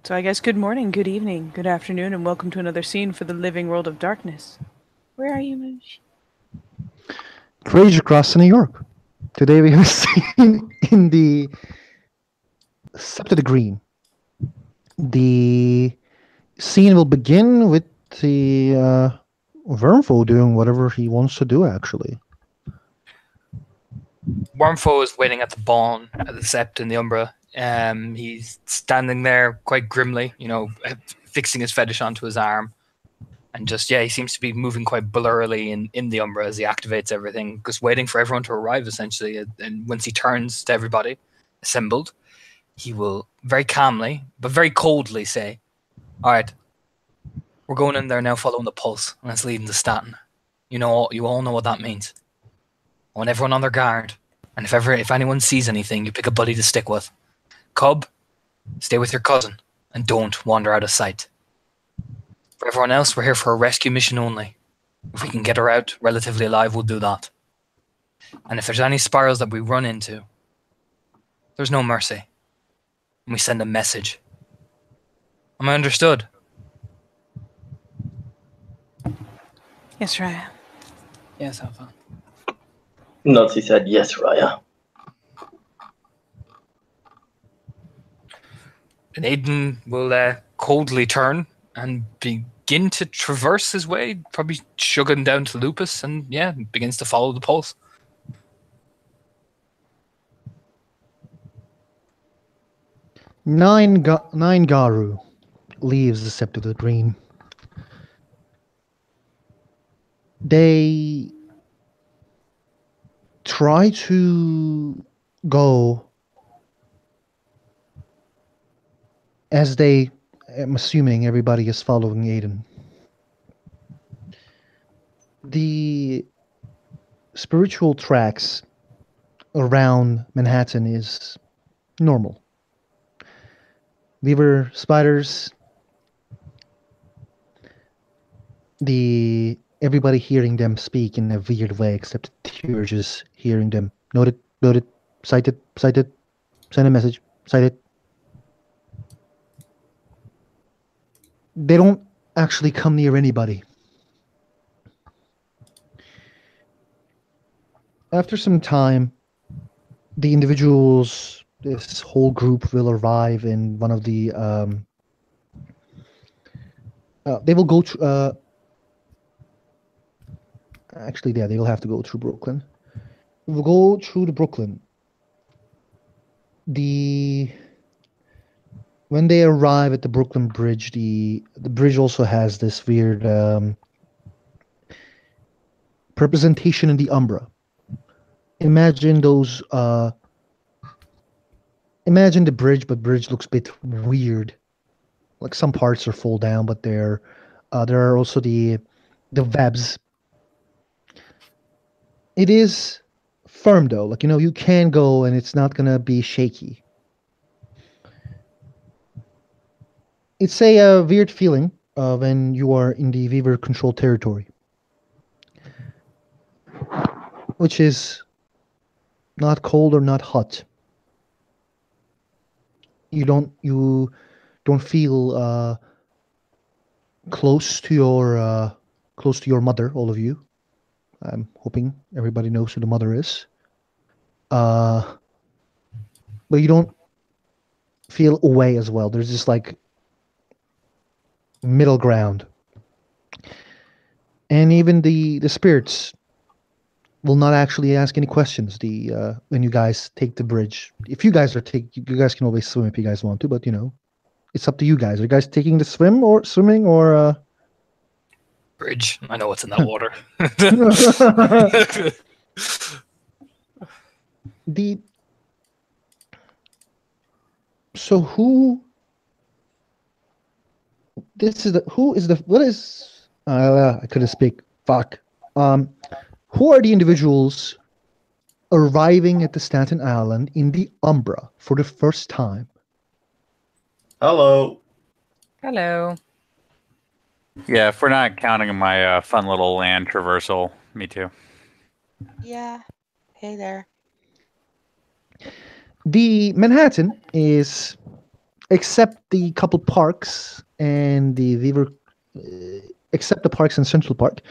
So I guess good morning, good evening, good afternoon, and welcome to another scene for the living world of darkness. Where are you, Moosh? Rage across New York. Today we have a scene in the Sept of the Green. The scene will begin with the Wormfo doing whatever he wants to do, actually. Wormfo is waiting at the Bawn, at the Sept in the Umbra. He's standing there quite grimly, fixing his fetish onto his arm. And he seems to be moving quite blurrily in the Umbra as he activates everything, just waiting for everyone to arrive, essentially. And once he turns to everybody assembled, he will very calmly, but very coldly say, "All right, we're going in there now following the pulse, and it's leading to Staten. You all know what that means. I want everyone on their guard. And if anyone sees anything, you pick a buddy to stick with. Cub, stay with your cousin, and don't wander out of sight. For everyone else, we're here for a rescue mission only. If we can get her out relatively alive, we'll do that. And if there's any spirals that we run into, there's no mercy. And we send a message. Am I understood?" Yes, Raya. Yes, Alpha. Nazi said, "Yes, Raya." And Aiden will coldly turn and begin to traverse his way, probably shugging down to Lupus, and begins to follow the pulse. Nine Garu leaves the Sept of the Green. They try to go as they, I'm assuming everybody is following Aiden. The spiritual tracks around Manhattan is normal. Beaver spiders, everybody hearing them speak in a weird way, except you're just hearing them. Noted, cited, send a message, cited. They don't actually come near anybody. After some time, the individuals, this whole group will arrive in one of the. They will go to. Actually, yeah, they will have to go through Brooklyn. We'll go through the Brooklyn. When they arrive at the Brooklyn Bridge, the bridge also has this weird representation in the Umbra. Imagine those. Imagine the bridge, but bridge looks a bit weird. Like some parts are fall down, but there are also the webs. It is firm though, like you can go and it's not gonna be shaky. It's a weird feeling when you are in the Weaver controlled territory, which is not cold or not hot. You don't feel close to your mother, all of you. I'm hoping everybody knows who the mother is. But you don't feel away as well. There's this like middle ground. And even the spirits will not actually ask any questions when you guys take the bridge. If you guys you guys can always swim if you guys want to, but it's up to you guys. Are you guys taking the swimming or Bridge. I know what's in that water. So what is I couldn't speak. Fuck. Who are the individuals arriving at the Staten Island in the Umbra for the first time? Hello. Hello. Yeah, if we're not counting my fun little land traversal, me too. Yeah. Hey there. The Manhattan is except the couple parks and the Weaver, except the parks in Central Park,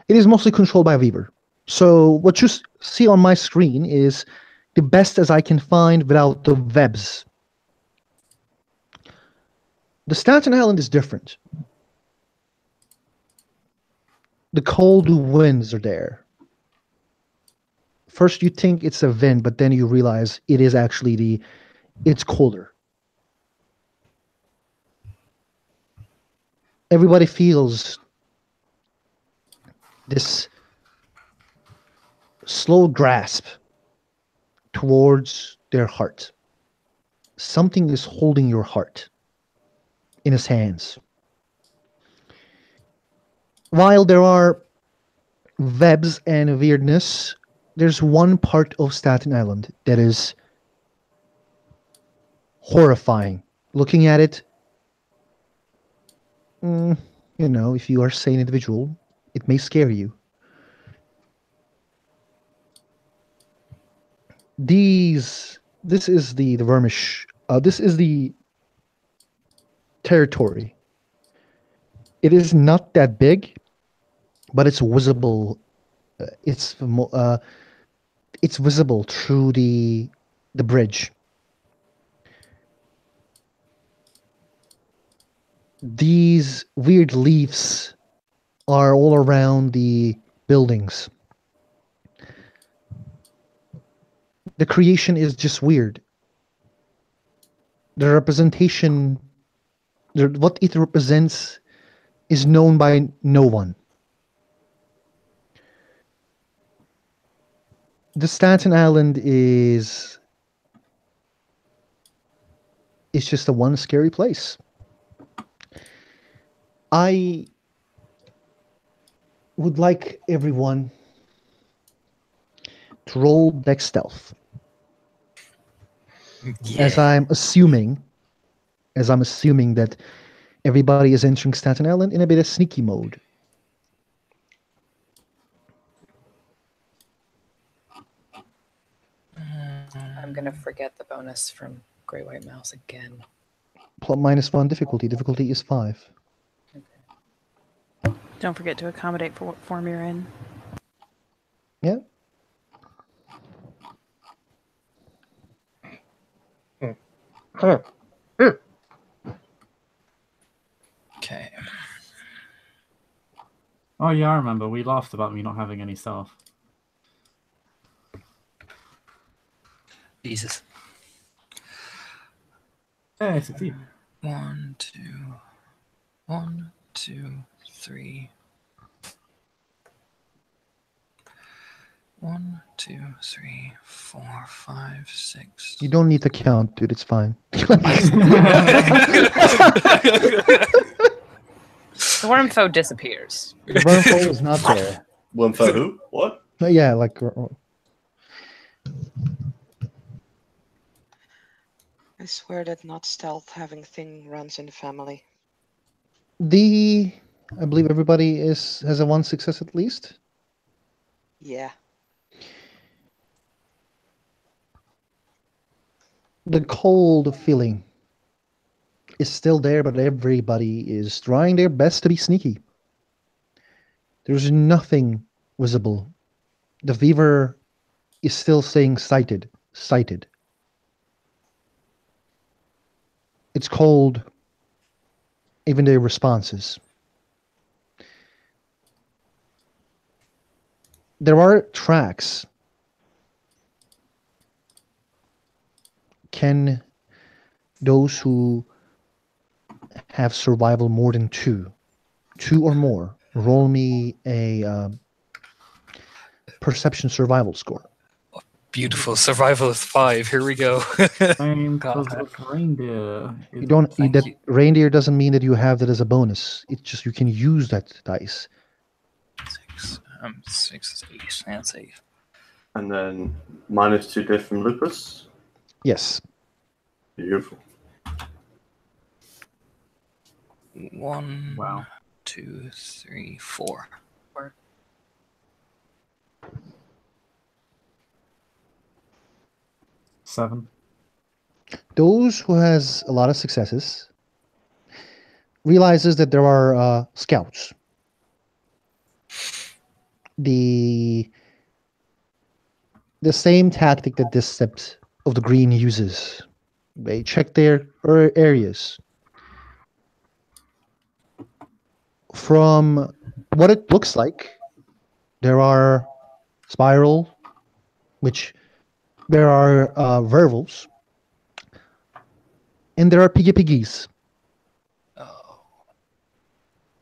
it is mostly controlled by Weaver. So what you see on my screen is the best as I can find without the webs. The Staten Island is different. The cold winds are there. First you think it's a wind, but then you realize it is actually it's colder. Everybody feels this slow grasp towards their heart. Something is holding your heart in his hands. While there are webs and weirdness, there's one part of Staten Island that is horrifying. Looking at it, if you are a sane individual, it may scare you. This is the Vermish. This is the territory. It is not that big, but it's visible. It's visible through the bridge. These weird leaves are all around the buildings. The creation is just weird. The representation, what it represents, is known by no one. The Staten Island is just a one scary place. I would like everyone to roll Dex Stealth. As I'm assuming that everybody is entering Staten Island in a bit of sneaky mode. I'm gonna forget the bonus from Grey White Mouse again. -1 difficulty. Difficulty is 5. Don't forget to accommodate for what form you're in. Yeah. Okay. Oh yeah, I remember. We laughed about me not having any staff. Jesus. Hey, succeed. 1, 2, 1, 2, 3. 1, 2, 3, 4, 5, 6. You don't need to count, dude. It's fine. The Wormfoe disappears. The Wormfoe is not there. Wormfoe who? What? Yeah, like I swear that not stealth having thing runs in the family. I believe everybody has a 1 success at least. Yeah. The cold feeling is still there, but everybody is trying their best to be sneaky. There's nothing visible. The Weaver is still saying sighted. It's cold, even their responses. There are tracks. Can those who have survival more than 2 or more, roll me a perception survival score? Beautiful. Survival is 5. Here we go. Same God. because of reindeer. You don't. Thank That you. reindeer doesn't mean that you have that as a bonus. It's just you can use that dice. 6. 6 is 8. And save. And then -2 diff from Lupus. Yes. Beautiful. 1, Wow. 2, 3, 4. 7. Those who has a lot of successes realizes that there are scouts. The same tactic that this Sept of the Green uses. They check their areas. From what it looks like, there are spiral, which there are werewolves, and there are piggies. Oh.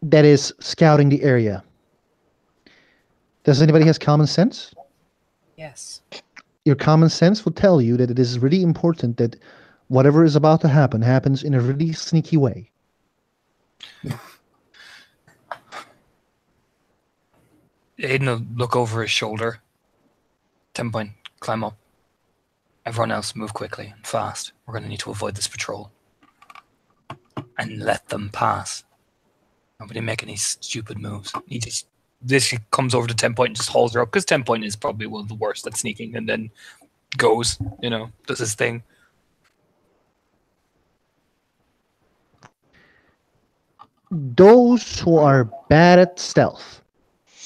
That is scouting the area. Does anybody has common sense? Yes. Your common sense will tell you that it is really important that whatever is about to happen happens in a really sneaky way. Aiden will look over his shoulder. 10 point, climb up. Everyone else move quickly and fast. We're going to need to avoid this patrol. And let them pass. Nobody make any stupid moves. This comes over to 10 point and just hauls her up, because 10 point is probably one of the worst at sneaking, and then goes, does his thing. Those who are bad at stealth,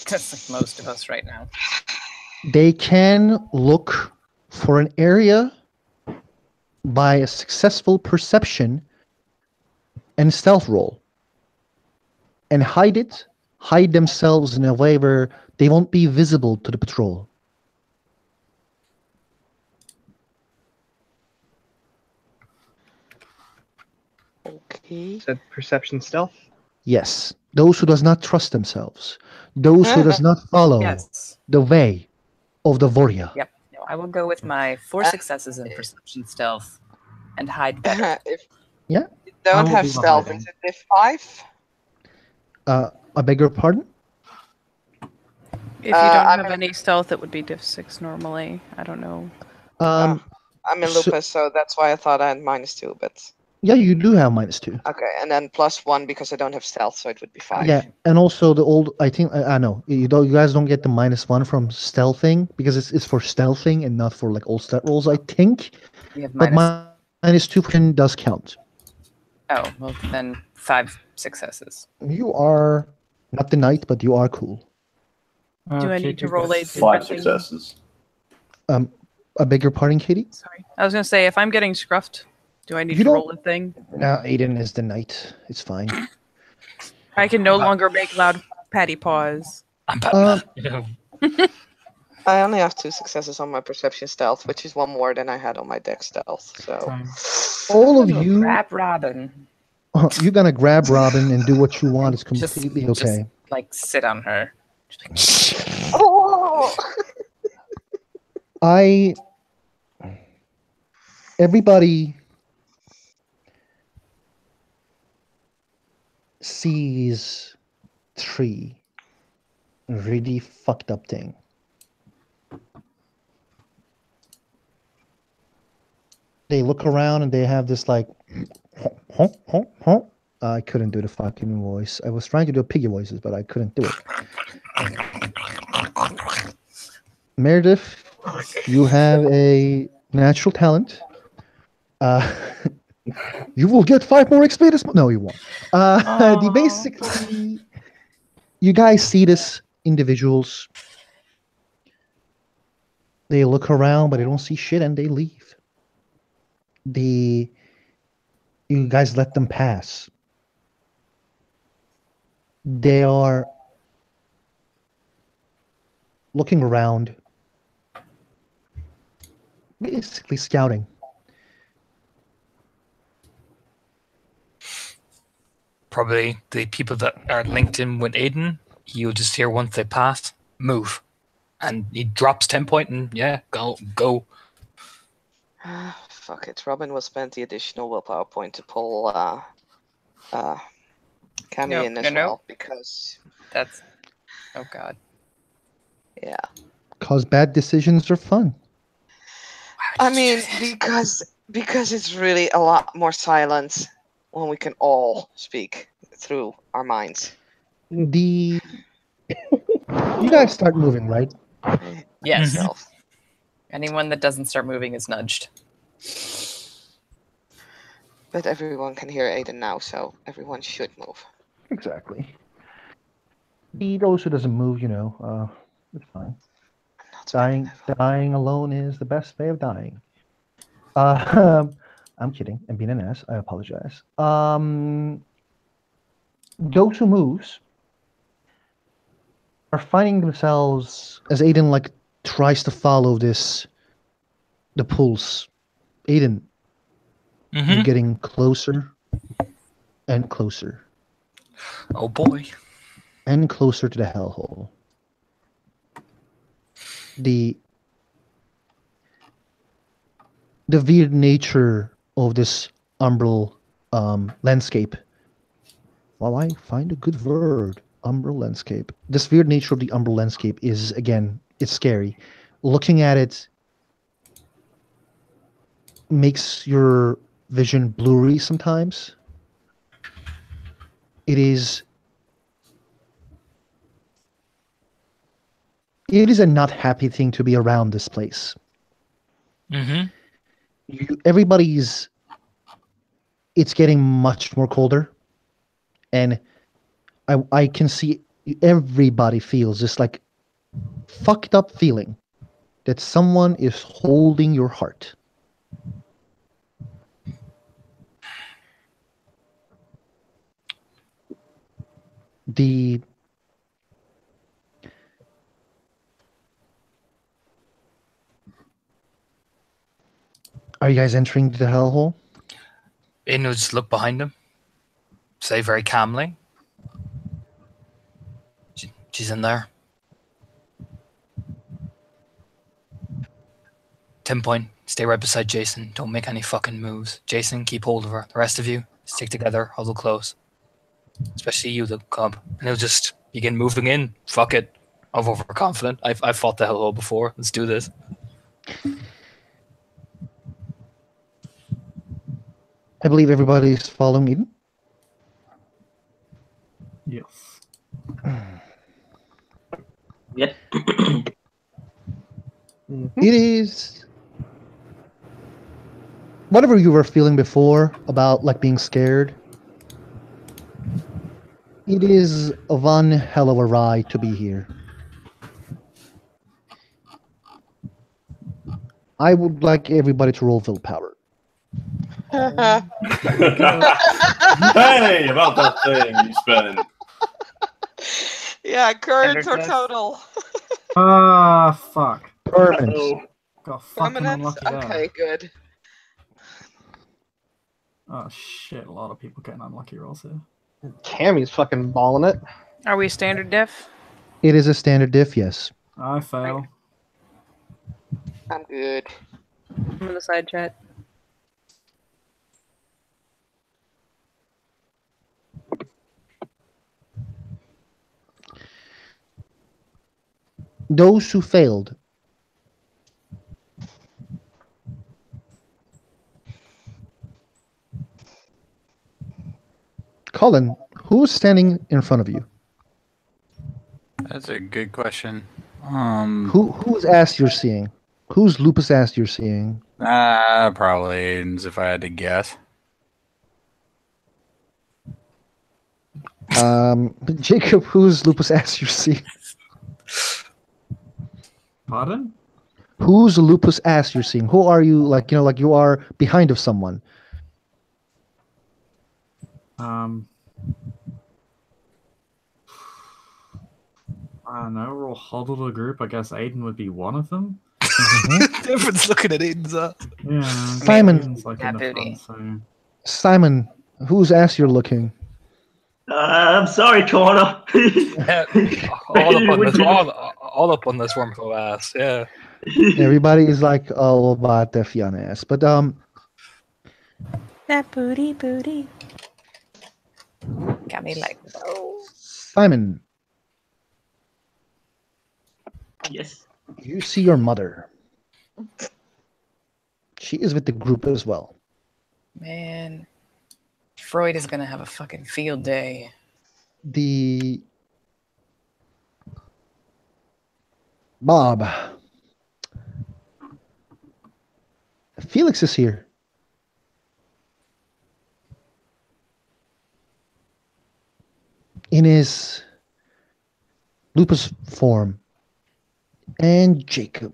That's like most of us right now. they can look for an area by a successful perception and stealth roll and hide themselves in a way where they won't be visible to the patrol. Okay. Said perception stealth. Yes, those who does not trust themselves, those who does not follow Yes. the way of the warrior. Yep. No, I will go with my 4 successes in perception stealth and hide better. If Yeah. you don't I will have be stealth, behind is it diff 5? I beg your pardon? If you don't I'm have in- any stealth, it would be diff 6 normally. I don't know. Um, I'm in so- Lupus, so that's why I thought I had -2, but yeah, you do have -2. okay, and then +1 because I don't have stealth, so it would be 5. Yeah, and also the old. I think I know you don't. You guys don't get the -1 from stealthing because it's for stealthing and not for like old stat rolls. I think, We have but -2 does count. Oh, well then 5 successes. You are not the knight, but you are cool. Do I need to roll a 5 different thing? successes. I beg your pardon, Katie. Sorry. I was going to say, if I'm getting scruffed, do I need You to don't- roll a thing? No, Aiden is the knight. It's fine. I can no longer make loud patty paws. I'm Batman. I only have 2 successes on my perception stealth, which is 1 more than I had on my dex stealth. So Same. All of you, Grab Robin. you're gonna grab Robin and do what you want. It's Just- completely just- okay. Like sit on her. oh! Everybody sees three really fucked up thing. They look around and they have this like, huh, huh, huh. I couldn't do the fucking voice. I was trying to do piggy voices, but I couldn't do it. Meredith, you have a natural talent. You will get 5 more XP this month. No, you won't. Basically, you guys see this individuals. They look around, but they don't see shit, and they leave. You guys let them pass. They are looking around, basically scouting. Probably the people that are linked in with Aiden, you'll just hear once they pass, move. And he drops 10 point and yeah, go. Fuck it. Robin will spend the additional willpower point to pull Cammy Nope, in as no. well, because That's oh god. yeah. Cause bad decisions are fun. I mean, because it's really a lot more silence when we can all speak through our minds. You guys start moving, right? Yes. Mhm. Self. Anyone that doesn't start moving is nudged. But everyone can hear Aiden now, so everyone should move. Exactly. Those who doesn't move, it's fine. Not Dying alone is the best way of dying. I'm kidding. I'm being an ass. I apologize. Those who moves are finding themselves as Aiden tries to follow the pulse. Aiden, you're getting closer and closer Oh boy. and closer to the hellhole. The weird nature of this umbral landscape. While I find a good word, umbral landscape. This weird nature of the umbral landscape is, again, it's scary. Looking at it makes your vision blurry sometimes. It is a not happy thing to be around this place. It's getting much more colder, and I can see everybody feels this fucked up feeling that someone is holding your heart. Are you guys entering the hellhole? Aiden would just look behind him, say very calmly, "She's in there." 10 point, stay right beside Jason. Don't make any fucking moves. Jason, keep hold of her. The rest of you, stick together, huddle close. Especially you, the cub. And he'll just begin moving in. Fuck it. I'm overconfident. I've fought the hellhole before. Let's do this. I believe everybody's following Eden. Yes. Yep. It is whatever you were feeling before about being scared. It is one hell of a ride to be here. I would like everybody to roll willpower. Hey, about that thing you spent. Yeah, current or Tenderness. total? Ah, fuck. Permanence. Oh, Got fucking Permanence? unlucky there. Okay, good. Oh shit, a lot of people getting unlucky rolls here. Cammy's fucking balling it. Are we standard diff? It is a standard diff, yes. I fail. I'm good. I'm in the side chat. Those who failed. Colin, who's standing in front of you? That's a good question. Whose ass you're seeing? Whose lupus ass you're seeing? Probably Aiden's if I had to guess. Jacob, whose lupus ass you're seeing? Pardon? Whose lupus ass you're seeing? Who are you? You are behind of someone. I don't know, we're all huddled a group. I guess Aiden would be one of them. Everyone's looking at Aiden's ass. Yeah. Simon. Aiden's in the booty. front, so... Simon, whose ass you're looking? I'm sorry, Connor. all up on this wormhole ass. Yeah. Everybody is all about their Fiona ass. But That booty. Got me like, oh. Simon, Yes. you see your mother. She is with the group as well. Man, Freud is gonna have a fucking field day. Bob. Felix is here. in his lupus form, and Jacob.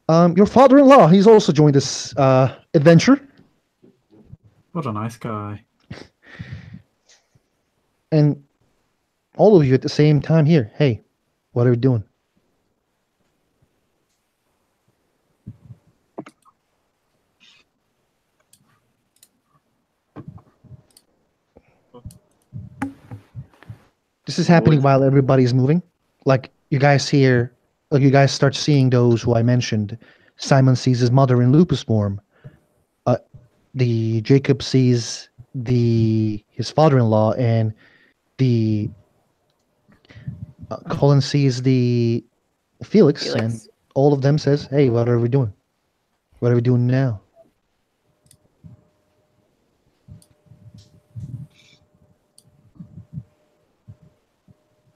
Your father-in-law, he's also joined this adventure. What a nice guy. And all of you at the same time here. Hey, what are we doing? This is happening while everybody's moving. Like you guys here, like you guys start seeing those who I mentioned. Simon sees his mother in lupus form. The Jacob sees his father-in-law, and the Colin sees the Felix, and all of them says, "Hey, what are we doing? What are we doing now?"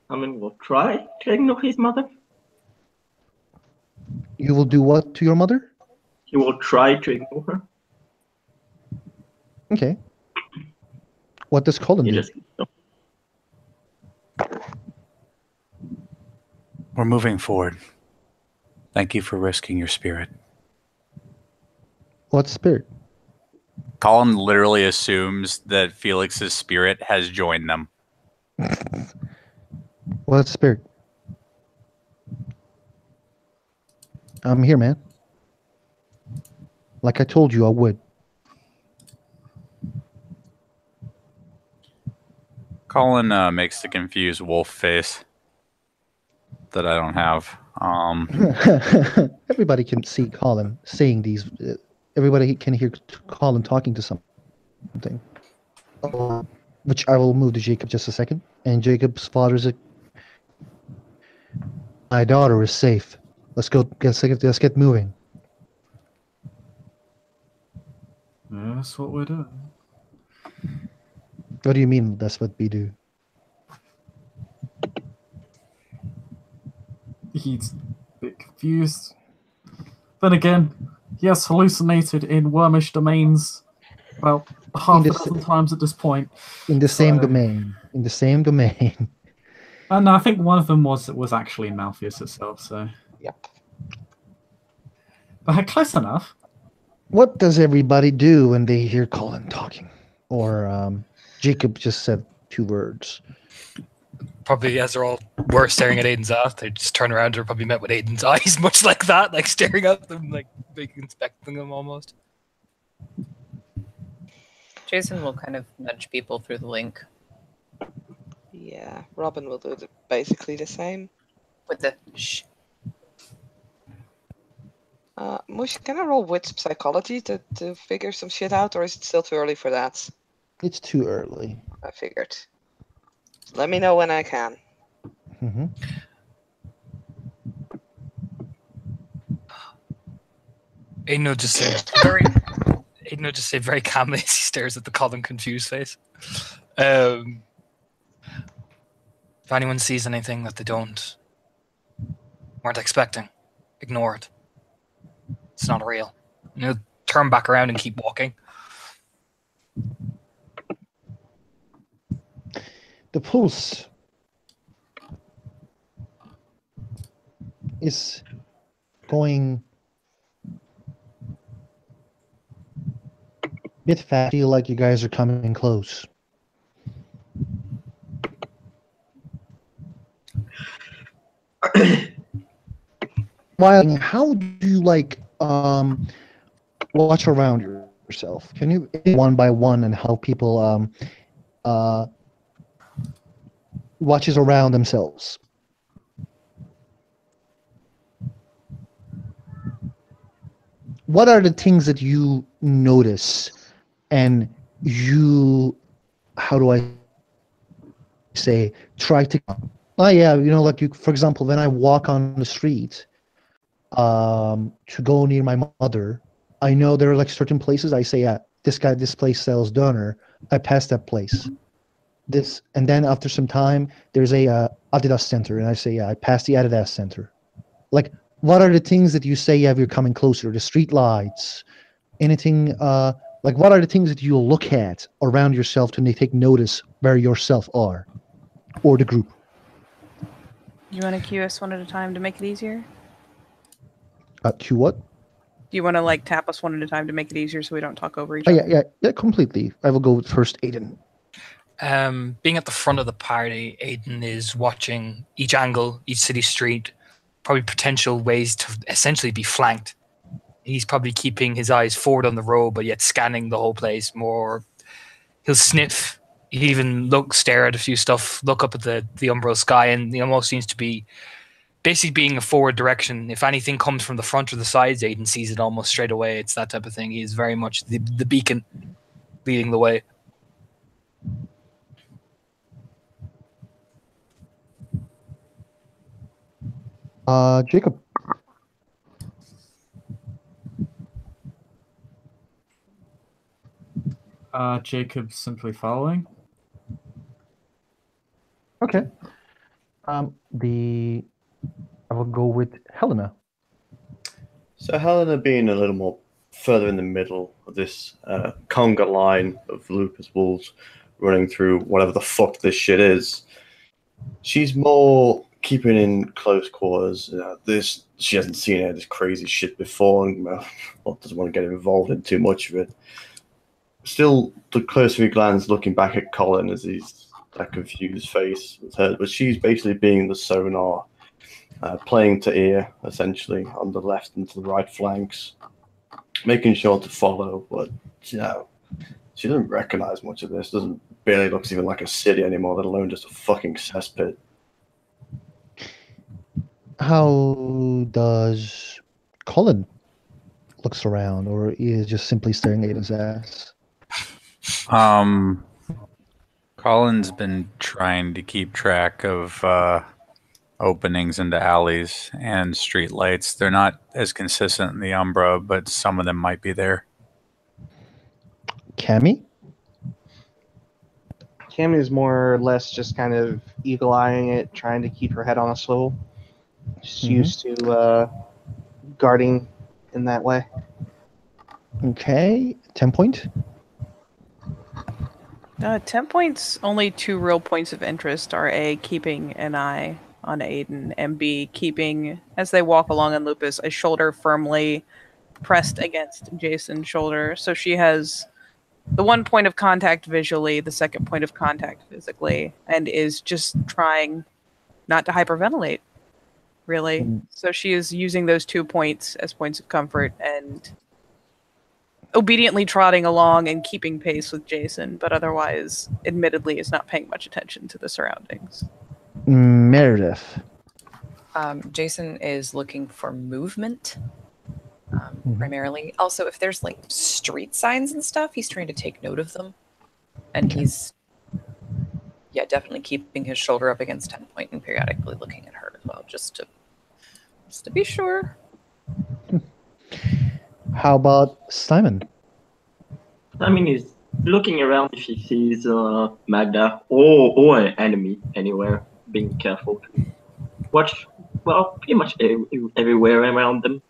I mean, we'll try to ignore his mother. You will do what to your mother? He will try to ignore her. Okay. What does Colin do? We're moving forward. Thank you for risking your spirit. What spirit? Colin literally assumes that Felix's spirit has joined them. What spirit? I'm here, man. Like I told you I would. Colin makes the confused wolf face that I don't have. Everybody can see Colin saying these. Everybody can hear Colin talking to something. Which I will move to Jacob just a second. And Jacob's father is my daughter is safe. Let's go. Let's get moving. Yeah, that's what we're doing. What do you mean that's what we do? He's a bit confused. Then again, he has hallucinated in Wormish domains about half a dozen times at this point. In the same domain. In the same domain. And I think one of them was actually in Malpheus itself, so. Yep. But close enough. What does everybody do when they hear Colin talking? Or Jacob just said 2 words. Probably as they're all were staring at Aiden's ass, they just turn around and are probably met with Aiden's eyes, much like that, like staring at them, like inspecting them almost. Jason will kind of nudge people through the link. Yeah, Robin will do basically the same. With the shh. Mush, can I roll wits psychology to figure some shit out, or is it still too early for that? It's too early. I figured. Let me know when I can. Mm-hmm. Aiden will just say very calmly as he stares at the Colin confused face. If anyone sees anything that they weren't expecting, ignore it. It's not real. Turn back around and keep walking. The pulse is going a bit fast. I feel like you guys are coming close. While how do you watch around yourself? Can you one by one and how people watches around themselves? What are the things that you notice and you, how do I say, try to, like you, for example, when I walk on the street to go near my mother, I know there are like certain places I say, yeah, this place sells doner. I pass that place. And then after some time, there's a Adidas center, and I say, yeah, I passed the Adidas center. Like, what are the things that you say, yeah, you're coming closer? The street lights, anything Like, what are the things that you look at around yourself to take notice where yourself are, or the group? You want to cue us one at a time to make it easier? To what? Do you want to like tap us one at a time to make it easier so we don't talk over each Oh, other? yeah, completely. I will go with first Aiden. Being at the front of the party, Aiden is watching each angle, each city street, probably potential ways to essentially be flanked. He's probably keeping his eyes forward on the road, but yet scanning the whole place more. He'll sniff. He'll even stare at a few stuff, look up at the umbral sky, and he almost seems to be basically being a forward direction. If anything comes from the front or the sides, Aiden sees it almost straight away. It's that type of thing. He is very much the beacon leading the way. Jacob. Jacob's simply following. Okay. I will go with Helena. So Helena being a little more further in the middle of this conga line of lupus wolves running through whatever the fuck this shit is, she's more keeping in close quarters. She hasn't seen any of this crazy shit before, and doesn't want to get involved in too much of it. Still, the cursory glance looking back at Colin as he's that confused face with her, but she's basically being the sonar, playing to ear essentially on the left and to the right flanks, making sure to follow. But she doesn't recognize much of this. Barely looks even like a city anymore, let alone just a fucking cesspit. How does Colin looks around, or is just simply staring at his ass? Colin's been trying to keep track of openings into alleys and street lights. They're not as consistent in the Umbra, but some of them might be there. Cammy? Cammy is more or less just kind of eagle-eyeing it, trying to keep her head on a swivel. She's used to guarding in that way. Okay, 10 point. 10 points, only 2 real points of interest are A, keeping an eye on Aiden, and B, keeping, as they walk along in Lupus, a shoulder firmly pressed against Jason's shoulder. So she has the 1 point of contact visually, the 2nd point of contact physically, and is just trying not to hyperventilate, really. So she is using those 2 points as points of comfort and obediently trotting along and keeping pace with Jason, but otherwise, admittedly, is not paying much attention to the surroundings. Meredith. Jason is looking for movement, primarily. Also, if there's like street signs and stuff, he's trying to take note of them. And he's, definitely keeping his shoulder up against 10 point and periodically looking at her as well, just to be sure. How about Simon? I mean, he's looking around if he sees Magda or an enemy anywhere, being careful to watch, pretty much everywhere around them.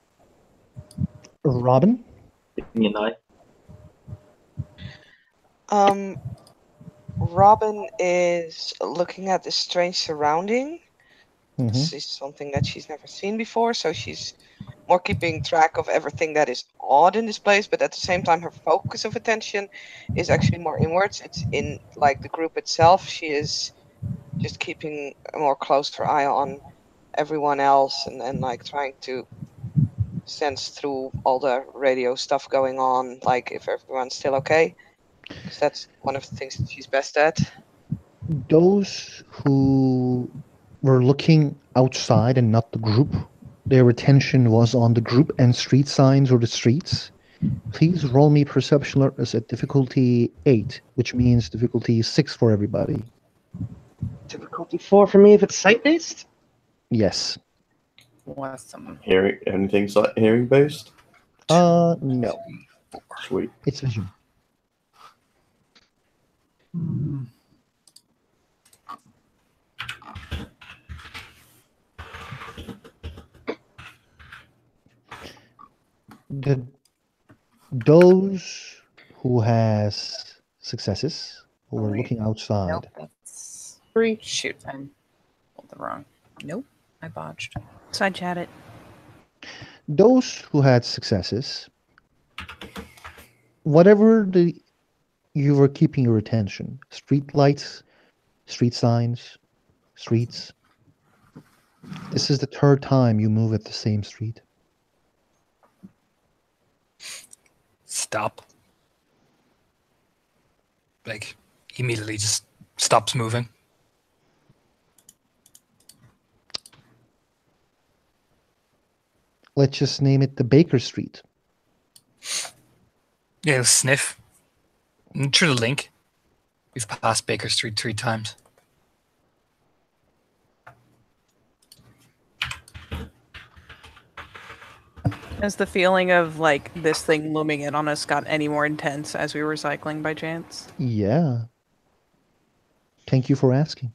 Robin? Keeping an eye. Robin is looking at the strange surrounding. Mm-hmm. This is something that she's never seen before, so she's more keeping track of everything that is odd in this place, but at the same time her focus of attention is actually more inwards. It's in like the group itself. She is just keeping a more closer eye on everyone else and like trying to sense through all the radio stuff going on, like if everyone's still okay. Because that's one of the things that she's best at. Those who were looking outside and not the group, their attention was on the group and street signs or the streets. Please roll me perception alertness at difficulty 8, which means difficulty 6 for everybody. Difficulty 4 for me if it's sight-based? Yes. Awesome. Hearing based? No. Sweet. It's vision. Those who has successes who are looking outside? Nope, that's 3. shoot. I pulled the wrong. Nope, I botched. Side chat it. Those who had successes, whatever you were keeping your attention, street lights, street signs, streets. This is the third time you move at the same street. Stop. Like, he immediately just stops moving. Let's just name it the Baker Street. Yeah, he'll sniff. And through the link. We've passed Baker Street 3 times. Has the feeling of like this thing looming in on us got any more intense as we were cycling by chance? Yeah. Thank you for asking.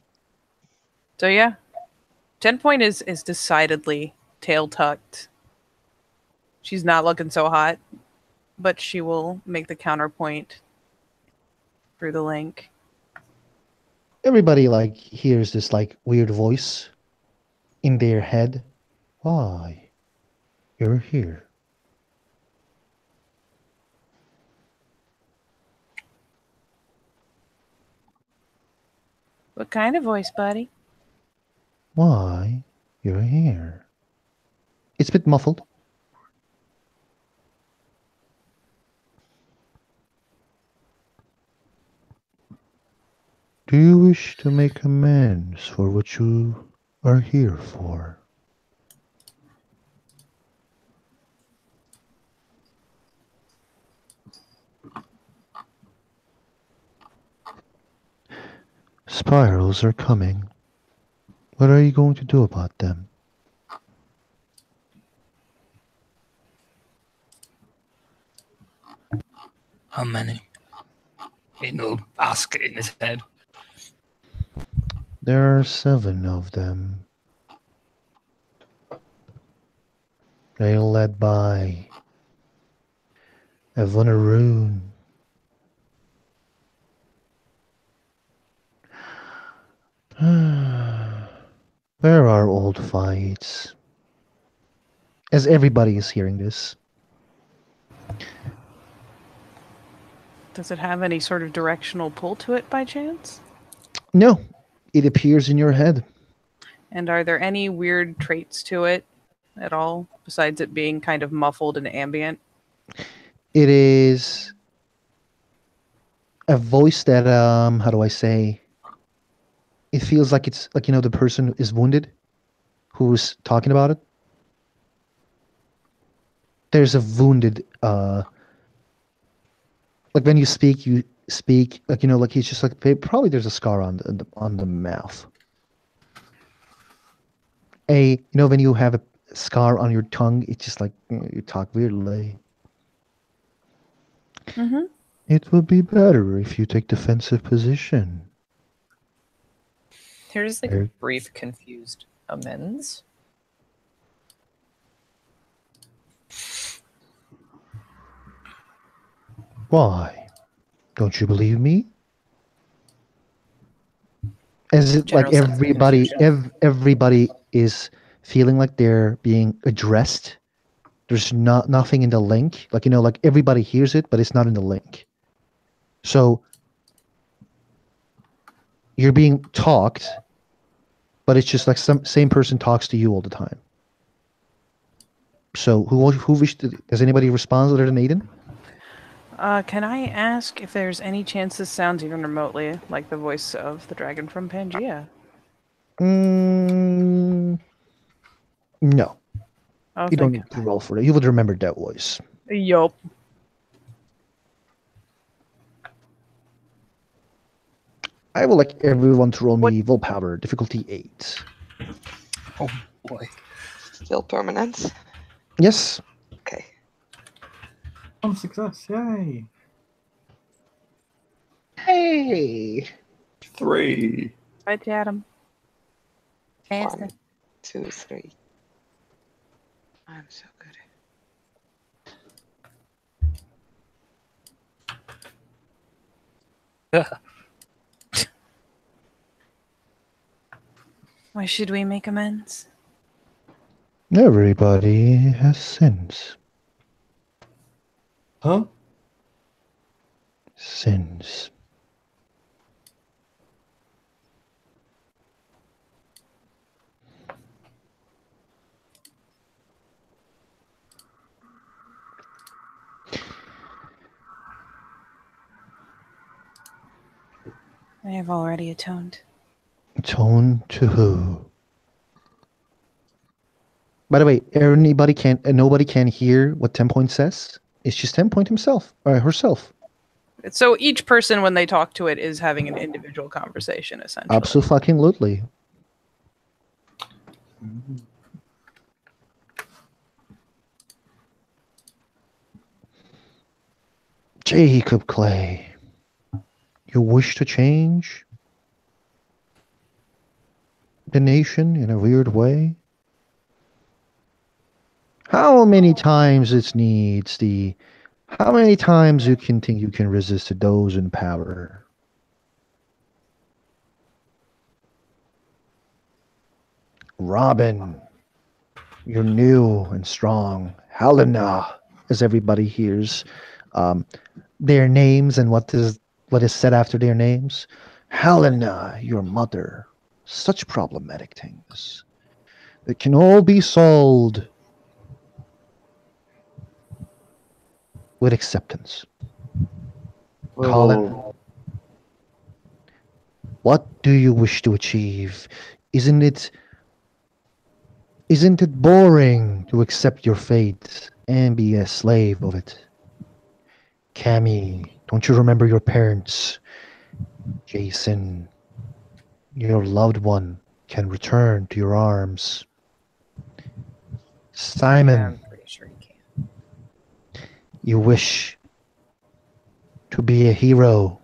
So yeah, 10 Point is decidedly tail tucked. She's not looking so hot, but she will make the counterpoint through the link. Everybody like hears this like weird voice in their head. Why? You're here. What kind of voice, buddy? Why? You're here. It's a bit muffled. Do you wish to make amends for what you are here for? Spirals are coming. What are you going to do about them? How many? He'll ask in his head. There are 7 of them. They are led by Evonaroon. There are old fights. As everybody is hearing this. Does it have any sort of directional pull to it by chance? No, it appears in your head. And are there any weird traits to it at all, besides it being kind of muffled and ambient? It is a voice that, how do I say? It feels like it's like, the person is wounded who's talking about it. There's a wounded, like when you speak, like, like he's just like, probably there's a scar on the mouth. When you have a scar on your tongue, it's just like, you talk weirdly. Mm-hmm. It would be better if you take defensive position. Here's like a brief confused amends. Why? Don't you believe me? As it like General sense of everybody, confusion. everybody is feeling like they're being addressed. There's nothing in the link. Like, like everybody hears it, but it's not in the link. So you're being talked, but it's just like same person talks to you all the time. So who wished to, does anybody respond other than Aiden? Can I ask if there's any chance this sounds even remotely like the voice of the dragon from Pangea? No. Oh, You don't thank need to roll for it. You would remember that voice. Yup. I would like everyone to roll me willpower, difficulty 8. Oh boy. Still permanent. Yes. Okay. One success, yay! Hey. 3. Right, Adam. 1, 2, 3. I'm so good. Why should we make amends? Everybody has sins. Huh? Sins. I have already atoned. Atone to who? By the way, nobody can hear what 10 Point says. It's just 10 Point himself or herself. So each person, when they talk to it, is having an individual conversation, essentially. Absolutely. Jacob Clay, you wish to change the nation in a weird way? How many times how many times you can think you can resist those in power? Robin, you're new and strong. Helena, as everybody hears their names and what is said after their names. Helena, your mother. Such problematic things. It can all be solved with acceptance. Colin, what do you wish to achieve? Isn't it boring to accept your fate and be a slave of it? Cammy, don't you remember your parents? Jason, your loved one can return to your arms. Simon, I'm pretty sure you can. you wish to be a hero,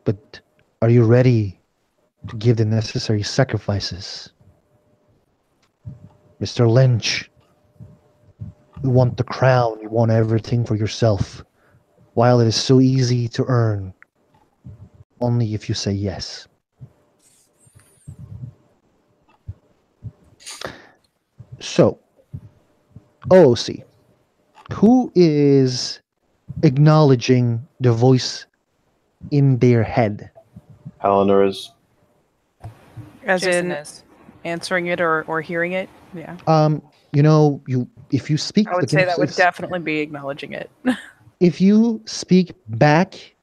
but are you ready to give the necessary sacrifices? Mr. Lynch, you want the crown, you want everything for yourself, while it is so easy to earn, only if you say yes. So, OOC, who is acknowledging the voice in their head? Helena is. As Jason in is. answering it or hearing it? Yeah. If you speak, I would say that would definitely be acknowledging it. If you speak back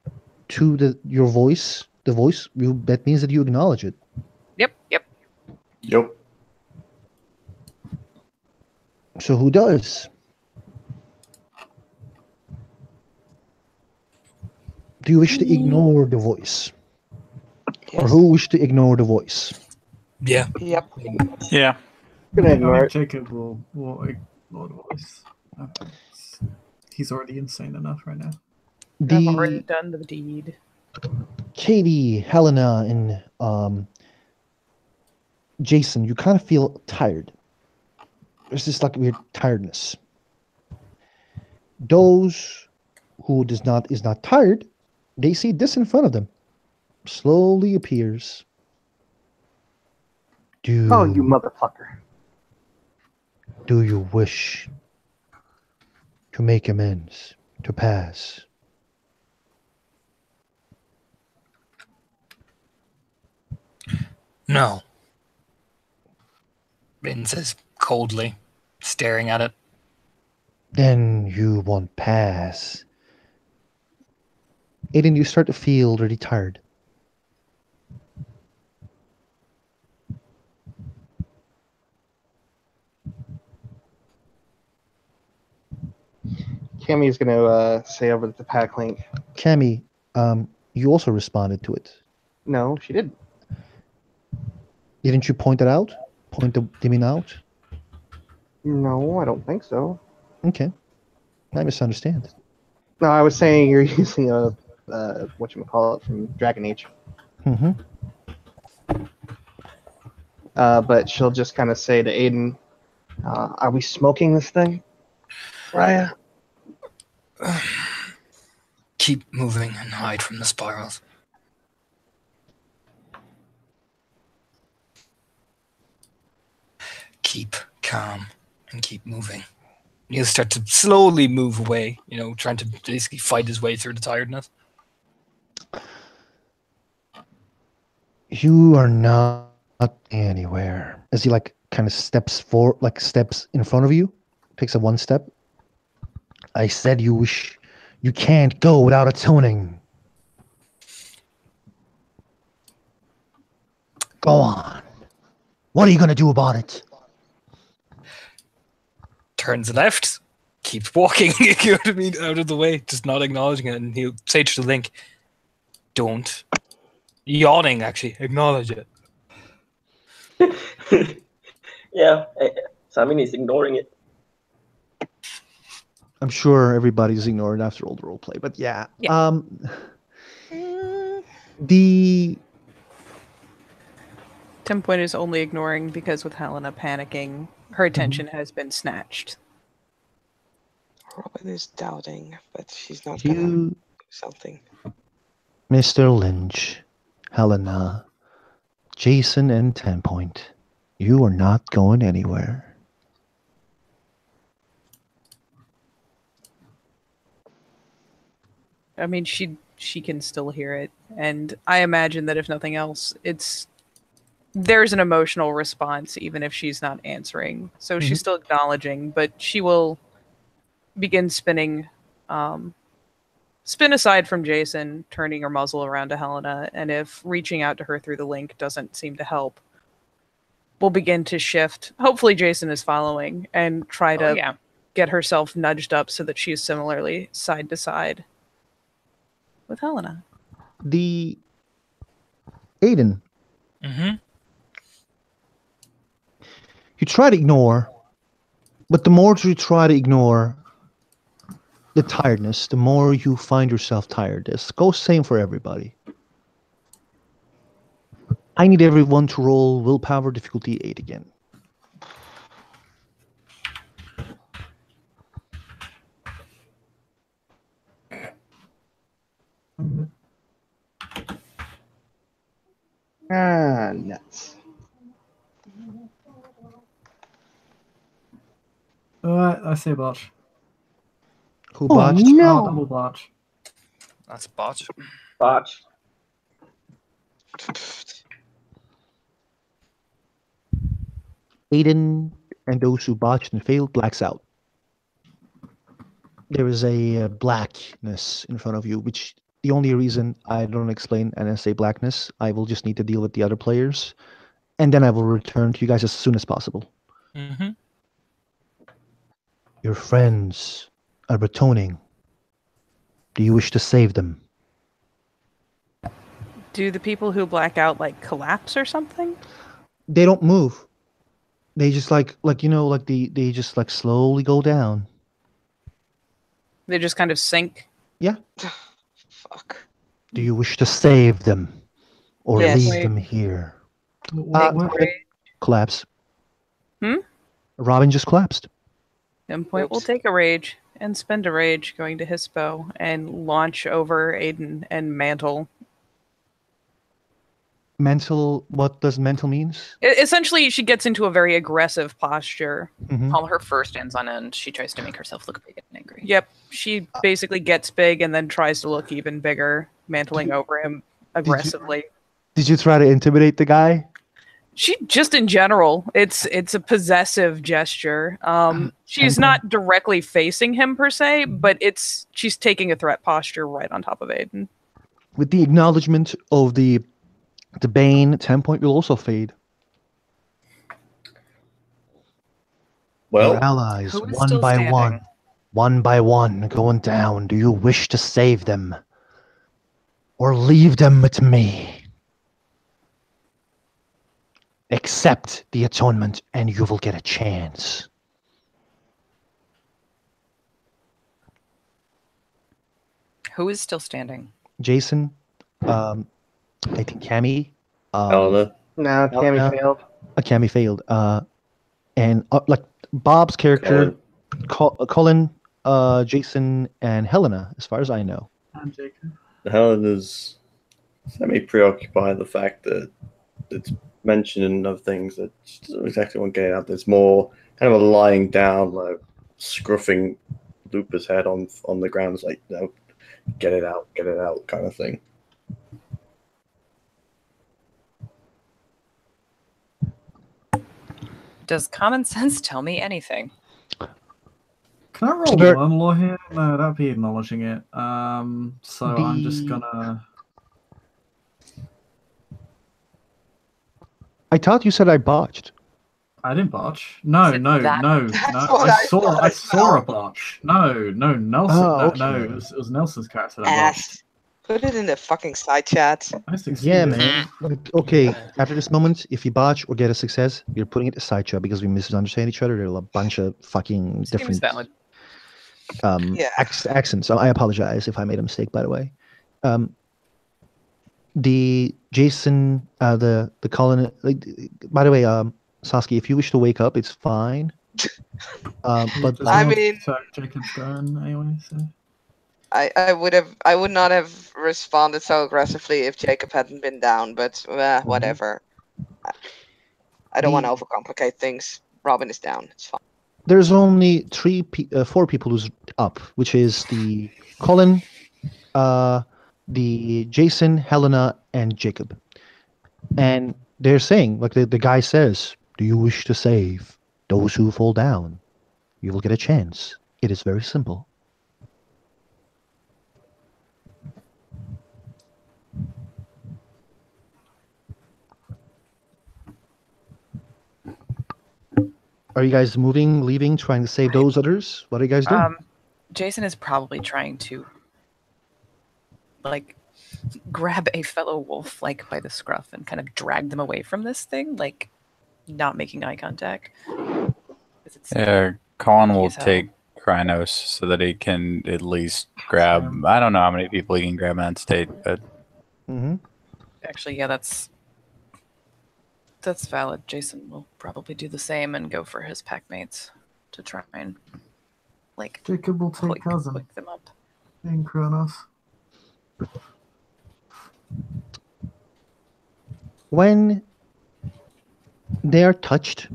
to your voice, that means that you acknowledge it. Yep. Yep. So who does? Do you wish to ignore the voice? Or who wish to ignore the voice? Yeah. Yep. Yeah. Gonna ignore it. Jacob will ignore the voice. He's already insane enough right now. I've already done the deed. Katie, Helena, and Jason, you kind of feel tired. There's this like weird tiredness. Those who is not tired, they see this in front of them. Slowly appears. Oh, you motherfucker. Do you wish to make amends, to pass? No. Rin says coldly, staring at it. Then you won't pass. Aiden, you start to feel really tired. Cammy's gonna say over the pack link. Cammy, you also responded to it. No, she didn't. Didn't you point it out? Point the dimming out? No, I don't think so. Okay. I misunderstand. No, I was saying you're using a whatchamacallit from Dragon Age. Mm-hmm. But she'll just kind of say to Aiden, "Are we smoking this thing, Raya?" Keep moving and hide from the spirals. keep calm and keep moving. He'll start to slowly move away, trying to basically fight his way through the tiredness. You are not anywhere. As he kind of steps in front of you, takes a one step. I said you can't go without atoning. Go on. What are you gonna do about it? Turns left, keeps walking, you know what I mean, out of the way, just not acknowledging it, and he'll say to the link, don't. Yawning, actually, acknowledge it. Yeah, Samin is ignoring it. I'm sure everybody's ignored after all the roleplay, but yeah. The 10 Point is only ignoring because with Helena panicking, her attention has been snatched. Robin is doubting, but she's not gonna do something. Mr. Lynch, Helena, Jason, and 10 Point, you are not going anywhere. I mean, she can still hear it, and I imagine that if nothing else, there's an emotional response even if she's not answering. So she's still acknowledging, but she will begin spinning, spin aside from Jason, turning her muzzle around to Helena, and if reaching out to her through the link doesn't seem to help, we'll begin to shift. Hopefully Jason is following and try to get herself nudged up so that she is similarly side to side with Helena. The Aiden. You try to ignore, but the more you try to ignore the tiredness, the more you find yourself tired. This goes same for everybody. I need everyone to roll willpower difficulty 8 again. Nuts. I say botch. Who botched? No. Double botch. That's botch. Botch. Aiden and those who botched and failed blacks out. There is a blackness in front of you, which the only reason I don't explain and I say blackness, I will just need to deal with the other players, and then I will return to you guys as soon as possible. Your friends are atoning. Do you wish to save them? Do the people who black out collapse or something? They don't move. They just they just slowly go down. They just kind of sink? Yeah. Fuck. Do you wish to save them or Yes. leave them here? What? Collapse. Hmm? Robin just collapsed. 10 Point will take a rage and spend a rage going to Hispo and launch over Aiden and mantle. Mental, what does mental means? Essentially, she gets into a very aggressive posture. While her fur stands on end, she tries to make herself look big and angry. Yep, she basically gets big and then tries to look even bigger, mantling over him aggressively. Did you try to intimidate the guy? She just in general, it's a possessive gesture. She's not directly facing him per se, but she's taking a threat posture right on top of Aiden. With the acknowledgement of the Bane, 10 Point will also fade. Well, your allies, Who is one still by standing? one by one, going down. Do you wish to save them? Or leave them to me? Accept the atonement and you will get a chance. Who is still standing? Jason, I think Cammy. Helena. No, Cammy failed. Cammy failed. And Bob's character, Colin, Jason, and Helena, as far as I know. And Jacob. Helena's semi-preoccupied the fact that it's mentioning of things that don't exactly want to get out. There's more kind of a lying down, like scruffing Lupus' head on the ground. It's like, no, get it out kind of thing. Does common sense tell me anything? Can I roll There- one law here? No, that'd be acknowledging it. So I'm just The- gonna. I thought you said I botched. I didn't botch. No, Is it no, that- no, That's no. what I I saw. thought I as saw a well. botch. No, Nelson. Oh, No, okay. it was Nelson's character that botched. Ass. Put it in the fucking side chat. I succeeded. Yeah, man. Okay, after this moment, if you botch or get a success, you're putting it aside, chat, because we misunderstand each other. There are a bunch of fucking Seems different valid. Yeah. accents. So I apologize if I made a mistake, by the way. The Jason, the Colin. Like, by the way, Saskia, if you wish to wake up, it's fine. But Just I want mean- to Jacob's going anyway. So. I would not have responded so aggressively if Jacob hadn't been down, but whatever. I don't want to overcomplicate things. Robin is down. It's fine. there's only 4 people who's up, which is the Colin, the Jason, Helena, and Jacob. And they're saying, like the guy says, do you wish to save those who fall down? You will get a chance. It is very simple. Are you guys moving, leaving, trying to save those others? What are you guys doing? Jason is probably trying to, like, grab a fellow wolf, like, by the scruff and kind of drag them away from this thing, like, not making eye contact. 'Cause it's- Yeah, Colin will He's out. take Krynos so that he can at least grab. I don't know how many people he can grab in that state, but Mm-hmm. Actually, yeah, that's valid. Jason will probably do the same and go for his pack mates to try and, like, Jacob will take cousin quick them up. in Kronos. When they are touched,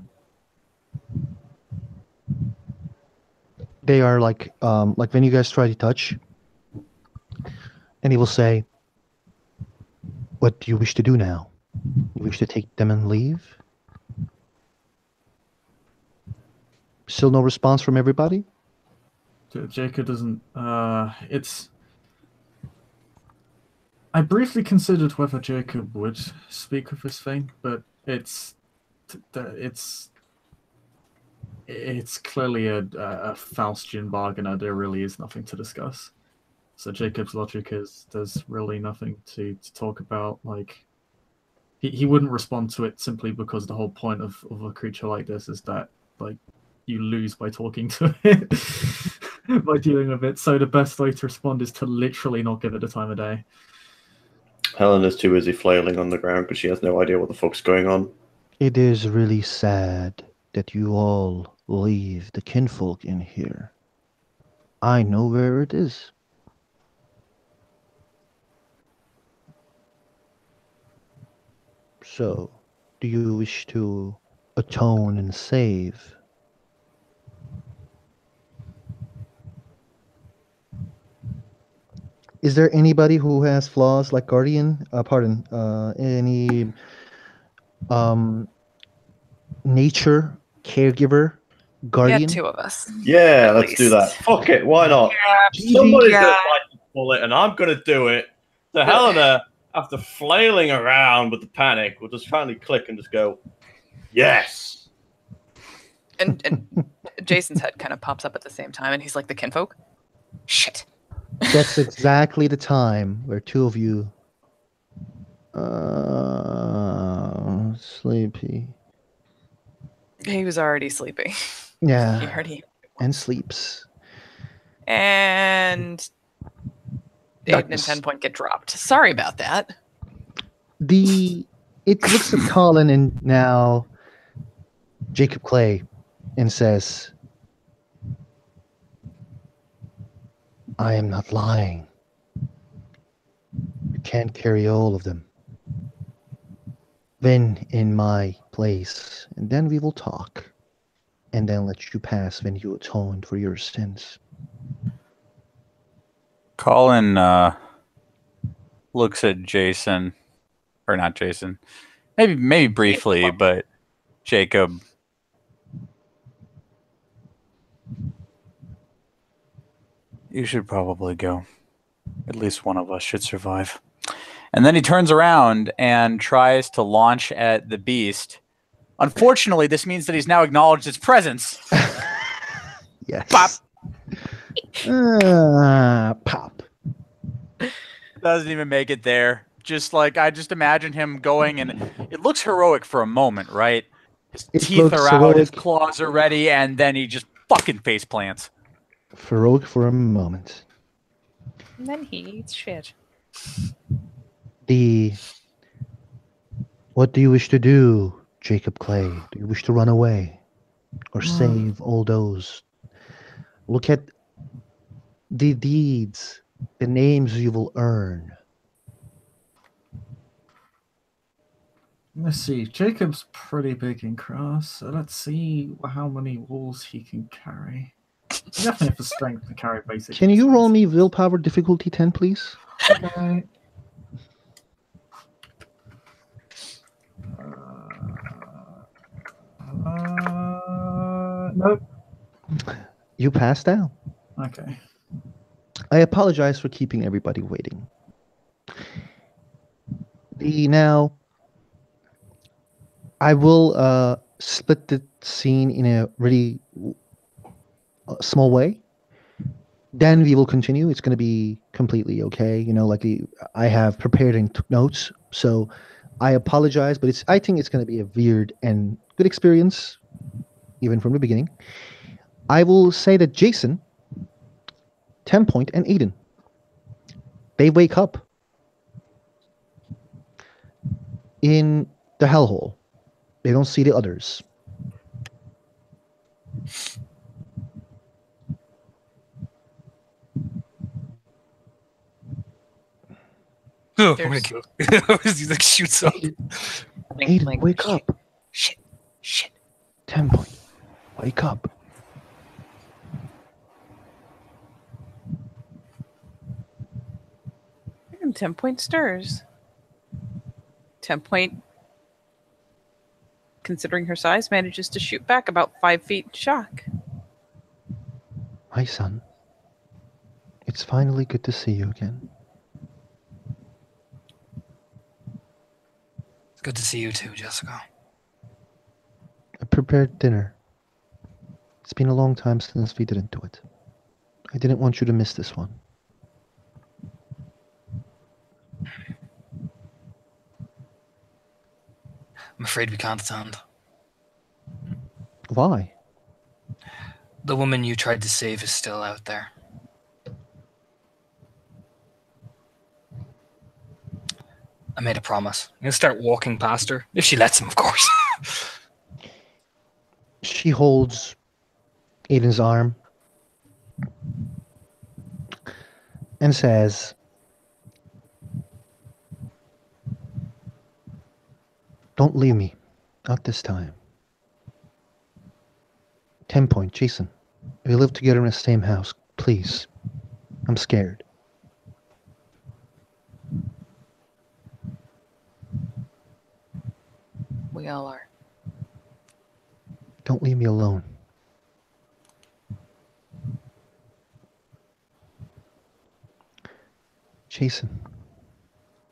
they are like when you guys try to touch, and he will say, "What do you wish to do now? You wish to take them and leave?" Still no response from everybody? Jacob doesn't. It's. I briefly considered whether Jacob would speak with his thing, but it's clearly a Faustian bargainer. There really is nothing to discuss. So Jacob's logic is there's really nothing to talk about. Like he wouldn't respond to it simply because the whole point of a creature like this is that like you lose by talking to it, by dealing with it. So the best way to respond is to literally not give it the time of day. Helena's too busy flailing on the ground because she has no idea what the fuck's going on. It is really sad that you all leave the kinfolk in here. I know where it is. So, do you wish to atone and save? Is there anybody who has flaws like Guardian? Any nature caregiver guardian? Yeah, 2 of us. Yeah, At let's do least. that. Fuck it, why not? GG. Somebody's gonna bite the bullet, and I'm gonna do it. So Helena, after flailing around with the panic, will just finally click and just go, yes. And Jason's head kind of pops up at the same time, and he's like, the kinfolk? Shit. That's exactly the time where 2 of you sleepy. He was already sleeping. He Yeah, already. and sleeps. And 8 and Darkness. 10 point get dropped. Sorry about that. It looks at Colin and now Jacob Clay and says, I am not lying. You can't carry all of them. then in my place, and then we will talk, and then let you pass when you atoned for your sins. Colin looks at Jason, or not Jason, maybe briefly, but Jacob. You should probably go. At least one of us should survive. And then he turns around and tries to launch at the beast. Unfortunately, this means that he's now acknowledged its presence. Yes. Pop. Pop. Doesn't even make it there. Just like, I just imagine him going, and it looks heroic for a moment, right? His It teeth looks are out, his heroic. claws are ready, and then he just fucking face plants. Heroic for a moment. And then he eats shit. What do you wish to do, Jacob Clay? Do you wish to run away? Or save all those? Look at the deeds, the names you will earn. Let's see. Jacob's pretty big and cross, so let's see how many walls he can carry. He definitely have the strength to carry basic. Can you roll me willpower difficulty 10, please? Okay. Nope. You passed down. Okay. I apologize for keeping everybody waiting. Now, I will split the scene in a really small way. Then we will continue. It's going to be completely okay. You know, like I have prepared and took notes, so I apologize, but I think it's going to be a weird and good experience, even from the beginning. I will say that Jason, 10 Point, and Aiden, they wake up in the hellhole. They don't see the others. Oh, I'm There's- gonna kill. He like shoots up. Aiden, wake up. Shit. 10 Point, wake up. And 10 Point stirs. 10 Point, considering her size, manages to shoot back about 5 feet in shock. My son, it's finally good to see you again. It's good to see you too, Jessica. I prepared dinner. It's been a long time since we didn't do it. I didn't want you to miss this one. I'm afraid we can't stand. Why? The woman you tried to save is still out there. I made a promise. I'm gonna start walking past her, if she lets him, of course. She holds Aiden's arm and says, "Don't leave me. Not this time. 10 Point, Jason. We live together in the same house. Please. I'm scared." We all are. Don't leave me alone. Jason,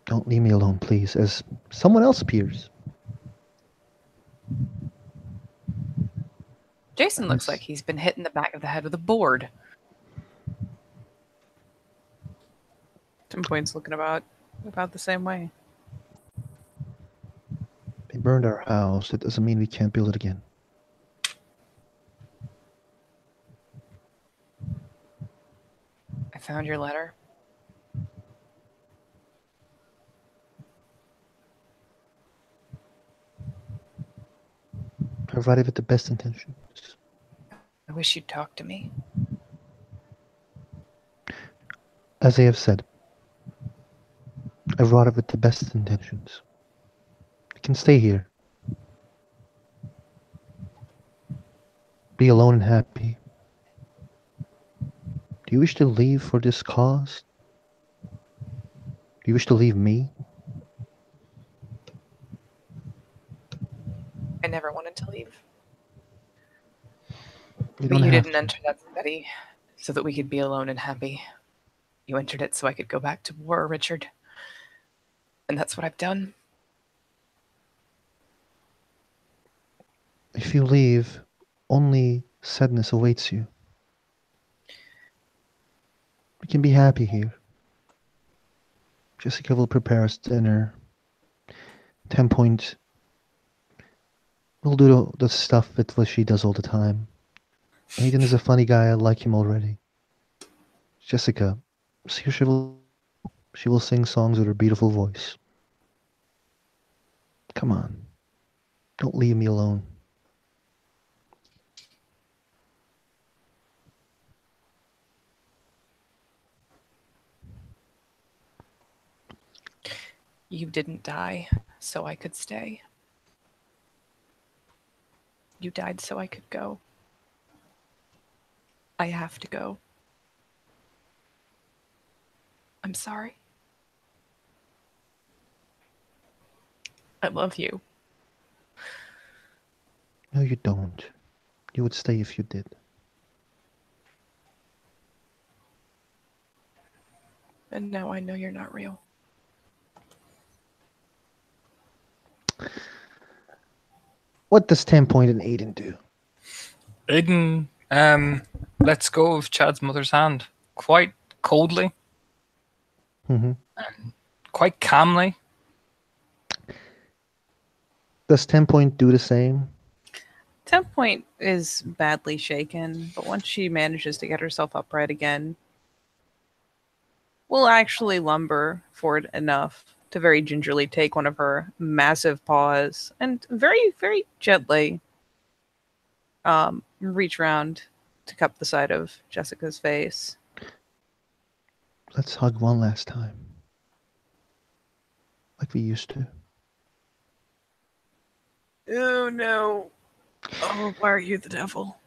don't leave me alone, please, as someone else appears. Jason looks like he's been hit in the back of the head with a board. 10 Point's looking about the same way. They burned our house. That doesn't mean we can't build it again. I found your letter. I write it with the best intentions. I wish you'd talk to me. As I have said, I wrote it with the best intentions. can stay here. Be alone and happy. Do you wish to leave for this cause? Do you wish to leave me? I never wanted to leave. You But don't you have didn't to. enter that study so that we could be alone and happy. You entered it so I could go back to war, Richard. And that's what I've done. If you leave, only sadness awaits you. We can be happy here. Jessica will prepare us dinner. 10 Point will do the stuff that what she does all the time. Aiden is a funny guy. I like him already. Jessica, see, she will sing songs with her beautiful voice. Come on. Don't leave me alone. You didn't die so I could stay. You died so I could go. I have to go. I'm sorry. I love you. No, you don't. You would stay if you did. And now I know you're not real. What does 10 Point and Aiden do? Aiden lets go of Chad's mother's hand quite coldly, Mm-hmm. quite calmly. Does 10 Point do the same? 10 Point is badly shaken, but once she manages to get herself upright again, will actually lumber forward enough to very gingerly take one of her massive paws and very, very gently reach around to cup the side of Jessica's face. Let's hug one last time. Like we used to. Oh no. Oh, why are you the devil?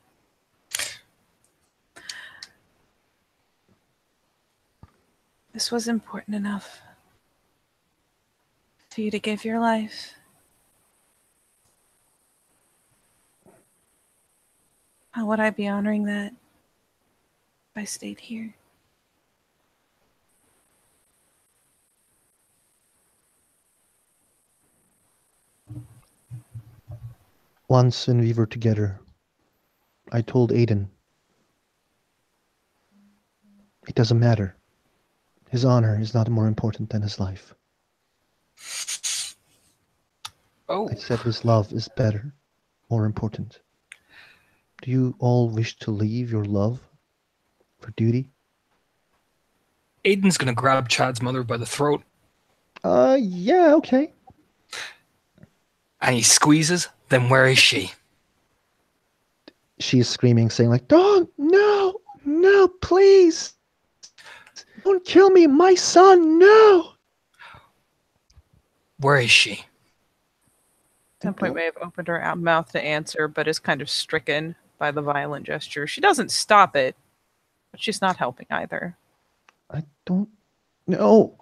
This was important enough for you to give your life. How would I be honoring that if I stayed here? Once when we were together, I told Aiden, it doesn't matter. His honor is not more important than his life. Oh, I said his love is better, more important. Do you all wish to leave your love for duty? Aiden's gonna grab Chad's mother by the throat Yeah, okay. and he squeezes. Then where is she? She's screaming, saying like, "Don't, no, please. Don't kill me, my son, no." Where is she? 10 Point may have opened her mouth to answer, but is kind of stricken by the violent gesture. She doesn't stop it, but she's not helping either. I don't know.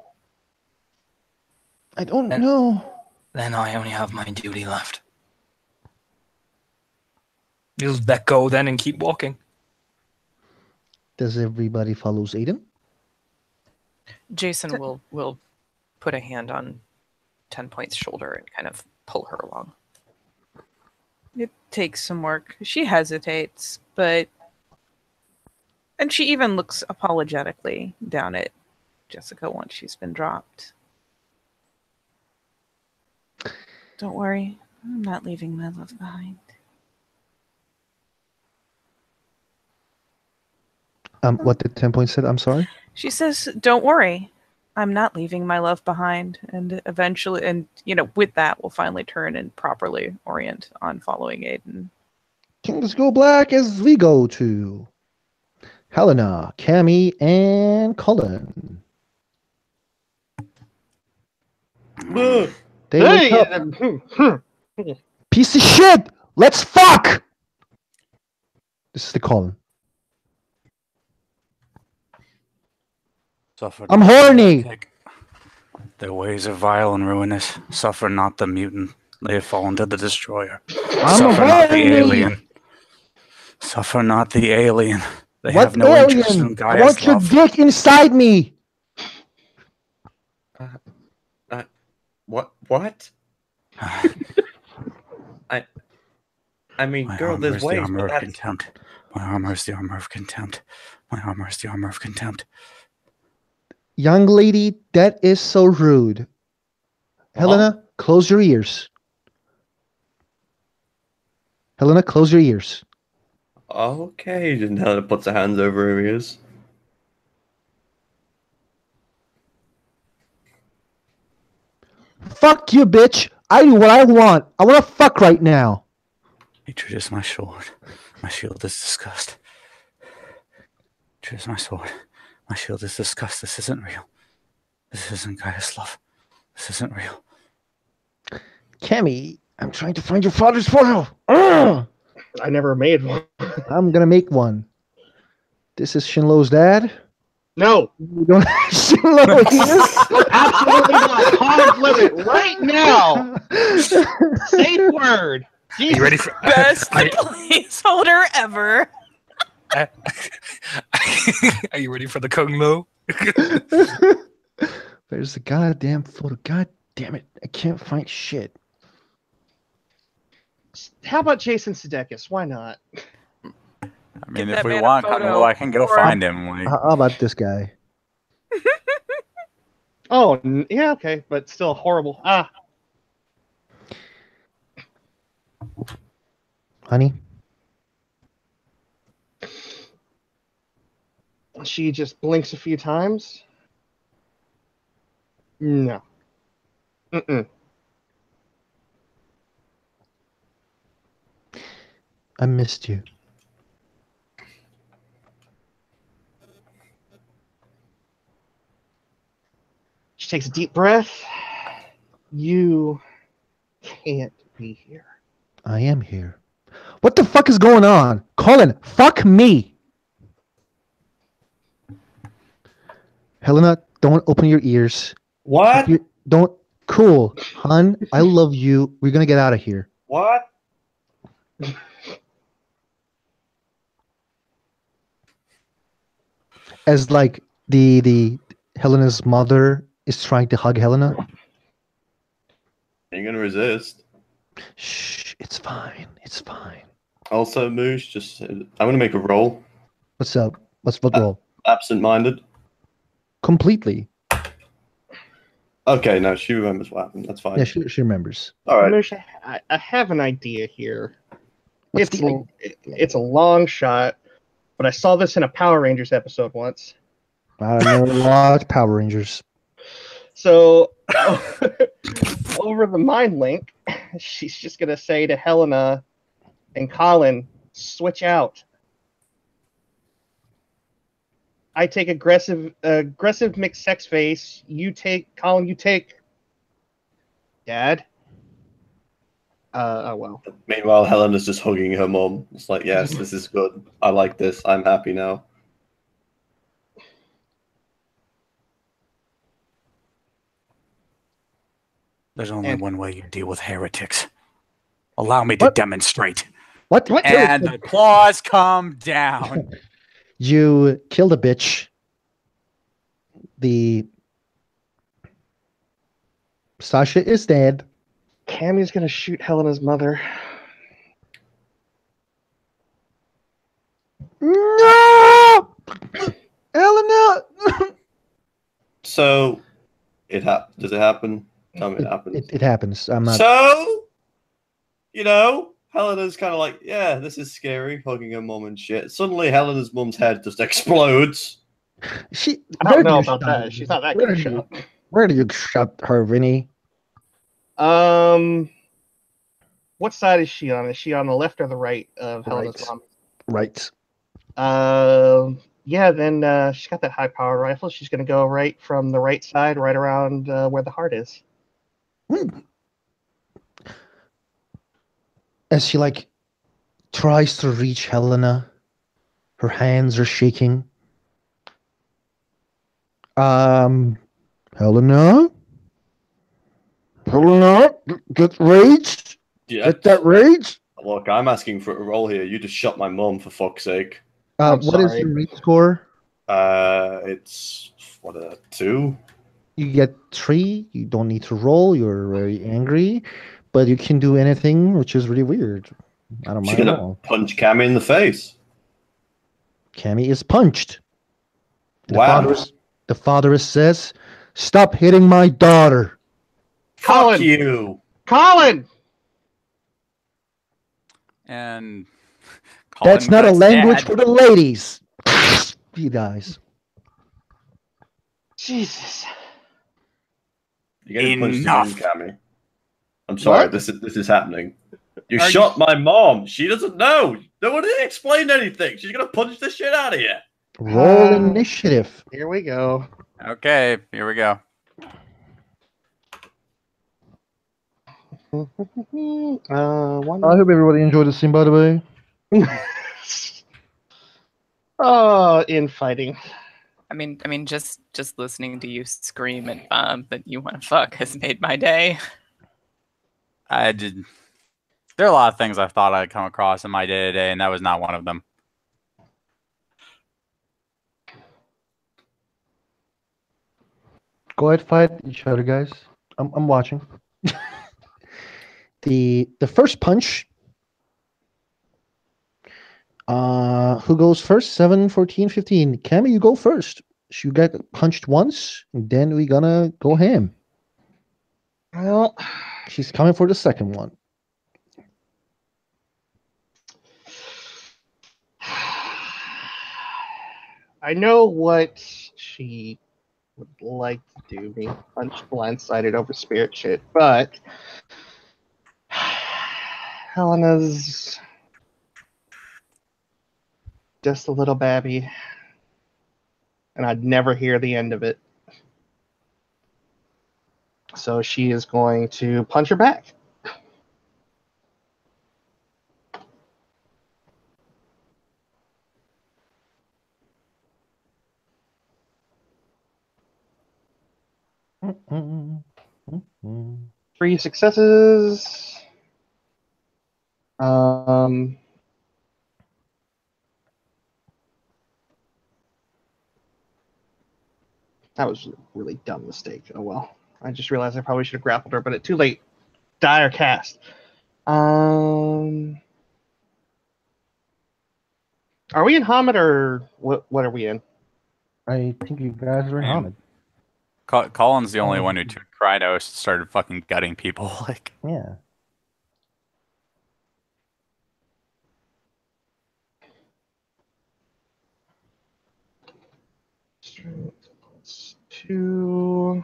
I don't know. Then I only have my duty left. You'll let go then and keep walking. Does everybody follows Aiden? Jason will put a hand on 10 Point's shoulder and kind of pull her along. It takes some work. She hesitates, but... And she even looks apologetically down at Jessica once she's been dropped. Don't worry, I'm not leaving my love behind. What did 10 Point said? I'm sorry? She says, don't worry, I'm not leaving my love behind. And eventually, and with that, we'll finally turn and properly orient on following Aiden. Kings go black as we go to Helena, Cammy, and Colin. They wake up. Piece of shit! Let's fuck! This is the Colin. Suffer I'm not the horny! lunatic. Their ways are vile and ruinous. Suffer not the mutant. They have fallen to the destroyer. I'm Suffer not the horny! alien. Suffer not the alien. They What have no interest alien? in I Gaia's want your love. dick inside me! What? I mean, My girl, armor there's is the ways, armor but of that's... contempt. My armor is the armor of contempt. My armor is the armor of contempt. Young lady, that is so rude. Helena, close your ears. Helena, close your ears. Okay, and Helena puts her hands over her ears. Fuck you, bitch. I do what I want. I want to fuck right now. Hatred is my sword. My shield is disgust. Hatred is my sword. My shield is disgust. This isn't real. This isn't Gaia's love. This isn't real. Cammy, I'm trying to find your father's photo. Ugh! I never made one. I'm gonna make one. This is Shinlo's dad. No, We don't have Shinlo here. absolutely not. Hard limit right now. Safe word. Are you ready for Best Are, placeholder ever. are you ready for the Kung Lo? There's the goddamn photo. God damn it. I can't find shit. How about Jason Sudeikis? Why not? I mean, that if we man a want photo, Kung Lo, I can go or- find him. Like, How about this guy? Oh, yeah, okay, but still horrible. Ah, Honey? she just blinks a few times. No. Mm-mm. I missed you. She takes a deep breath. You can't be here. I am here. What the fuck is going on? Colin, fuck me. Helena, don't open your ears. What? Don't. Cool. Hun, I love you. We're gonna get out of here. What? As like the Helena's mother is trying to hug Helena. Ain't gonna resist. Shh, it's fine. It's fine. Also, Moosh, just I'm gonna make a roll. What's up? What roll? Absent-minded. Completely. Okay, no, she remembers what happened. That's fine. Yeah, she remembers. All right. Anush, I have an idea here. What's It's a long shot, but I saw this in a Power Rangers episode once. I never watched Power Rangers. So over the mind link, she's just gonna say to Helena and Colin, switch out. I take aggressive mixed sex face. You take Colin. You take Dad. Oh well. Meanwhile, Helena's just hugging her mom. It's like, yes, this is good. I like this. I'm happy now. there's only And- one way you deal with heretics. Allow me to What? demonstrate. What? And the claws come down. You killed a bitch. The Sasha is dead. Cammy's gonna shoot Helena's mother. No, Helena. So, does it happen? Tell me it happens. It happens. I'm not. So, Helena's kind of like, yeah, this is scary, hugging her mom and shit. Suddenly, Helena's mom's head just explodes. She. I where don't know do you about shot that. her? She's not that Where good do a you- shot. Where do you shot her, Vinny? What side is she on? Is she on the left or the right of Helena's Right. mom? Right. Yeah, then she's got that high power rifle. She's gonna go right from the right side, right around where the heart is. as she like tries to reach Helena, her hands are shaking. Helena? Helena? Get rage? Yeah. Get that rage? Look, I'm asking for a roll here. You just shot my mum, for fuck's sake. I'm What is sorry. your rage score? It's, 2? You get 3. You don't need to roll. You're very angry, but you can do anything, which is really weird. I don't She's mind at gonna all. punch Cammy in the face. Cammy is punched. Wow. The father says, "Stop hitting my daughter." Fuck Colin! you. Colin! And That's Colin not a cuts language Dad. for the ladies. He dies. Jesus. You're getting punched Enough. again, Cammy. I'm sorry, What? this is happening. You Are shot my mom. She doesn't know. No one explained anything. She's gonna punch the shit out of you. Roll initiative. Here we go. Okay, here we go. One. I hope everybody enjoyed the scene, by the way. Oh, infighting. I mean, just listening to you scream at that you want to fuck has made my day. I did. There are a lot of things I thought I'd come across in my day to day, and that was not one of them. Go ahead, fight each other, guys. I'm watching. The first punch. Who goes first? 7, 14, 15. Cammy, you go first. You get punched once, and then we gonna go ham. Well, She's coming for the second one. I know what she would like to do, me punch blindsided over spirit shit, but Helena's just a little babby, and I'd never hear the end of it. So she is going to punch her back. Mm-mm. 3 successes. That was a really dumb mistake. Oh well. I just realized I probably should have grappled her, but it's too late. Dire cast. Are we in Hamid or what are we in? I think you guys are in Hamid. Colin's the only one who took Krynos and started fucking gutting people. Like, Yeah. Strength +2.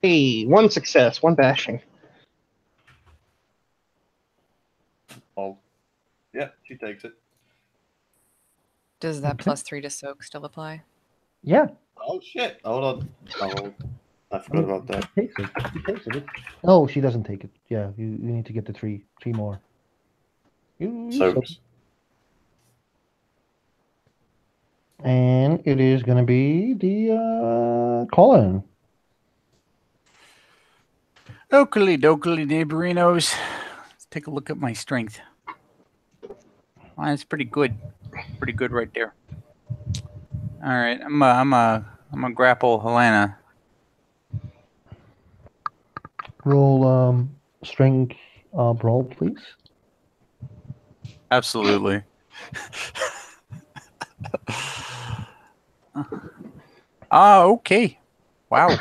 Hey, 1 success, 1 bashing. Oh, yeah, she takes it. Does that Okay. +3 to soak still apply? Yeah. Oh shit! Hold on. Oh, I forgot about that. She takes it. She takes it. No, she doesn't take it. Yeah, you need to get the three more. So, And it is going to be the Colin. Oakley dokley neighborinos. Let's take a look at my strength. That's pretty good. Pretty good right there. All right, I'm gonna grapple Helena. Roll strength brawl, please. Absolutely. Okay. Wow. So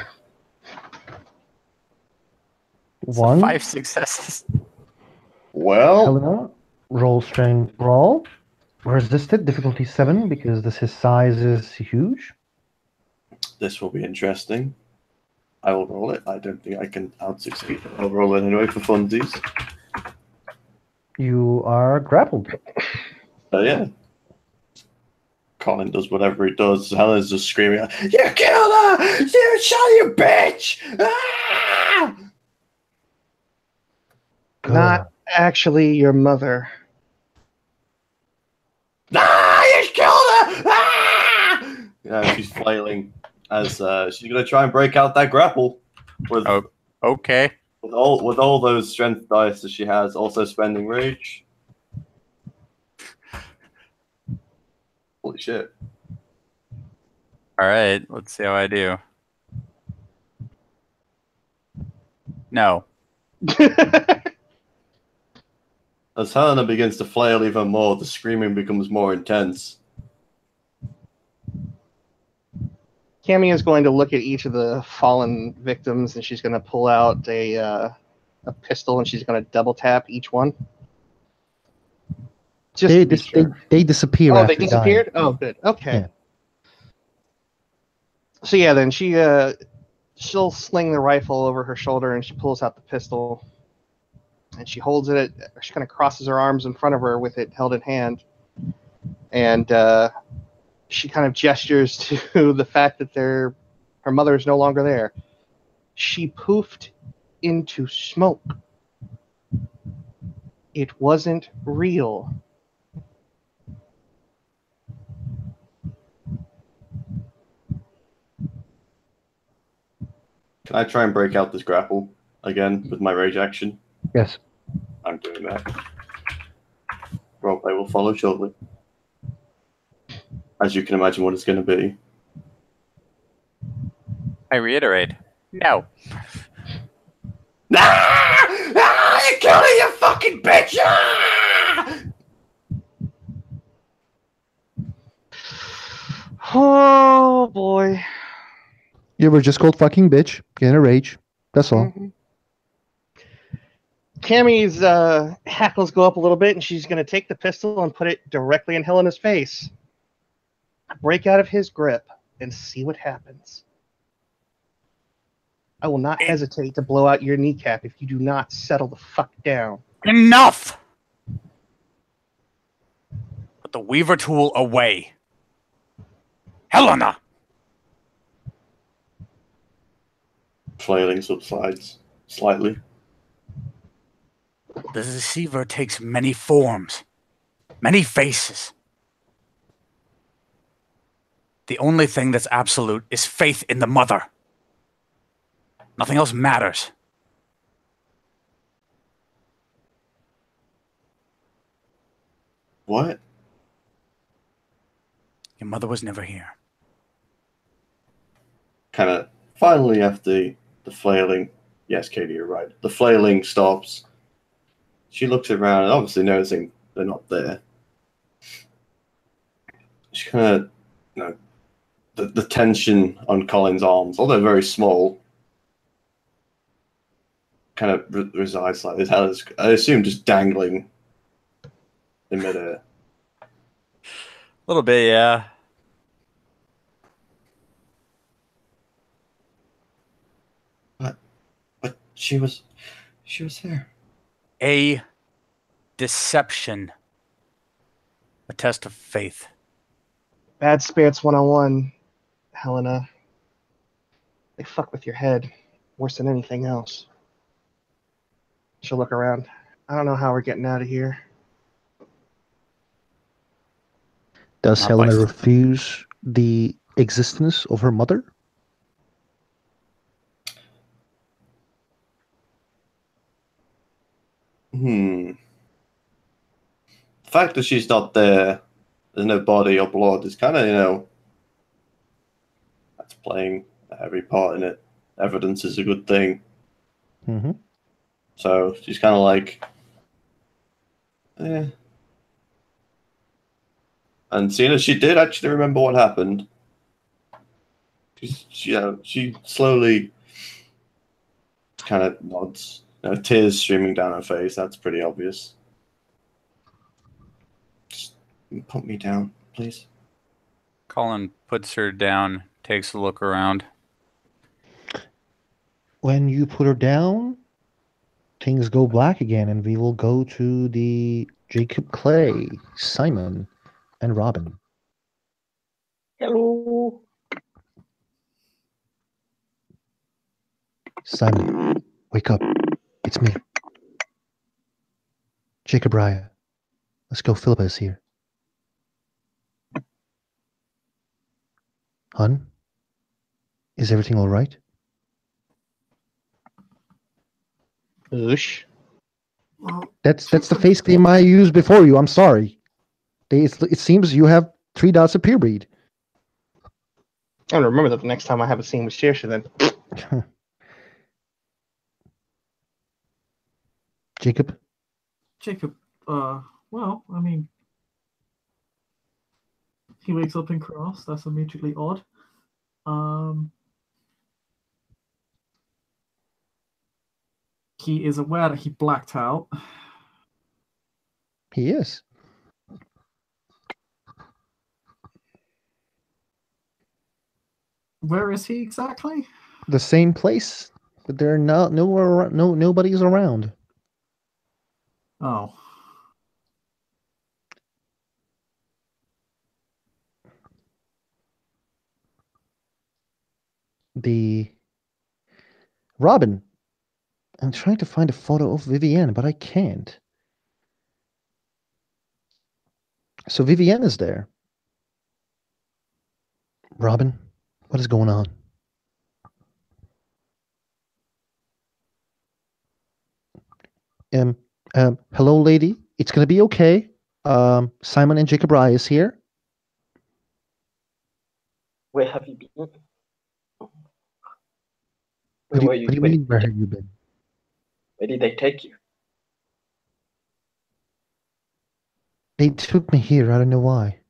1. 5 successes. well, Helena, roll strength brawl. Resisted, difficulty 7, because his size is huge. this will be interesting. I will roll it. I don't think I can out-succeed. I'll roll it anyway for funsies. You are grappled. Yeah. Colin does whatever he does, Helena's just screaming, "You killed her! You shot you bitch!" Ah! Not actually your mother. You killed her! Ah! Yeah, she's flailing as she's gonna try and break out that grapple with Okay. with all those strength dice that she has, also spending rage. Holy shit! All right. Let's see how I do. No. As Helena begins to flail even more, the screaming becomes more intense. Cammy is going to look at each of the fallen victims, and she's going to pull out a pistol, and she's going to double tap each one. Just to be sure. They disappear. Oh, after they disappeared? dying. Oh, good. Okay. Yeah. So yeah, then she'll sling the rifle over her shoulder, and she pulls out the pistol, and she holds it. She kind of crosses her arms in front of her with it held in hand, and she kind of gestures to the fact that her mother is no longer there. She poofed into smoke. It wasn't real. Can I try and break out this grapple again with my rage action? Yes. I'm doing that. Roleplay will follow shortly. As you can imagine what it's going to be. I reiterate. No. You killed her, you fucking bitch! Ah! Oh boy. You were just called fucking bitch. Get in a rage. That's all. Mm-hmm. Cammy's hackles go up a little bit, and she's going to take the pistol and put it directly in Helena's face. Break out of his grip and see what happens. I will not hesitate to blow out your kneecap if you do not settle the fuck down. Enough! Put the Weaver tool away. Helena! Flailing subsides slightly. The deceiver takes many forms, many faces. The only thing that's absolute is faith in the mother. Nothing else matters. What? Your mother was never here. Kind of finally after the flailing. Yes, Katie, you're right. The flailing stops. She looks around and obviously noticing they're not there. She kind of, the tension on Colin's arms, although very small, kind of resides like this. I assume just dangling in midair. A little bit, yeah. But she was there. A deception. A test of faith. Bad spirits 101, Helena. They fuck with your head worse than anything else. She'll look around. I don't know how we're getting out of here. Does Not Helena by- refuse the existence of her mother? The fact that she's not there, there's no body or blood, is kind of, that's playing a heavy part in it. Evidence is a good thing. Mm-hmm. So she's kind of like, And seeing as she did actually remember what happened, she slowly kind of nods. Tears streaming down her face. That's pretty obvious. Just put me down, please. Colin puts her down, takes a look around. When you put her down, things go black again, and we will go to the Jacob Clay, Simon, and Robin. Hello. Simon, wake up. It's me. Jacob Raya. Let's go. Philippa is here. Hun? Is everything all right? Oosh. Well, That's the face cream I used before you. I'm sorry. It seems you have 3 dots of purebreed. I'm gonna remember that the next time I have a scene with Saoirse then. Jacob? Jacob, well, I mean, he wakes up in Cross. That's immediately odd. He is aware that he blacked out. He is. Where is he exactly? The same place, but there are nobody's around. Oh. Robin. I'm trying to find a photo of Vivienne, but I can't. So Vivienne is there. Robin, what is going on? Hello, lady. It's gonna be okay. Simon and Jacob Rye is here. Where have you been? What do were you mean, where have you been? Where did they take you? They took me here. I don't know why.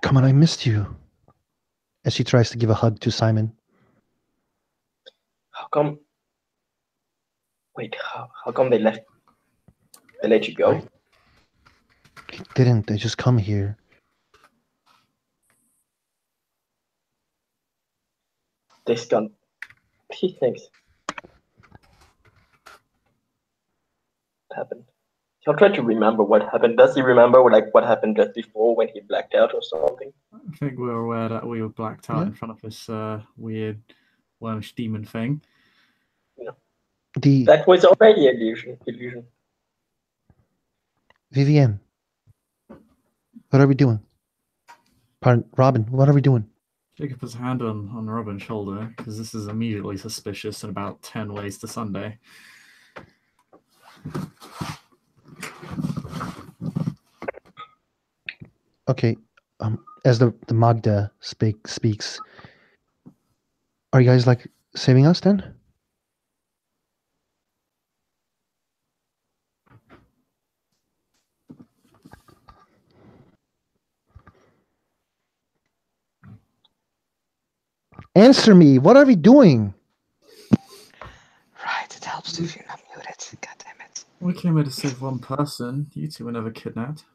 Come on, I missed you. As she tries to give a hug to Simon. How come? Wait, how come they let you go? They didn't. They just come here. This gun. He thinks happened. He'll try to remember what happened. Does he remember what happened just before when he blacked out or something? I think we're aware that we were blacked out in front of this weird Welsh demon thing. That was already illusion. Vivienne, what are we doing? Pardon, Robin, what are we doing? Jacob puts a hand on Robin's shoulder, because this is immediately suspicious in about 10 ways to Sunday. Okay, as the Magda speaks, are you guys like saving us then? Answer me. What are we doing? Right, it helps if you're not muted. God damn it. We came here to save one person. You two were never kidnapped.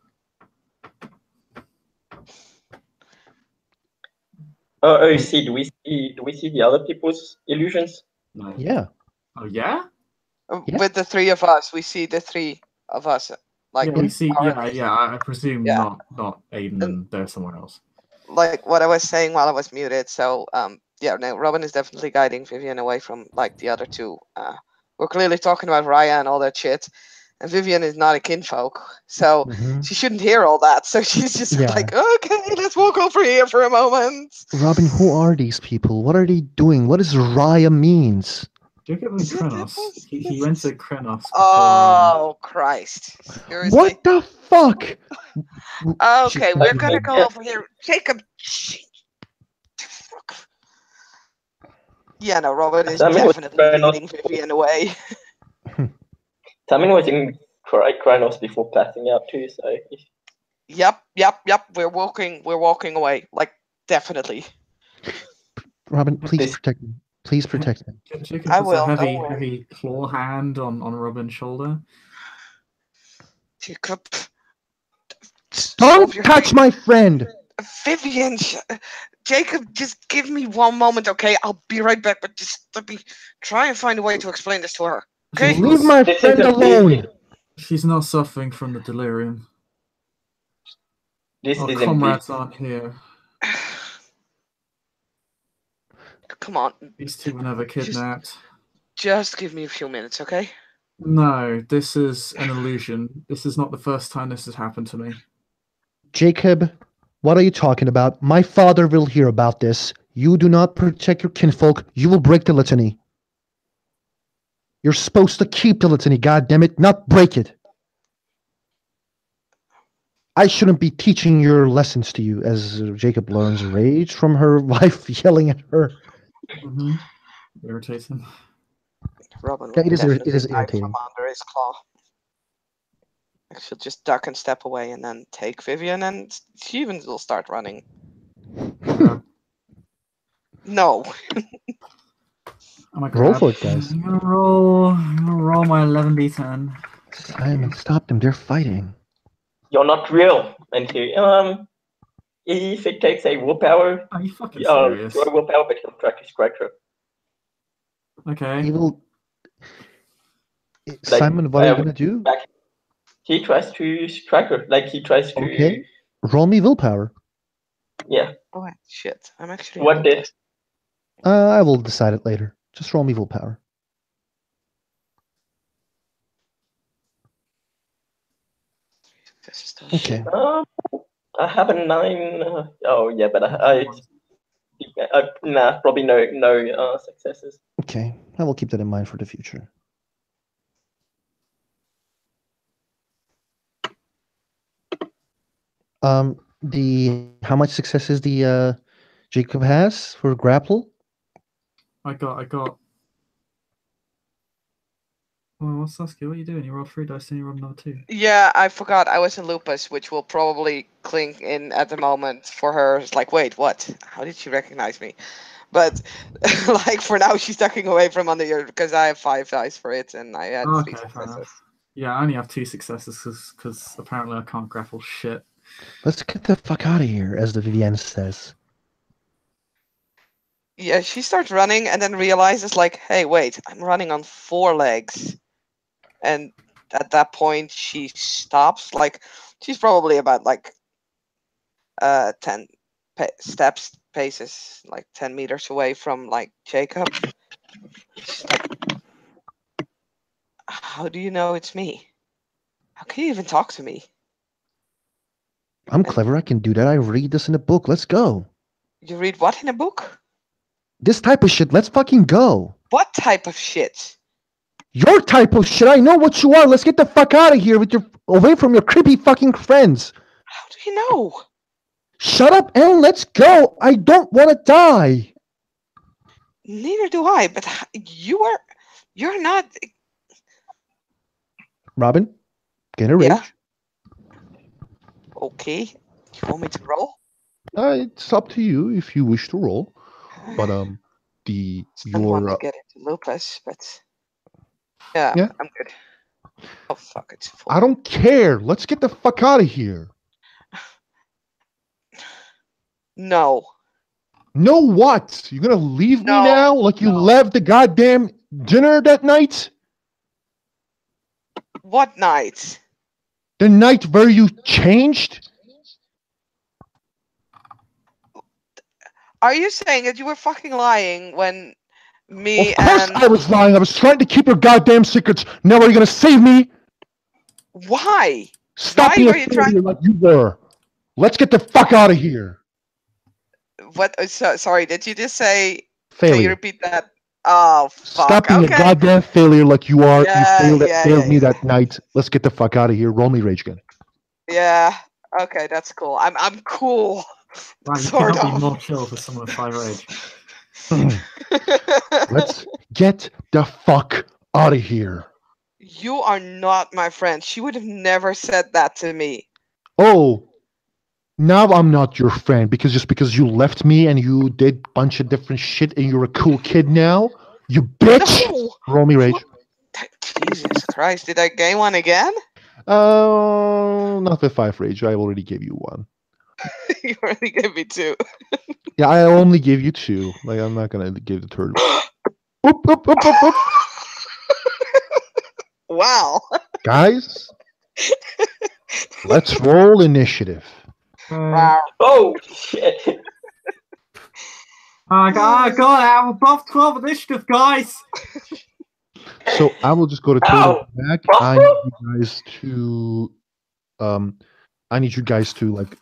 Oh, you see? Do we see the other people's illusions? No. Yeah. Oh yeah? Yeah. With the 3 of us, we see the 3 of us. Like Yeah, we see. our- Yeah. I presume Yeah. not Aiden and they're somewhere else. like what I was saying while I was muted. So yeah, no, Robin is definitely guiding Vivienne away from like the other 2. We're clearly talking about Raya and all that shit, and Vivienne is not a kinfolk, so she shouldn't hear all that. So she's just Yeah. like, okay, let's walk over here for a moment. Robin, who are these people? What are they doing? What does Raya means? Jacob and Krenos. He went to Krenos. Oh Christ! Seriously? What the fuck? Okay, we're gonna go over here. Jacob. Yeah, no, Robin is Simon was definitely trying not leading Vivienne away. Simon was in Krynos before passing out too, so Yep. We're walking away. Like definitely. Robin, please protect me. Please protect me. Jacob I puts will, a don't worry. heavy claw hand on Robin's shoulder. Jacob. Don't touch my friend! Vivienne, Jacob, just give me one moment, okay? I'll be right back, but just let me try and find a way to explain this to her. Okay? Leave my friend alone! She's not suffering from the delirium. This Our is comrades indeed. aren't here. Come on, These two were never kidnapped. just give me a few minutes, okay? No, this is an illusion. This is not the first time this has happened to me. Jacob, what are you talking about? My father will hear about this. You do not protect your kinfolk, you will break the litany. You're supposed to keep the litany, goddammit, not break it. I shouldn't be teaching your lessons to you, as Jacob learns rage from her wife yelling at her. Mm-hmm. Irritating. Robin Yeah, will it is definitely bite irritating. from under his claw. Like, she'll just duck and step away and then take Vivian, and she even will start running. Yeah. No. I'm gonna Roll grab. for it, guys. I'm gonna roll my 11d10. Simon, stop them. They're fighting. You're not real. And he, if it takes a willpower, Are you fucking serious? throw a willpower, but he'll track his character. Okay. He will. Simon, what are you gonna do? He tries to strike her. Like he tries to. Okay. Roll me willpower. Yeah. Oh, shit. I'm actually. What did? I will decide it later. Just roll me willpower. Okay. I have a 9. Oh yeah, but nah, probably no successes. Okay. I will keep that in mind for the future. How much successes the Jacob has for grapple? I got. Well, what's that skill? What are you doing? You rolled 3 dice and you rolled another 2. Yeah, I forgot. I was in Lupus, which will probably clink in at the moment for her. It's like, wait, what? How did she recognize me? But like for now, she's ducking away from under here because I have 5 dice for it, and I had 3 Okay, fair successes. enough. Yeah, I only have 2 successes because apparently I can't grapple shit. Let's get the fuck out of here, as the Vivienne says. Yeah, she starts running and then realizes, like, hey, wait, I'm running on 4 legs. And at that point, she stops. Like, she's probably about, like, 10 paces, like 10 meters away from, like, Jacob. She's like, how do you know it's me? How can you even talk to me? I'm clever. I can do that. I read this in a book. Let's go. You read what in a book? This type of shit. Let's fucking go. What type of shit? Your type of shit. I know what you are. Let's get the fuck out of here with your away from your creepy fucking friends. How do you know? Shut up and let's go. I don't want to die. Neither do I, but you're not. Robin, get a rage. Yeah. Okay. You want me to roll? It's up to you if you wish to roll. But I don't want to get into Lupus, but yeah, I'm good. Oh fuck it. I don't care. Let's get the fuck out of here. No. No what? You're gonna leave me No, now? Like you no. left the goddamn dinner that night? What night? The night where you changed? Are you saying that you were fucking lying when me Of course and I was lying. I was trying to keep your goddamn secrets. Now are you gonna save me? why? Stop Why being are a you failure trying? like you were. Let's get the fuck out of here. What? Sorry, did you just say? Can you Failure. repeat that? Oh fuck. Stop being Okay. a goddamn failure like you are. Yeah, You failed me yeah. that night. Let's get the fuck out of here. Roll me rage again. Yeah. Okay, that's cool. I'm cool. Wow, you Sort cannot be of. more chill for someone with 5 rage. Let's get the fuck out of here. You are not my friend. She would have never said that to me. Oh, now I'm not your friend because you left me and you did a bunch of different shit and you're a cool kid now? You bitch! No! Roll me rage. Jesus Christ, did I gain one again? Not with 5 rage. I already gave you 1. You already gave me 2. Yeah, I only gave you 2. Like, I'm not gonna give the third one. Oop, oop, oop, oop, oop. Wow. Guys, let's roll initiative. Oh shit! God, I'm above 12 initiative, guys. So I will just go to total Ow! back. I need you guys to like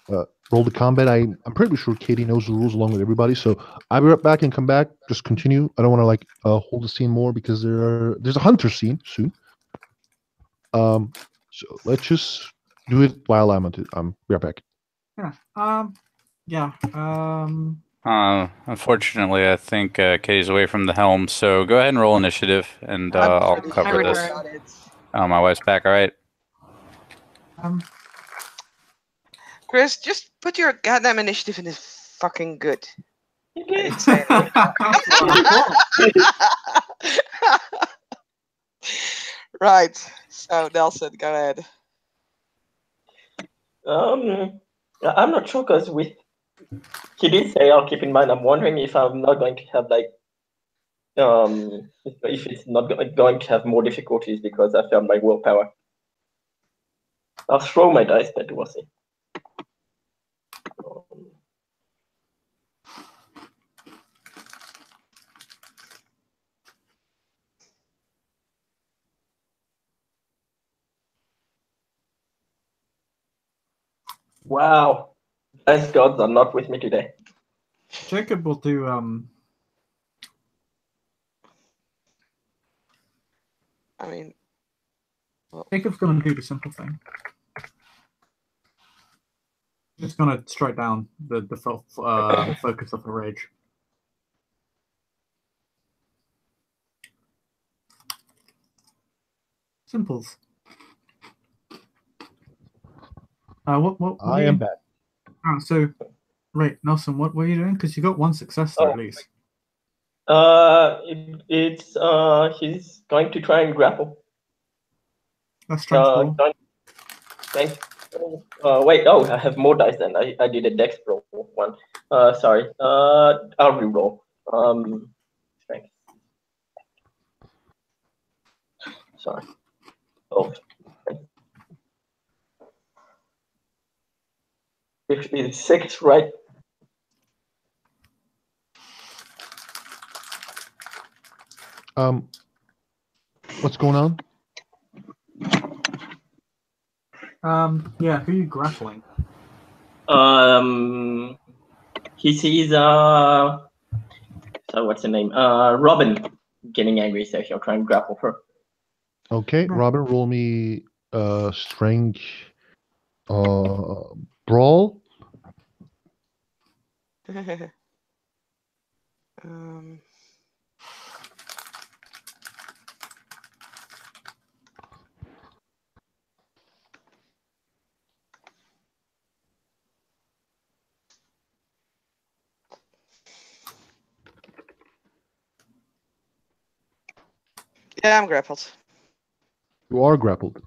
roll the combat. I'm pretty sure Katie knows the rules along with everybody. So I'll be right back and come back. Just continue. I don't want to like hold the scene more because there's a hunter scene soon. So let's just do it while I'm be right back. Yeah. Unfortunately, I think Katie's away from the helm, so go ahead and roll initiative, and I'll cover this. Oh, my wife's back. All right. Chris, just put your goddamn initiative in this fucking good. Okay. Right. So Nelson, go ahead. I'm not sure because he did say, I'll keep in mind. I'm wondering if I'm not going to have like, if it's not going to have more difficulties because I found my willpower. I'll throw my dice, but we'll see. Wow, dice gods are not with me today. Jacob will do I mean, Jacob's gonna do the simple thing. Just gonna strike down the focus of the rage. Simples. What I am back. Oh, so, right, Nelson, what were you doing? Because you got one success there, at least. He's going to try and grapple. That's strength roll. Wait, oh, I have more dice than I did a dex roll one. Sorry. I'll reroll. Strength. Sorry. Oh. It's 6, right? What's going on? Yeah, who are you grappling? He sees so what's the name? Robin getting angry, so he'll try and grapple her. Okay, Robin, roll me strength brawl. Yeah, I'm grappled. You are grappled.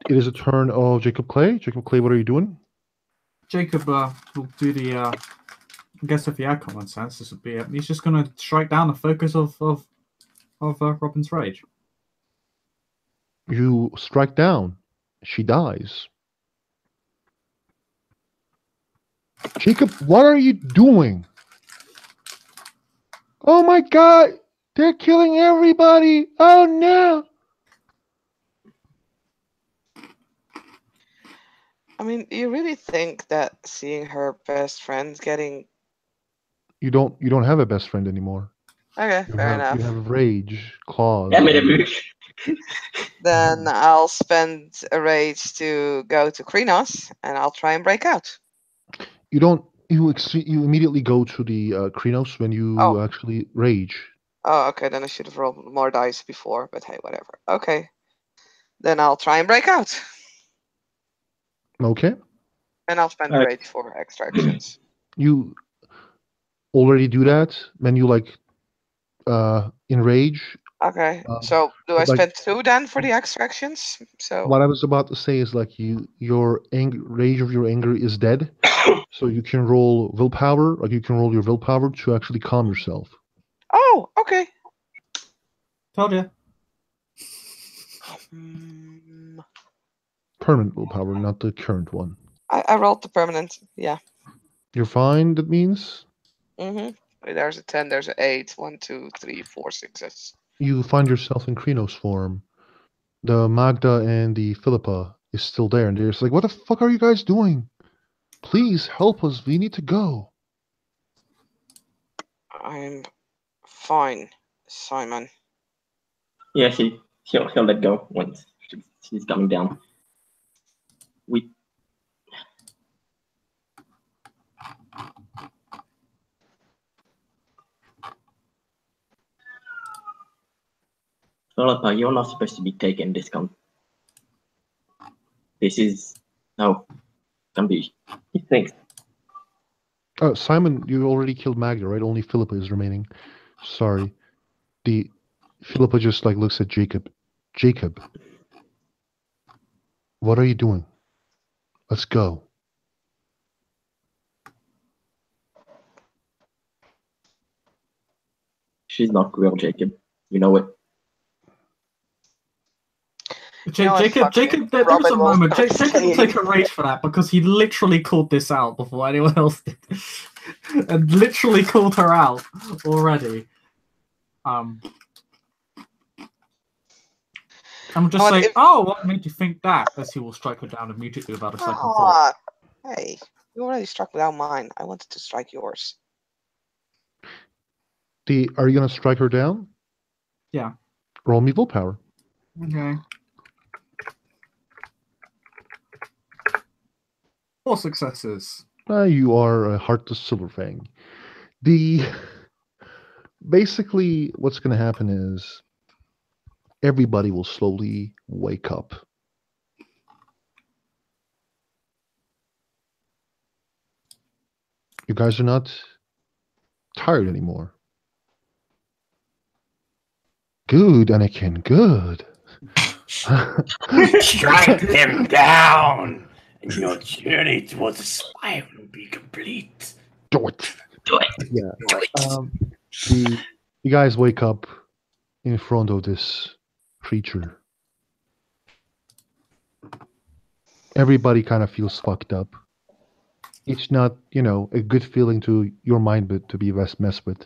It is a turn of Jacob Clay. Jacob Clay, what are you doing? Jacob will do the. I guess if he had common sense, this would be it. He's just going to strike down the focus of Robin's rage. You strike down. She dies. Jacob, what are you doing? Oh my God! They're killing everybody! Oh no! I mean, you really think that seeing her best friend getting... You don't have a best friend anymore. Okay, fair enough. You have rage, claws. Then I'll spend a rage to go to Krynos, and I'll try and break out. You don't. You immediately go to the Krynos when you actually rage. Oh, okay. Then I should have rolled more dice before, but hey, whatever. Okay. Then I'll try and break out. Okay. And I'll spend a rage for extra actions. You already do that when you like enrage. Okay. So do I spend 2 then for the extra actions? So what I was about to say is like your rage of your anger is dead, so you can roll willpower. Like you can roll your willpower to actually calm yourself. Oh, okay. Told you. Permanent willpower, not the current one. I rolled the permanent. Yeah. You're fine, that means? Mm-hmm. There's a 10, there's an 8. 1, 2, 3, 4 6s. You find yourself in Krenos form. The Magda and the Philippa is still there, and they're just like, what the fuck are you guys doing? Please help us, we need to go. I'm fine, Simon. Yeah, she'll let go once she's coming down. Philippa, you're not supposed to be taking this gun. This is can be. He thinks. Oh, Simon, you already killed Magda, right? Only Philippa is remaining. Sorry. Philippa just like looks at Jacob. Jacob, what are you doing? Let's go. She's not real, Jacob. You know it. Jacob, there was a moment. Jacob will take a rage for that because he literally called this out before anyone else did, and literally called her out already. I'm just saying. Oh, what made you think that? As he will strike her down immediately without a second thought. Hey, you already struck down mine. I wanted to strike yours. Are you gonna strike her down? Yeah. Roll me willpower. Okay. 4 successes. You are a heartless Silverfang. Basically, what's going to happen is everybody will slowly wake up. You guys are not tired anymore. Good, Anakin, good. Strike them down, and your journey towards the spire will be complete. Do it. Do it. Yeah. Do it. You guys wake up in front of this creature. Everybody kind of feels fucked up. It's not, a good feeling to your mind, but to be messed with.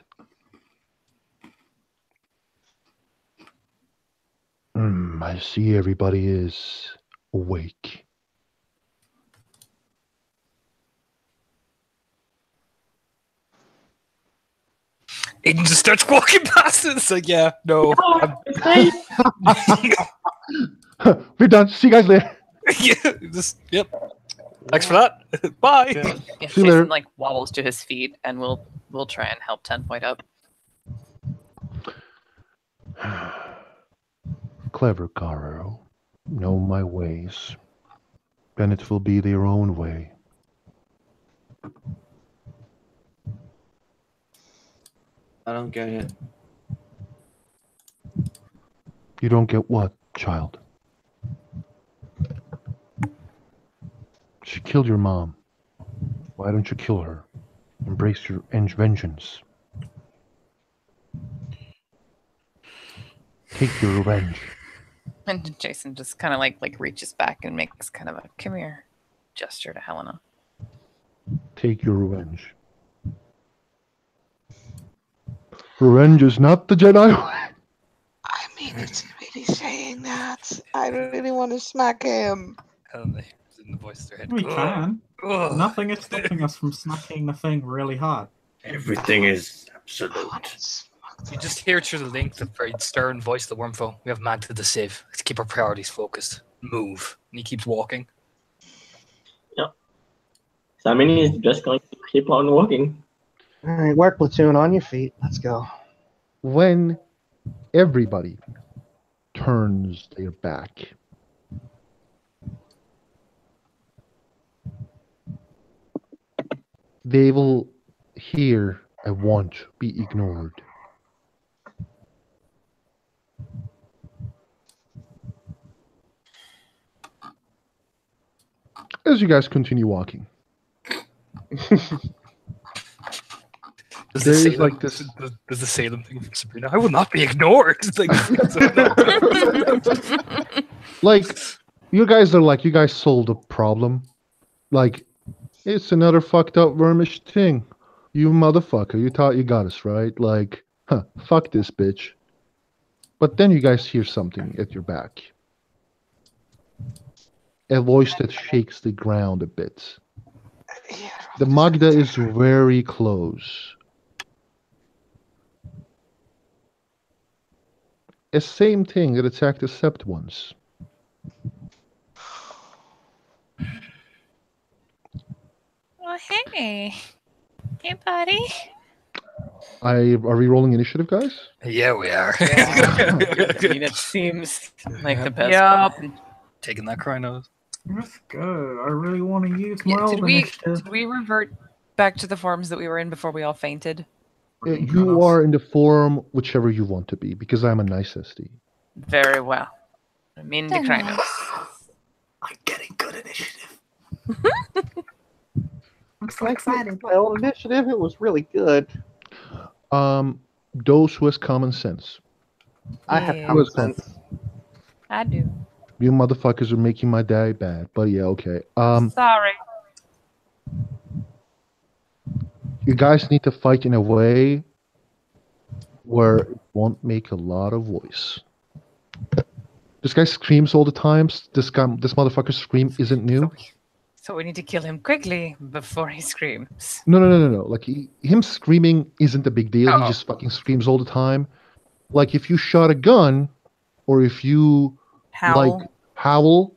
I see everybody is awake. Aiden just starts walking past it. It's like, yeah, no. We're done. See you guys later. Yep. Thanks for that. Bye. Yeah, See you later. Jason wobbles to his feet, and we'll try and help 10 point up. Clever, Caro. Know my ways. Then it will be their own way. I don't get it. You don't get what, child? She killed your mom. Why don't you kill her? Embrace your vengeance. Take your revenge. And Jason just kind of like reaches back and makes kind of a come here gesture to Helena. Take your revenge. Revenge is not the Jedi way. I mean, it's really saying that. I really want to smack him. And they in the voice of their head. We can. Nothing is stopping us from smacking the thing really hard. Everything is absolute. You just hear through the link the very stern voice of the Wormfoe. We have Magda to save. Let's keep our priorities focused. Move. And he keeps walking. Yep. Simon is just going to keep on walking. All right, work platoon on your feet. Let's go. When everybody turns their back, they will hear "I won't be ignored." As you guys continue walking. Does There the is Salem, like this. Does the Salem thing from Sabrina? I will not be ignored. It's like, Like, You guys are like, you guys solved the problem. Like, it's another fucked up wormish thing. You motherfucker, you thought you got us, right? Like, fuck this bitch. But then you guys hear something at your back. A voice that shakes the ground a bit. Yeah, The Magda is very close. A same thing that attacked the Sept once. Oh, hey. Hey, buddy. Are we rolling initiative, guys? Yeah, we are. I mean, it seems like the best. Yup. plan. Taking that Krynos. Let's go. I really want to use my Yeah, old initiative. did we revert back to the forms that we were in before we all fainted? You are in the form whichever you want to be, because I'm a nice SD. Very well. I'm in the Krynos. I'm getting good initiative. I'm so excited. My old initiative, it was really good. Those who has common sense. I have Yeah. common sense. I do. You motherfuckers are making my day bad, but yeah, okay. Sorry. You guys need to fight in a way where it won't make a lot of voice. This guy screams all the time. This motherfucker's scream isn't new. So we need to kill him quickly before he screams. No. Like him screaming isn't a big deal. He just fucking screams all the time. Like if you shot a gun, or if you Howl. like howl,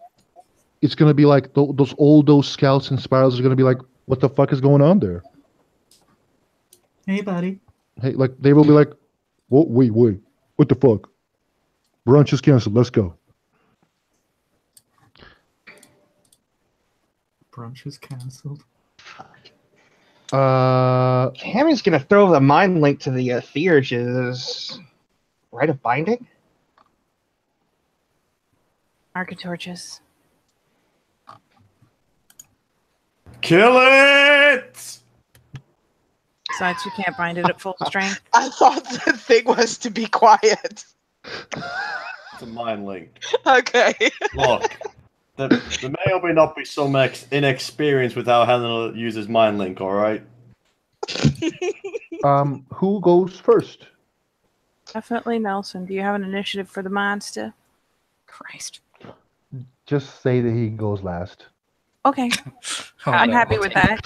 it's gonna be like those scouts and spirals are gonna be like, what the fuck is going on there? Hey, buddy. Hey, like they will be like, wait, what the fuck? Brunch is canceled. Let's go. Brunch is cancelled. Tammy's gonna throw the mind link to the Theurge's Rite of Binding. Architorches. Kill it! Besides, you can't bind it at full strength. I thought the thing was to be quiet. It's a mind link. Okay. Look, there may or may not be some inexperience with how Helena uses mind link, alright? Who goes first? Definitely Nelson. Do you have an initiative for the monster? Christ. Just say that he goes last. Okay. I'm happy with that.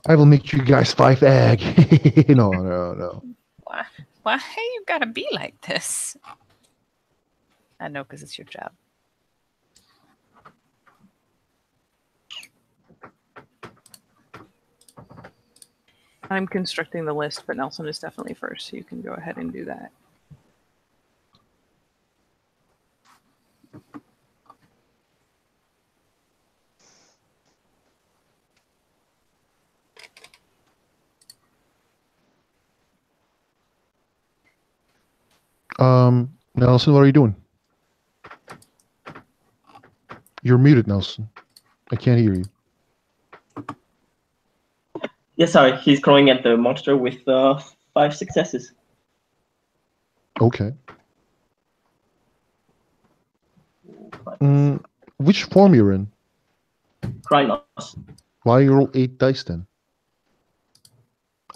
I will make you guys 5 egg. No. Why you gotta be like this? I know, because it's your job. I'm constructing the list, but Nelson is definitely first, so you can go ahead and do that. Nelson, what are you doing? You're muted, Nelson. I can't hear you. Yeah, sorry, he's crawling at the monster with 5 successes. Okay. Which form you're in? Krynos. Why you roll 8 dice then?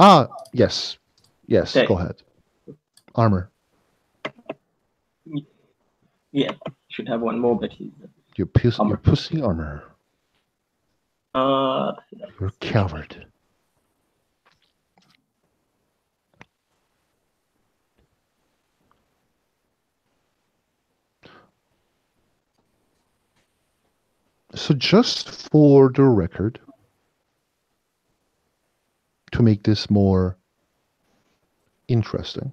Ah, yes. Yes, Okay. go ahead. Armor. Yeah, should have one more, but he's... You're pussy armor. You're a coward. So just for the record, to make this more interesting,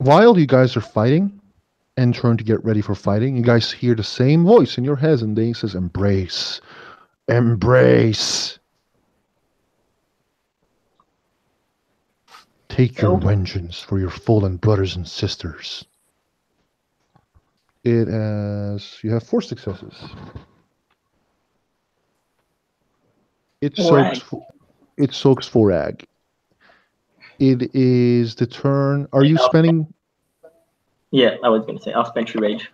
while you guys are fighting and trying to get ready for fighting, you guys hear the same voice in your heads, and they says, "Embrace, embrace. Take your vengeance for your fallen brothers and sisters." You have 4 successes. It soaks 4 ag. it is the turn. Are you spending? Yeah, I was gonna say I'll spend 3 rage.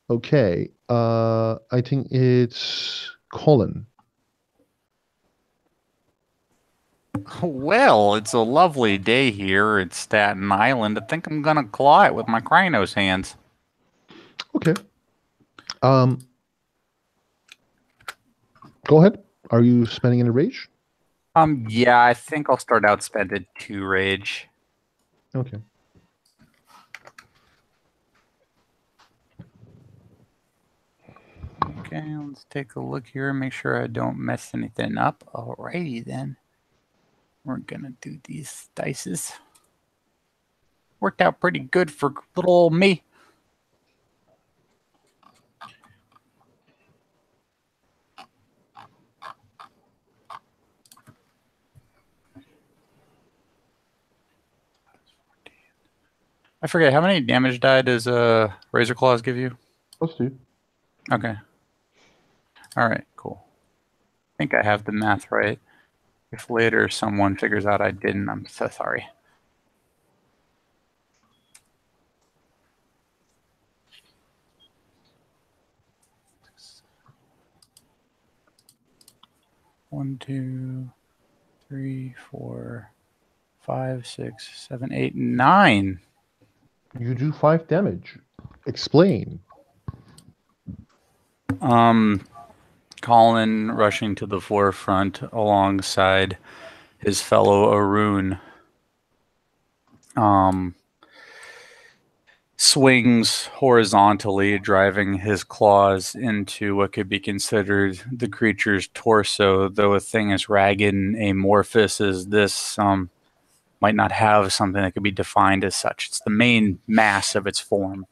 Okay. I think it's Colin. Well, it's a lovely day here at Staten Island. I think I'm gonna claw it with my Krynos hands. Okay. Go ahead. Are you spending any rage? Yeah, I think I'll start out spending 2 rage. Okay. Okay, let's take a look here and make sure I don't mess anything up. Alrighty then. We're gonna do these dices. Worked out pretty good for little old me. I forget, how many damage die does Razor Claws give you? +2. Okay. Alright, cool. I think I have the math right. If later someone figures out I didn't, I'm so sorry. One, 2, 3, 4, 5, 6, 7, 8, 9. You do 5 damage. Explain. Colin rushing to the forefront alongside his fellow Arun. Swings horizontally, driving his claws into what could be considered the creature's torso, though a thing as ragged and amorphous as this might not have something that could be defined as such. It's the main mass of its form.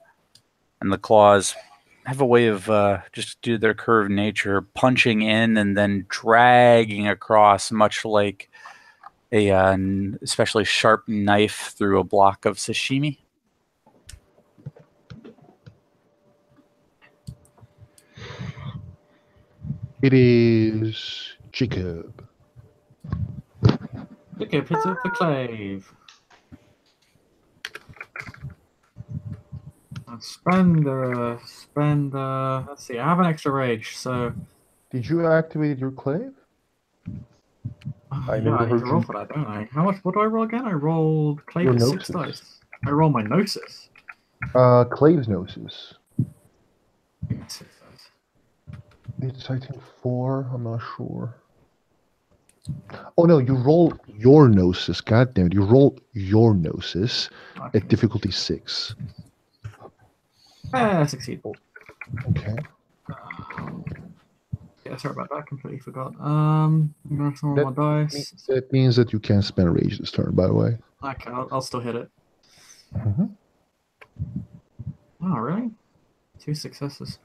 And the claws have a way of, just due to their curved nature, punching in and then dragging across, much like a especially sharp knife through a block of sashimi. It is Jacob. Jacob hits up the clave. Let's see, I have an extra rage, so... Did you activate your clave? I yeah, never I need heard to roll you. for that, don't I? What do I roll again? I rolled clave Your for 6 gnosis. dice. I roll my gnosis. Clave's gnosis. 6 dice. It's, I think, 4. I'm not sure. Oh, no, you roll your gnosis. God damn it. You roll your gnosis Okay. at difficulty 6. Succeed. Okay. Yeah, sorry about that. Completely forgot. I'm gonna throw my dice. That means that you can spend rage this turn, by the way. Okay, I'll still hit it. Mhm. Oh, really? 2 successes.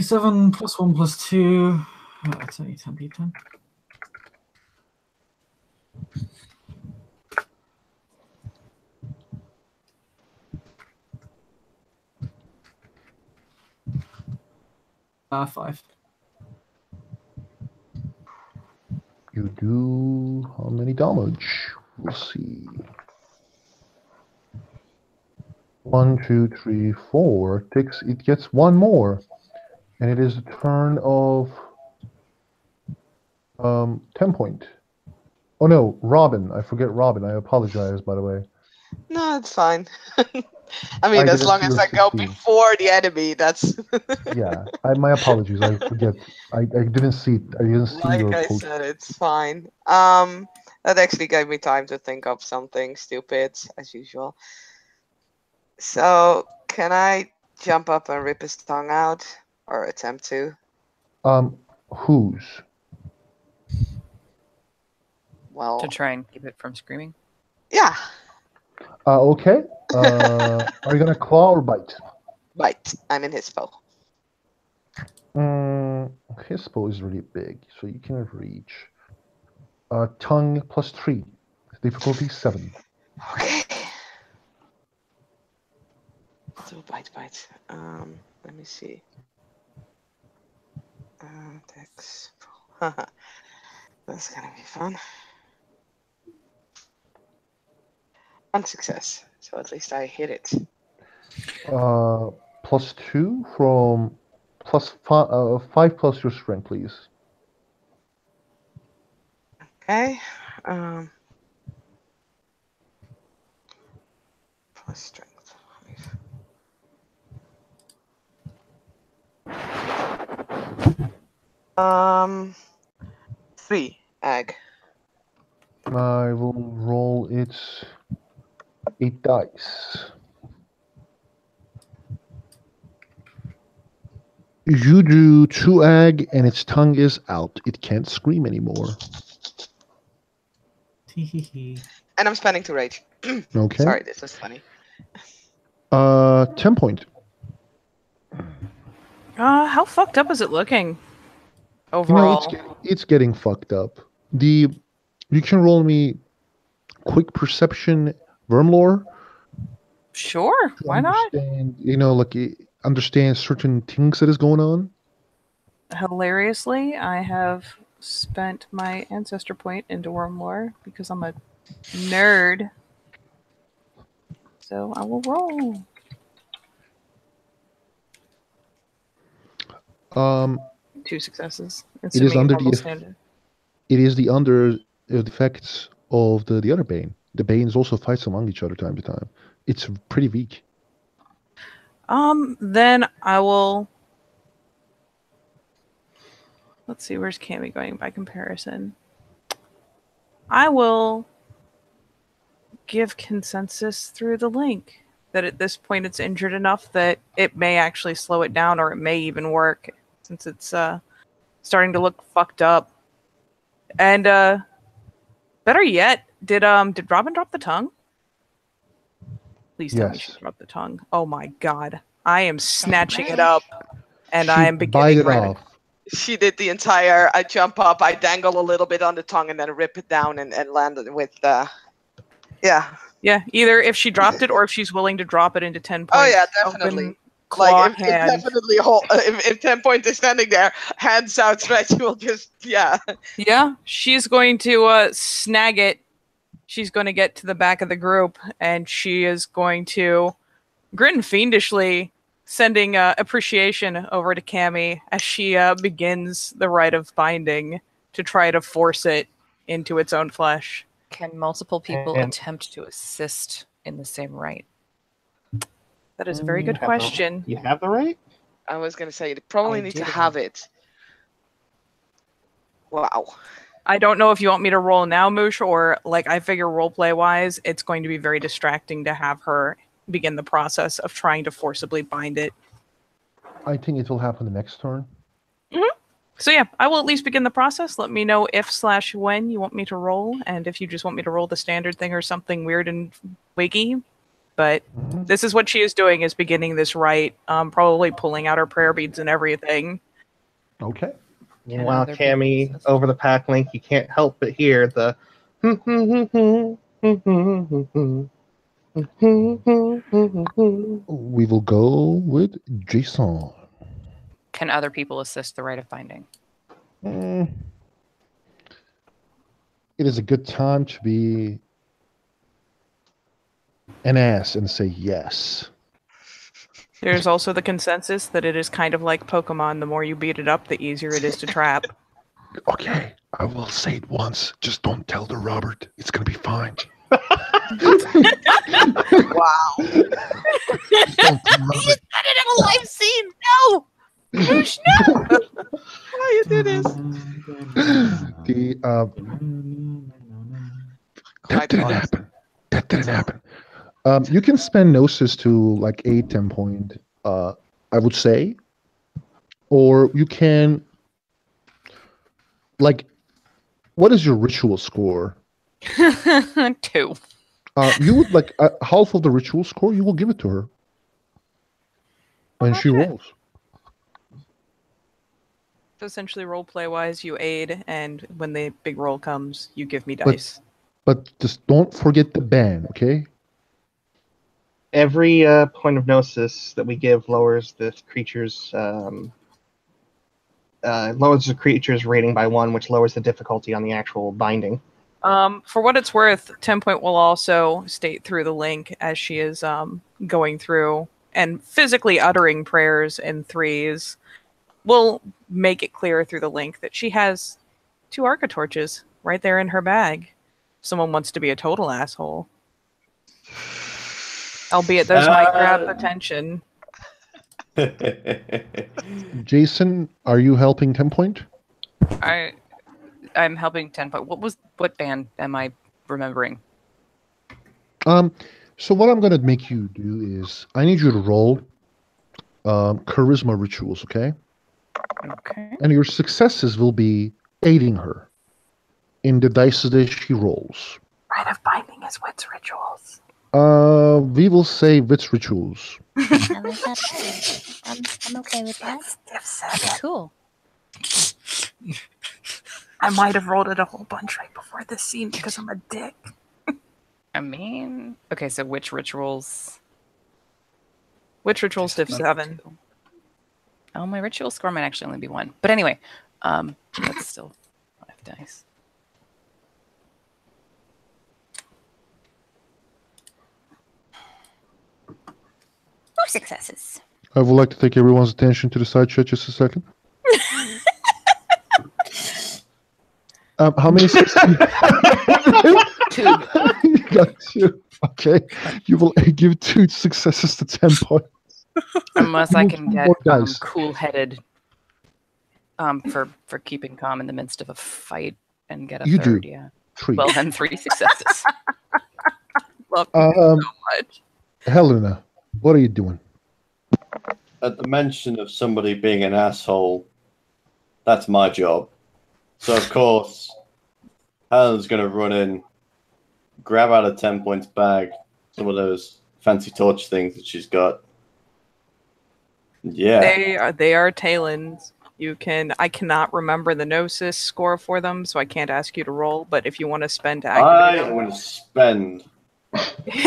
7 plus 1 plus 2. That's only 10d10. Five. You do how many damage? We'll see. 1, 2, 3, 4. It gets 1 more. And it is the turn of 10 point. Oh no, Robin. I forget Robin. I apologize, by the way. No, it's fine. I mean, as didn't long see as your I go 16. before the enemy, that's Yeah, my apologies. I forget. I didn't see it. I didn't see like your I post. said, it's fine. That actually gave me time to think of something stupid, as usual. So, can I jump up and rip his tongue out? Or attempt to? Whose? Well, To try and keep it from screaming. yeah, Okay. Are you gonna claw or bite? bite. I'm in his foe. His bow is really big, so you can reach. Tongue plus 3. Difficulty 7. Okay. So bite. Let me see. Dex. That's gonna be fun. One success, so at least I hit it. +2 from +5 plus your strength, please. Okay. Plus strength. 3 ag. I will roll its 8 dice. You do 2 ag, and its tongue is out. It can't scream anymore. And I'm spending 2 rage. Okay. Sorry, this was funny. 10 point. How fucked up is it looking? You Overall. know, it's getting fucked up. You can roll me quick perception Vermlore. Sure, why not? Understand certain things that is going on. Hilariously, I have spent my ancestor point into Wormlore because I'm a nerd. So I will roll. Two successes. It is under normal the standard. It is the under effects of the other Bane. The Banes also fights among each other time to time. It's pretty weak. Then I will. Let's see, where's Cammy going by comparison? I will give consensus through the link that at this point it's injured enough that it may actually slow it down, or it may even work since it's starting to look fucked up. And better yet, did Robin drop the tongue? Please tell me she dropped the tongue. Oh my god. I am snatching it up and I am beginning right. She did the entire, I jump up, I dangle a little bit on the tongue and then rip it down and land it with, yeah. Yeah, either if she dropped it or if she's willing to drop it into 10 points. Oh yeah, definitely. Like, if 10 point is standing there, hands outstretched, you will just, yeah. Yeah, she's going to snag it. She's going to get to the back of the group, and she is going to grin fiendishly, sending appreciation over to Cammy as she begins the rite of binding to try to force it into its own flesh. Can multiple people attempt to assist in the same rite? That is a very good question. You have the right? I was going to say, you probably need to have it. Wow. I don't know if you want me to roll now, Moosh, or like I figure roleplay wise, it's going to be very distracting to have her begin the process of trying to forcibly bind it. I think it will happen the next turn. Mm-hmm. So yeah, I will at least begin the process. Let me know if/when you want me to roll, and if you just want me to roll the standard thing or something weird and wiggy. But this is what she is doing, is beginning this rite, probably pulling out her prayer beads and everything. Okay. Meanwhile, Cammy, over the pack link, you can't help but hear the We will go with Jason. Can other people assist the rite of binding? It is a good time to be an ass and say yes. There's also the consensus that it is kind of like Pokemon. The more you beat it up, the easier it is to trap. Okay, I will say it once. Just don't tell the Robert. It's gonna be fine. Wow. Don't tell Robert. Got it in a live scene. No, Moosh, no. Why you do this? That didn't happen. That didn't happen. You can spend Gnosis to like 8-10 point, I would say. Or you can, like, what is your ritual score? 2. You would like half of the ritual score, you will give it to her when she rolls. So essentially, roleplay wise, you aid, and when the big roll comes, you give me dice. But just don't forget the ban, okay? Every point of Gnosis that we give lowers the creature's lowers the creature's rating by 1, which lowers the difficulty on the actual binding. For what it's worth, 10 Point will also state through the link as she is going through and physically uttering prayers in threes. We'll make it clear through the link that she has 2 Arca-torches right there in her bag. Someone wants to be a total asshole. Albeit those might grab attention. Jason, are you helping 10 Point? I'm helping 10 Point. What band am I remembering? So what I'm gonna make you do is I need you to roll charisma rituals, okay? Okay. And your successes will be aiding her in the dice that she rolls. Rite of Binding is what's rituals. We will say wits rituals. I'm okay with that. Cool. I might have rolled it a whole bunch right before this scene because I'm a dick. I mean, okay, so which rituals? Which rituals div 7? Oh, my ritual score might actually only be 1. But anyway, that's still 5 dice. More successes. I would like to take everyone's attention to the side chat just a second. How many successes? 2. You got 2. Okay. You will give 2 successes to 10 points. Unless I can get More dice. cool-headed for keeping calm in the midst of a fight and get a You third, do. yeah. 3. Well, then 3 successes. Love you so much. Helena, what are you doing? At the mention of somebody being an asshole, that's my job. So, of course, Helen's going to run in, grab out of 10 Points bag some of those fancy torch things that she's got. Yeah. They are Talon's. I cannot remember the Gnosis score for them, so I can't ask you to roll, but if you want to spend to I activate am going to spend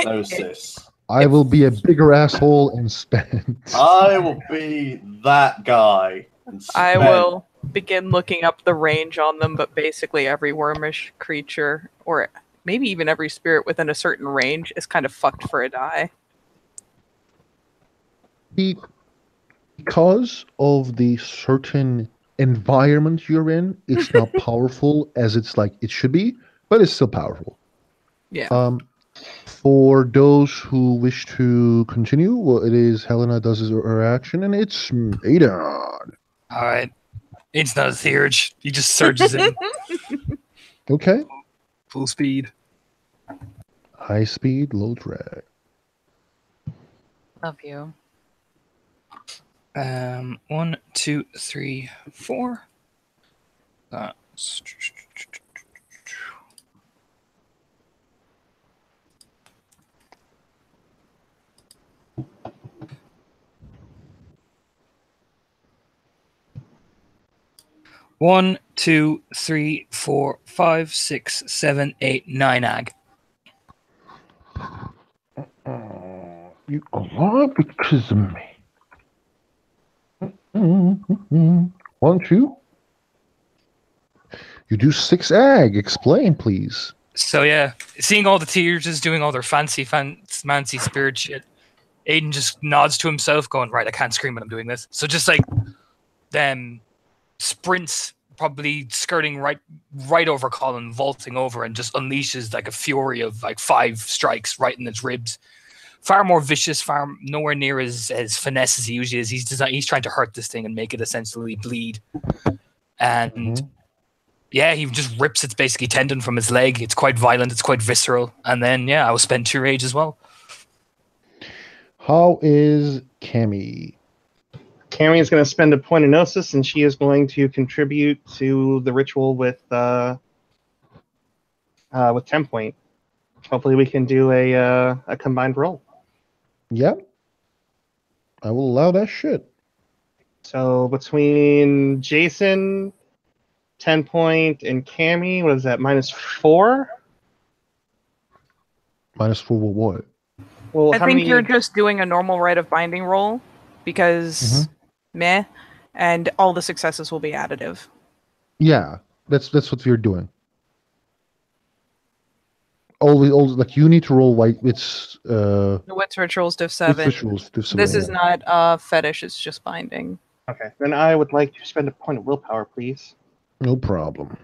Gnosis. I will be a bigger asshole and spend. I will be that guy. And I spend. will begin looking up the range on them, but basically every wormish creature, or maybe even every spirit within a certain range, is kind of fucked for a die. Because of the certain environment you're in, it's not powerful as it's like it should be, but it's still powerful. Yeah. For those who wish to continue, well, it is Helena does her action, and it's Aidan. All right. It's not a surge. He just surges in Okay. full speed. High speed, low drag. Love you. 1, 2, 3, 4. That's 1, 2, 3, 4, 5, 6, 7, 8, 9 ag. You are because of me. 1, 2. You do 6 ag. Explain, please. So yeah, seeing all the tears is doing all their fancy spirit shit. Aiden just nods to himself, going, "Right, I can't scream when I'm doing this." So just like them sprints, probably skirting right over Colin, vaulting over, and just unleashes like a fury of like 5 strikes right in its ribs. Far more vicious, far nowhere near as finesse as he usually is. He's trying to hurt this thing and make it essentially bleed. And yeah, he just rips its basically tendon from his leg. It's quite violent. It's quite visceral. And then yeah, I will spend 2 rage as well. How is Cammy? Cammy is going to spend a point of gnosis, and she is going to contribute to the ritual with 10 point. Hopefully, we can do a combined roll. Yep. I will allow that shit. So between Jason, 10 point, and Cammy, what is that? -4. -4 for what? Well, I think you're just doing a normal Rite of Binding roll because meh. and all the successes will be additive. Yeah, that's what we're doing. Always, like you need to roll white. It's The Wits Rituals Div 7. Rituals, Div 7, This is yeah. not fetish, it's just binding. Okay, then I would like to spend a point of willpower, please. No problem.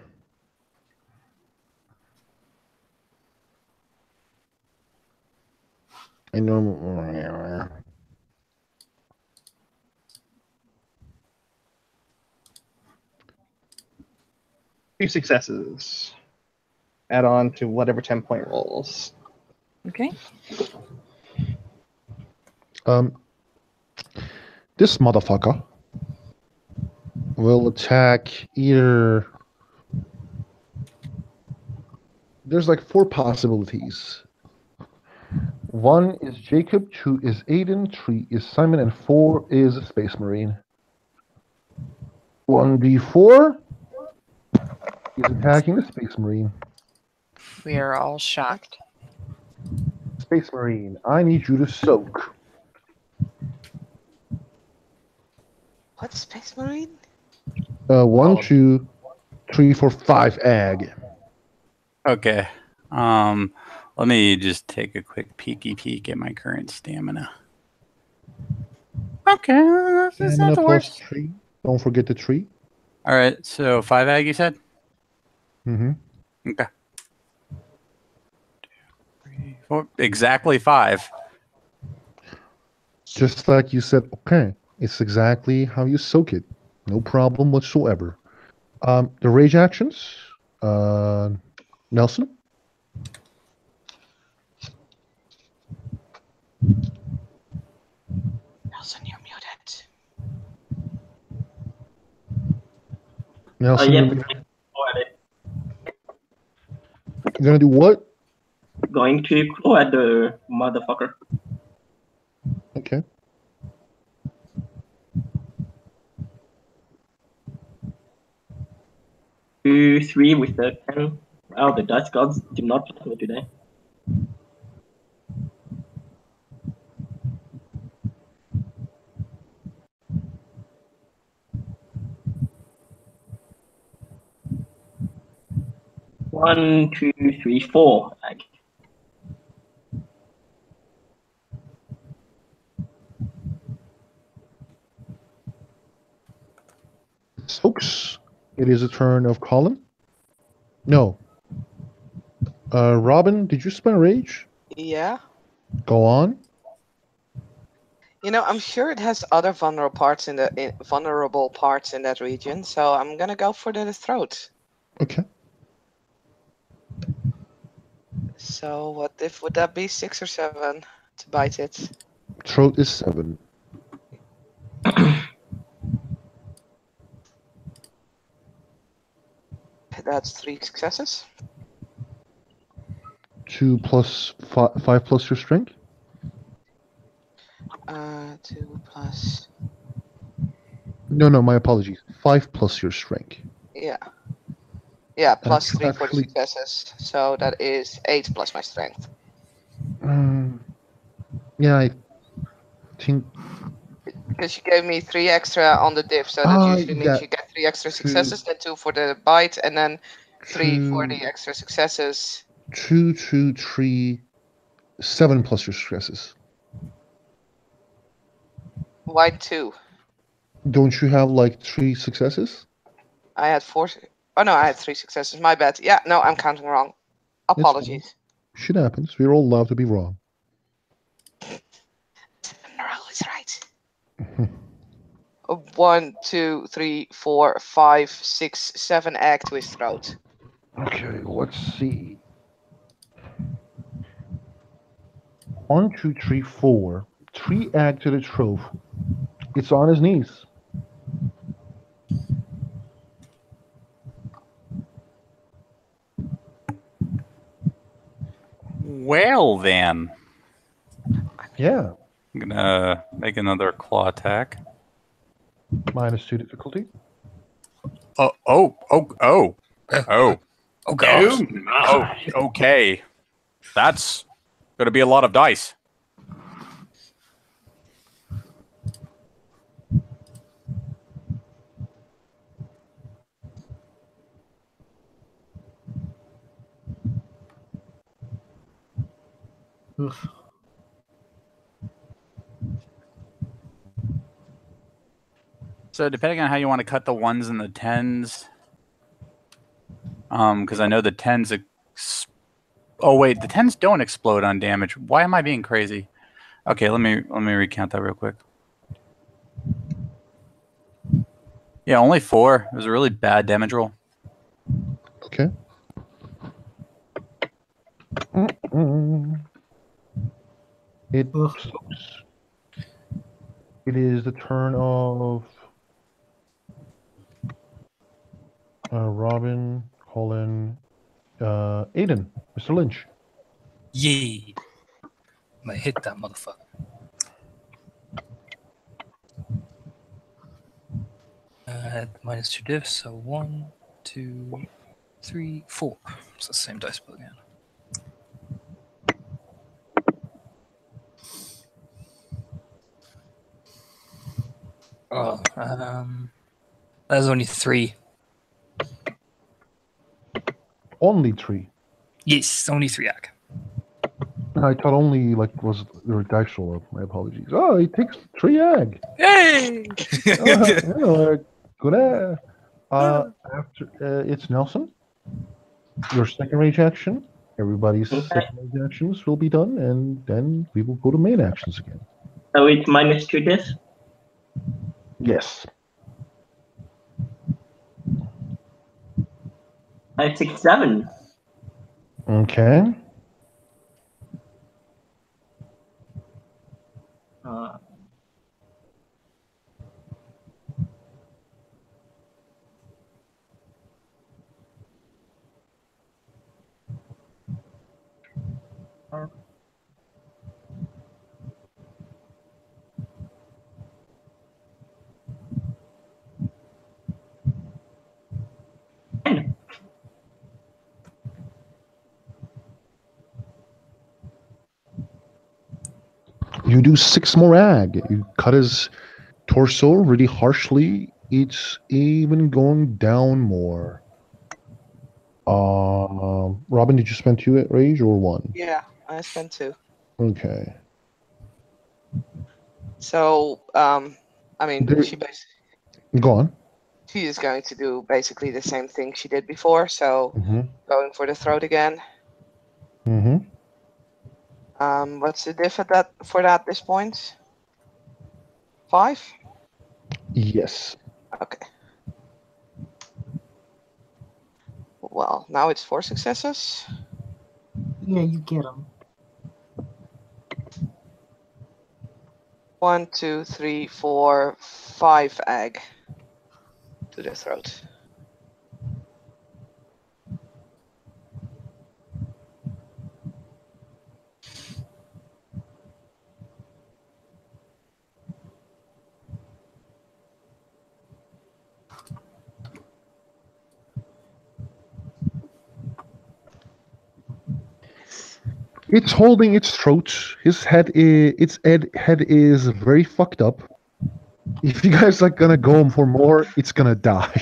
I know. 2 successes. Add on to whatever 10-point rolls. Okay. This motherfucker will attack either. There's like 4 possibilities. 1 is Jacob, 2 is Aiden, 3 is Simon, and 4 is a Space Marine. 1d4 is attacking the Space Marine. We are all shocked. Space Marine, I need you to soak. What's Space Marine? 1, 2, 3, 4, 5 ag. Okay. Let me just take a quick peek at my current stamina. Okay, that's not Stamina the plus worst. 3. Don't forget the 3. All right, so 5 ag, you said? Mm-hmm. Okay. 2, 3, 4. Exactly 5. Just like you said, okay. It's exactly how you soak it. No problem whatsoever. The rage actions. Nelson? Nelson, you're muted. Nelson, yeah. you're gonna do what? Going to claw at the motherfucker. Okay. Two, 3 with the 10. Wow, the dice gods do not like me today. One, 2, 3, 4. Soaks. It is a turn of Colin. No. Robin, did you spend rage? Yeah. Go on. You know, I'm sure it has other vulnerable parts in that region, so I'm gonna go for the throat. Okay. So would that be 6 or 7 to bite it? Throat is 7. That's 3 successes. 2 plus 5 plus your strength. 2 plus. No, my apologies. 5 plus your strength. Yeah. Yeah, plus That's 3 for the actually- successes. So that is 8 plus my strength. Yeah, I think. Because you gave me 3 extra on the div, so that usually means yeah. you get 3 extra successes, then 2 for the bite, and then 3 for the extra successes. 2, 2, 3, 7 plus your stresses. Why 2? Don't you have like 3 successes? I had 4. Oh no, I had 3 successes. My bad. Yeah, no, I'm counting wrong. Apologies. Shit happens. We're all allowed to be wrong. Neural is right. 1, 2, 3, 4, 5, 6, 7 egg to his throat. Okay, let's see. 1, 2, 3, 4. 3 egg to the throat. It's on his knees. Well, then. Yeah. I'm gonna make another claw attack. -2 difficulty. Oh, gosh. Oh, okay. That's gonna be a lot of dice. I 1, So depending on how you want to cut the 1s and the 10s, because I know the 10s. Oh wait, the 10s don't explode on damage. Why am I being crazy? Okay, let me recount that real quick. Yeah, only 4. It was a really bad damage roll. Okay. It sucks. It is the turn of Robin, Colin, Aiden, Mr. Lynch. Yee. I'm gonna hit that motherfucker. -2 diff, so 1, 2, 3, 4. It's the same dice pool again. Oh, that's only 3. Only 3. Yes, only 3 ag. I thought only was the dice roll. My apologies. Oh, he takes 3 ag. Hey! Good. After it's Nelson. Your second rage action. Everybody's second rage actions will be done, and then we will go to main actions again. So it's -2 diff? Yes. 5, 6, 7. Okay. You do 6 more ag. You cut his torso really harshly. It's even going down more. Robin, did you spend 2 at rage or 1? Yeah, I spent 2. Okay. So, I mean, she basically. Go on. She is going to do basically the same thing she did before, so going for the throat again. Mm-hmm. What's the diff for that this point? 5? Yes. Okay. Well, now it's 4 successes. Yeah, you get them. 1, 2, 3, 4, 5 egg to the throat. It's holding its throat. Its head is very fucked up. If you guys are gonna go for more, it's gonna die.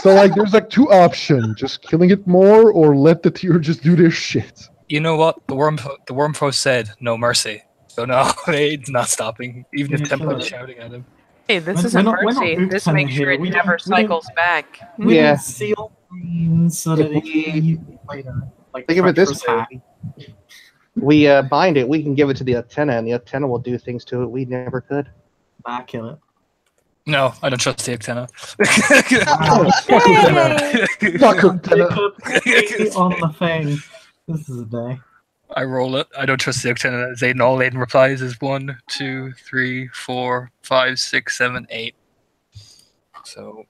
So there's 2 options: just killing it more, or let the tear just do their shit. You know what? The Wormfo said no mercy. So no, it's not stopping. Even if Tempo's shouting at him. Hey, this isn't mercy. This makes sure it never cycles back. We don't seal brains so that it can think of it this way. We bind it, we can give it to the antenna, and the antenna will do things to it we never could. Kill it. No, I don't trust the antenna. Fuck antenna. On the thing. This is a day. I roll it. I don't trust the antenna. Zayden, all Aiden replies is 1, 2, 3, 4, 5, 6, 7, 8. So.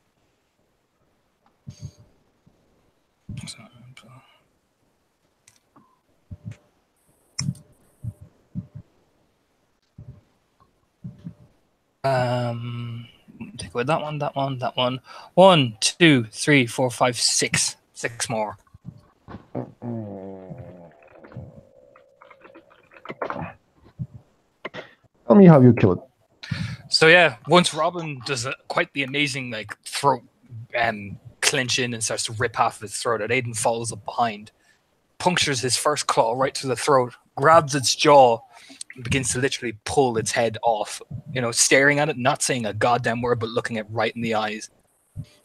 Take away that one, that one, that one. 1, 2, 3, 4, 5, 6. 6 more. Tell me how you kill it. So yeah, once Robin does quite the amazing throat clench in and starts to rip half of its throat, and Aiden follows up behind, punctures his first claw right through the throat, grabs its jaw, and begins to literally pull its head off. You know, staring at it, not saying a goddamn word, but looking it right in the eyes.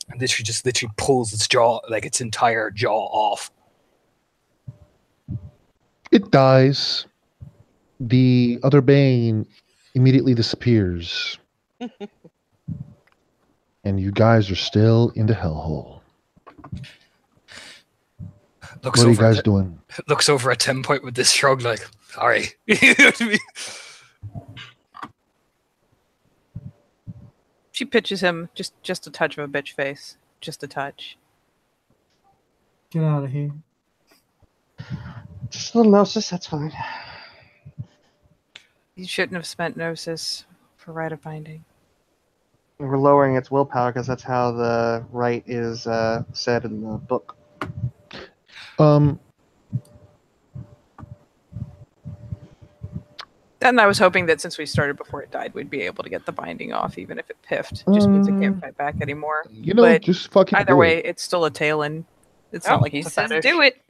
And literally pulls its jaw, like its entire jaw off. It dies. The other Bane immediately disappears. And you guys are still in the hellhole. What are you guys doing? Looks over at 10 Point with this shrug, like, sorry. She pitches him just a touch of a bitch face. Just a touch. Get out of here. Just a little gnosis, that's fine. You shouldn't have spent gnosis for rite of binding. We're lowering its willpower because that's how the rite is said in the book. And I was hoping that since we started before it died, we'd be able to get the binding off, even if it piffed. Just means it can't fight back anymore. You know, but just fucking either do way, it. it's still a Talon. It's Oh, not like he it's a says fetish. do it.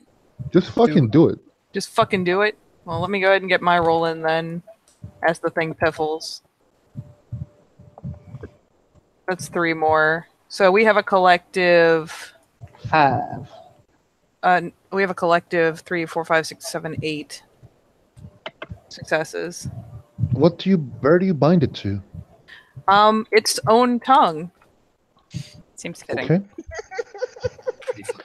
Just fucking do it. Just fucking do it. Well, let me go ahead and get my roll in then, as the thing piffles. That's 3 more. So we have a collective 5. We have a collective 3, 4, 5, 6, 7, 8 successes. Where do you bind it to? Its own tongue. Seems fitting. Okay.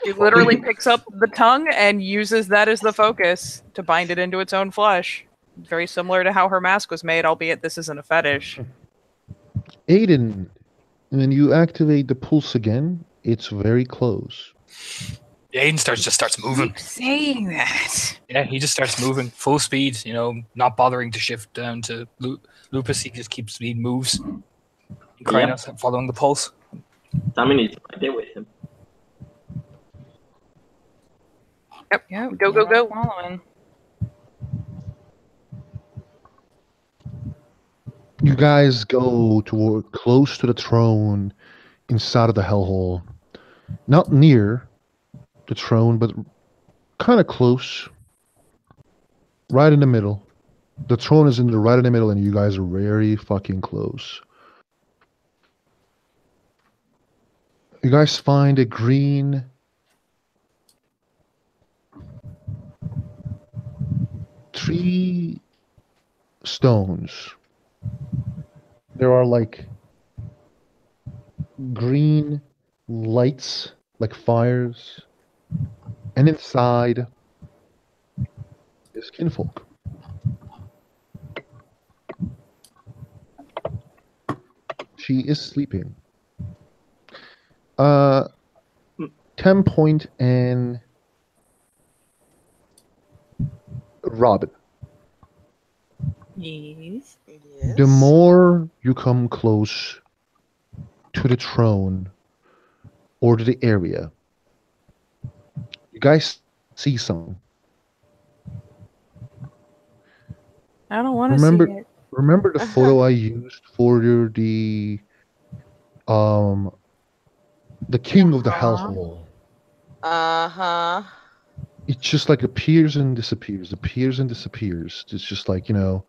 He literally picks up the tongue and uses that as the focus to bind it into its own flesh. Very similar to how her mask was made, albeit this isn't a fetish. Aiden, when you activate the pulse again, it's very close. Yeah, Aiden starts moving. Keep saying that. Yeah, he just starts moving full speed. You know, not bothering to shift down to Lupus. He just keeps he moves, crying out, following the pulse. Damien is right there with him. Yep. Yeah, Go, go, go. Following. You guys go toward close to the throne inside of the hellhole. Not near the throne, but kind of close. Right in the middle. The throne is right in the middle, and you guys are very fucking close. You guys find a green three stones. There are like green lights, like fires, and inside is Kinfolk. She is sleeping. 10 Point and Robin. Yes. The more you come close to the throne or to the area, you guys see something. I don't want to see it. Remember the photo I used for the king of the hellhole? It just like appears and disappears, appears and disappears. It's just like, you know.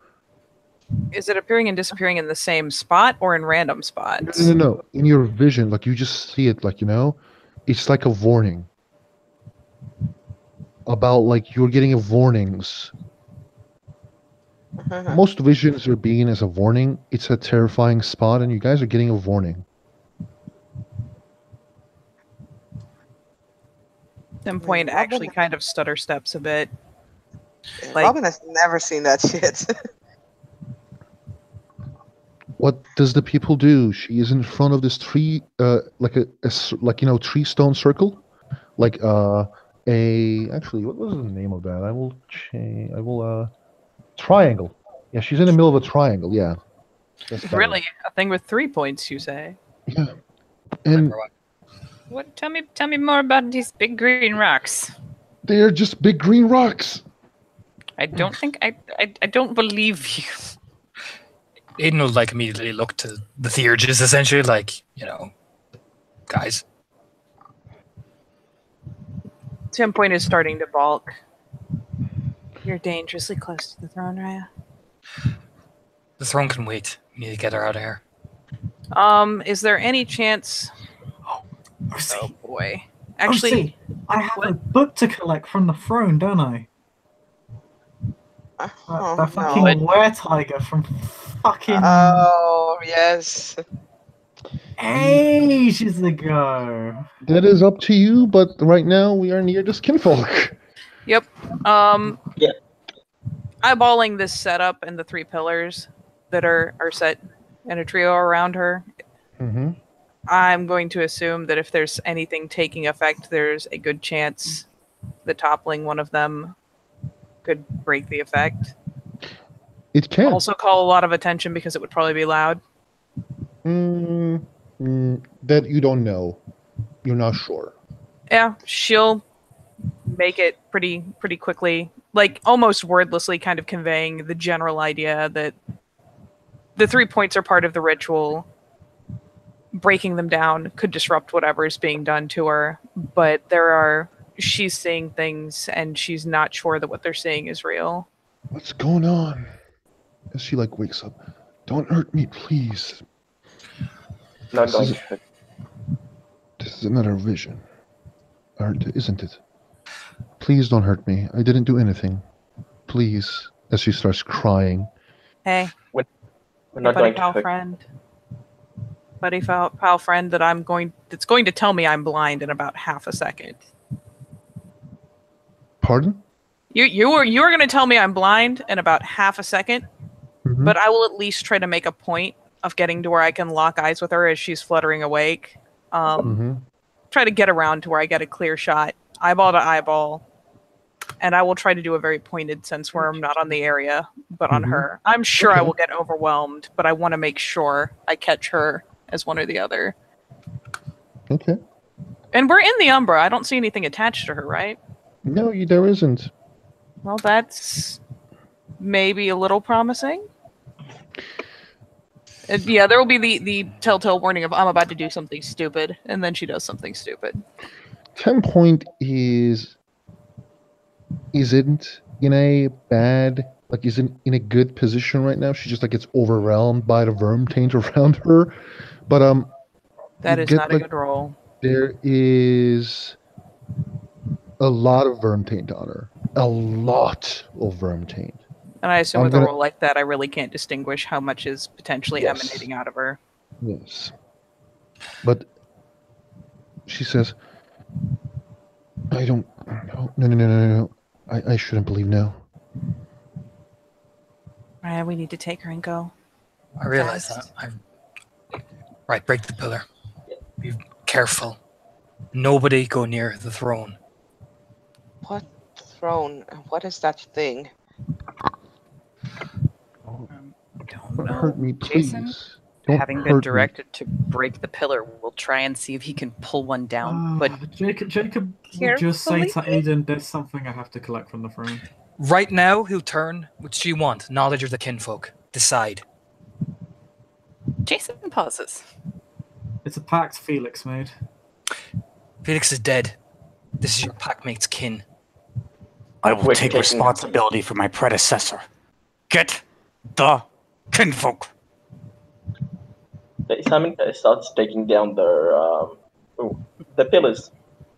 Is it appearing and disappearing in the same spot or in random spots? No. In your vision, like you just see it, like, you know, it's like a warning about like you're getting a warnings. Most visions are being as a warning. It's a terrifying spot, and you guys are getting a warning. Some point actually kind of stutter steps a bit. Like, Robin has never seen that shit. What does the people do? She is in front of this tree, like a tree stone circle, like actually, what was the name of that? I will triangle. Yeah, she's in the middle of a triangle. Yeah. That's better. really, a thing with 3 points, you say? Yeah. And What? Tell me more about these big green rocks. they're just big green rocks. I don't think I don't believe you. Aiden will like immediately look to the Theurges, essentially, like, you know, guys. 10 Point is starting to balk. You're dangerously close to the throne, Raya. The throne can wait. We need to get her out of here. Is there any chance? Oh boy. Actually, see, I have a book to collect from the throne, don't I? That fucking were-tiger from fucking Oh, yes. ages ago. That is up to you, but right now we are near the skinfolk. Yep. Yeah. Eyeballing this setup and the 3 pillars that are set in a trio around her, Mm-hmm. I'm going to assume that if there's anything taking effect, there's a good chance that toppling one of them could break the effect. It can. Also call a lot of attention because it would probably be loud. That you don't know. You're not sure. Yeah, she'll make it pretty quickly, like almost wordlessly, kind of conveying the general idea that the 3 points are part of the ritual. Breaking them down could disrupt whatever is being done to her, but she's seeing things and she's not sure that what they're seeing is real. What's going on? As she wakes up. Don't hurt me, please. Not going to. This is another vision. Isn't it? Please don't hurt me. I didn't do anything. Please. As she starts crying. Hey. We're not buddy, going to pal hurt. friend. Buddy, pal friend that's going to tell me I'm blind in about half a second. Pardon? You are going to tell me I'm blind in about half a second, Mhm. but I will at least try to make a point of getting to where I can lock eyes with her as she's fluttering awake. Try to get around to where I get a clear shot, eyeball to eyeball, and I will try to do a very pointed sense where I'm not on the area, but on Mhm. her. I'm sure I Okay. will get overwhelmed, but I want to make sure I catch her as one or the other. Okay. And we're in the Umbra. I don't see anything attached to her, right? No, there isn't. Well, that's maybe a little promising. Yeah, there will be the telltale warning of I'm about to do something stupid, and then she does something stupid. 10 point isn't in a bad, isn't in a good position right now. She just gets overwhelmed by the vermtaint around her. But That you is get, not a good roll. there is a lot of vermtaint on her. A lot of vermtaint. And I assume I'm with a gonna- roll like that, I really can't distinguish how much is potentially Yes. emanating out of her. Yes. But she says, I don't. No. I shouldn't believe now. Right, we need to take her and go. I realize that. Right, break the pillar. Be careful. Nobody go near the throne. What throne? What is that thing? Don't hurt me, please. Jason, Don't having been hurt me. directed to break the pillar, we'll try and see if he can pull one down. But Jacob will just say to Aiden, there's something I have to collect from the throne. Right now, he'll turn. Which do you want? Knowledge or the kinfolk? Decide. Jason pauses. It's a pact Felix made. Felix is dead. This is your packmate's kin. I will We're take taking- responsibility for my predecessor. Get the kinfolk. Simon starts taking down the pillars.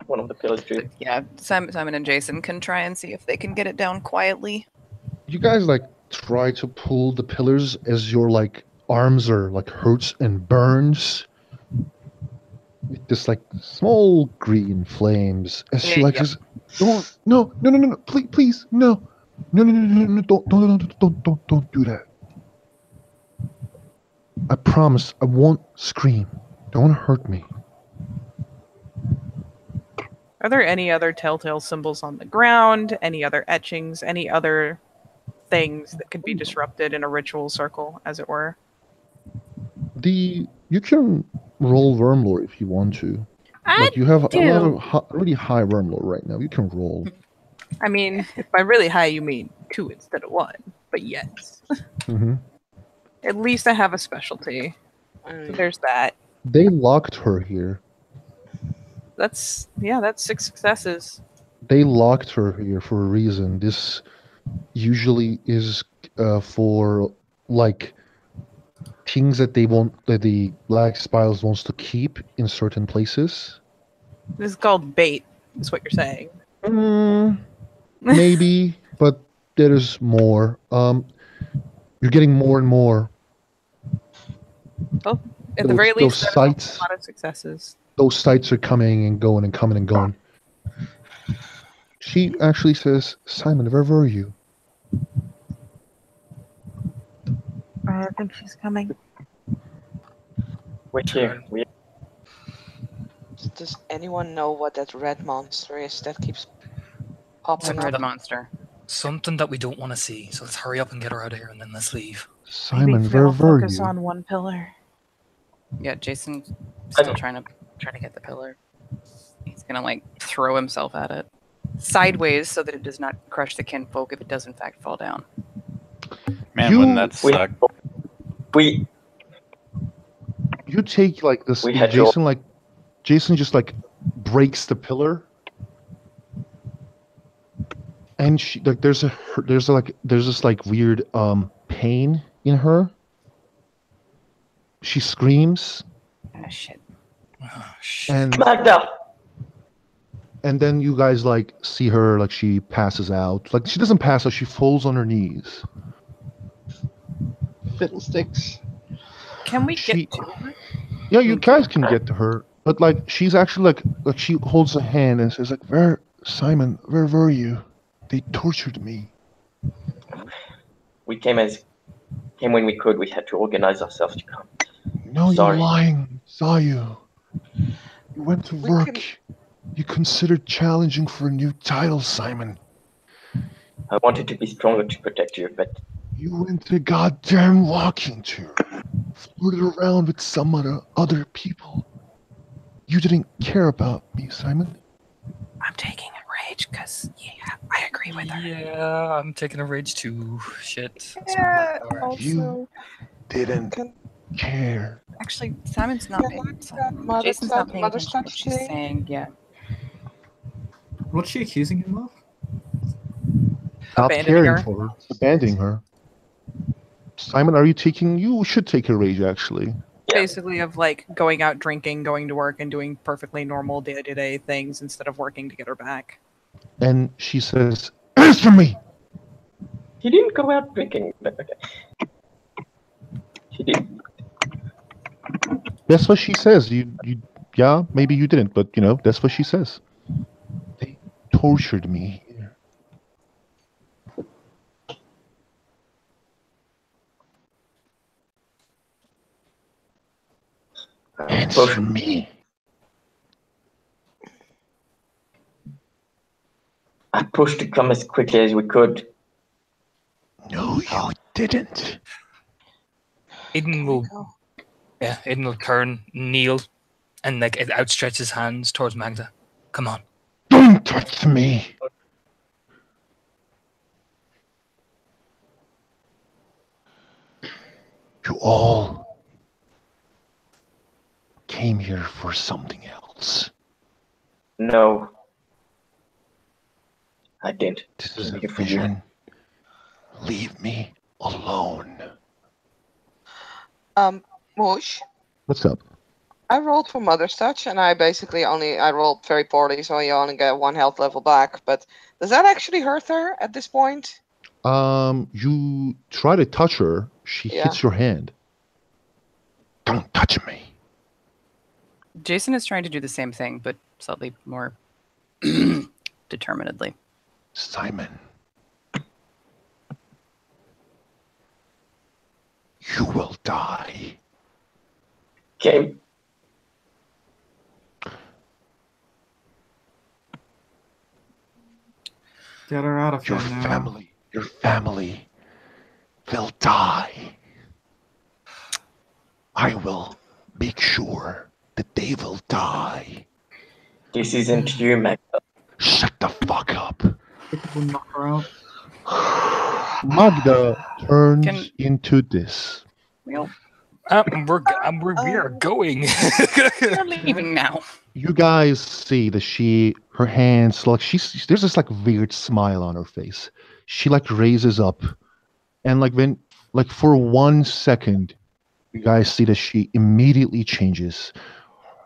One of the pillars, too. Yeah, Simon and Jason can try and see if they can get it down quietly. You guys try to pull the pillars as your arms are hurts and burns. With this small green flames as she Yeah. just no, please no, don't do that. I promise I won't scream. Don't hurt me. Are there any other telltale symbols on the ground? Any other etchings? Any other things that could be disrupted in a ritual circle, as it were? You can roll Wormlore if you want to. You have a lot of really high Wormlore right now. You can roll. I mean, if by really high you mean 2 instead of 1, but yes. Mm-hmm. At least I have a specialty. So there's that. They locked her here. That's 6 successes. They locked her here for a reason. This usually is for like things that they want that the Black Spirals wants to keep in certain places. This is called bait, is what you're saying. Maybe, but there is more. You're getting more and more. Well, at the very Those least, sites, a lot of successes. those sites are coming and going and coming and going. She actually says, "Simon, where were you?" I think she's coming. We're here. Does anyone know what that red monster is that keeps popping Red up? monster. Something that we don't want to see. So let's hurry up and get her out of here, and then let's leave. Simon, Maybe where we'll were focus you? on one pillar. Yeah, Jason's still trying to get the pillar. He's gonna like throw himself at it sideways so that it does not crush the kinfolk if it does in fact fall down. Man, wouldn't that suck? You take like this. We had to- Jason just like breaks the pillar, and she like there's this like weird pain in her. She screams. Oh shit. And Magda! And then you guys like see her like she passes out. Like she doesn't pass out, she falls on her knees. Fiddlesticks. Can we get to her? Yeah, you guys can get to her, but like she's actually like she holds a hand and says like, "Where, Simon? Where were you? They tortured me." We came when we could. We had to organize ourselves to come. No, Sorry. you're lying. Saw you. You went to work. You considered challenging for a new title, Simon. I wanted to be stronger to protect you, but You went to goddamn walking tour. Floated around with some other people. You didn't care about me, Simon. I'm taking a rage because I agree with her. Yeah, I'm taking a rage too. Shit. Yeah, You didn't care. Actually, Simon's not paying attention. Mother Jason's touch- not paying mother attention to what touch she's thing? saying. Yeah. What's she accusing him of? Not Abandoning caring her. for her. Abandoning her. Simon, are you taking... You should take a rage, actually. Basically, of like going out drinking, going to work, and doing perfectly normal day-to-day things instead of working to get her back. And she says, "Answer me!" he didn't go out drinking. But okay. He did. That's what she says. Yeah, maybe you didn't, but you know, that's what she says. They tortured me here. Answer me. I pushed to come as quickly as we could. No, you didn't. Aiden will turn, kneel, and like outstretch his hands towards Magda. Come on. Don't touch me. You all came here for something else. No. I didn't. This is a vision. Leave me alone. Moosh, What's up? I rolled for Mother's Touch, and I rolled very poorly, so I only get 1 health level back. But does that actually hurt her at this point? You try to touch her. She hits your hand. Don't touch me. Jason is trying to do the same thing, but slightly more determinedly. Simon. You will die. Okay. Get her out of here Your now. your family will die. I will make sure that they will die. This isn't you, Magda. Shut the fuck up. We'll knock her out. Magda turns into this. We are going. We're leaving now. You guys see that her hands, like there's this like weird smile on her face. She like raises up, and like for 1 second, you guys see that she immediately changes.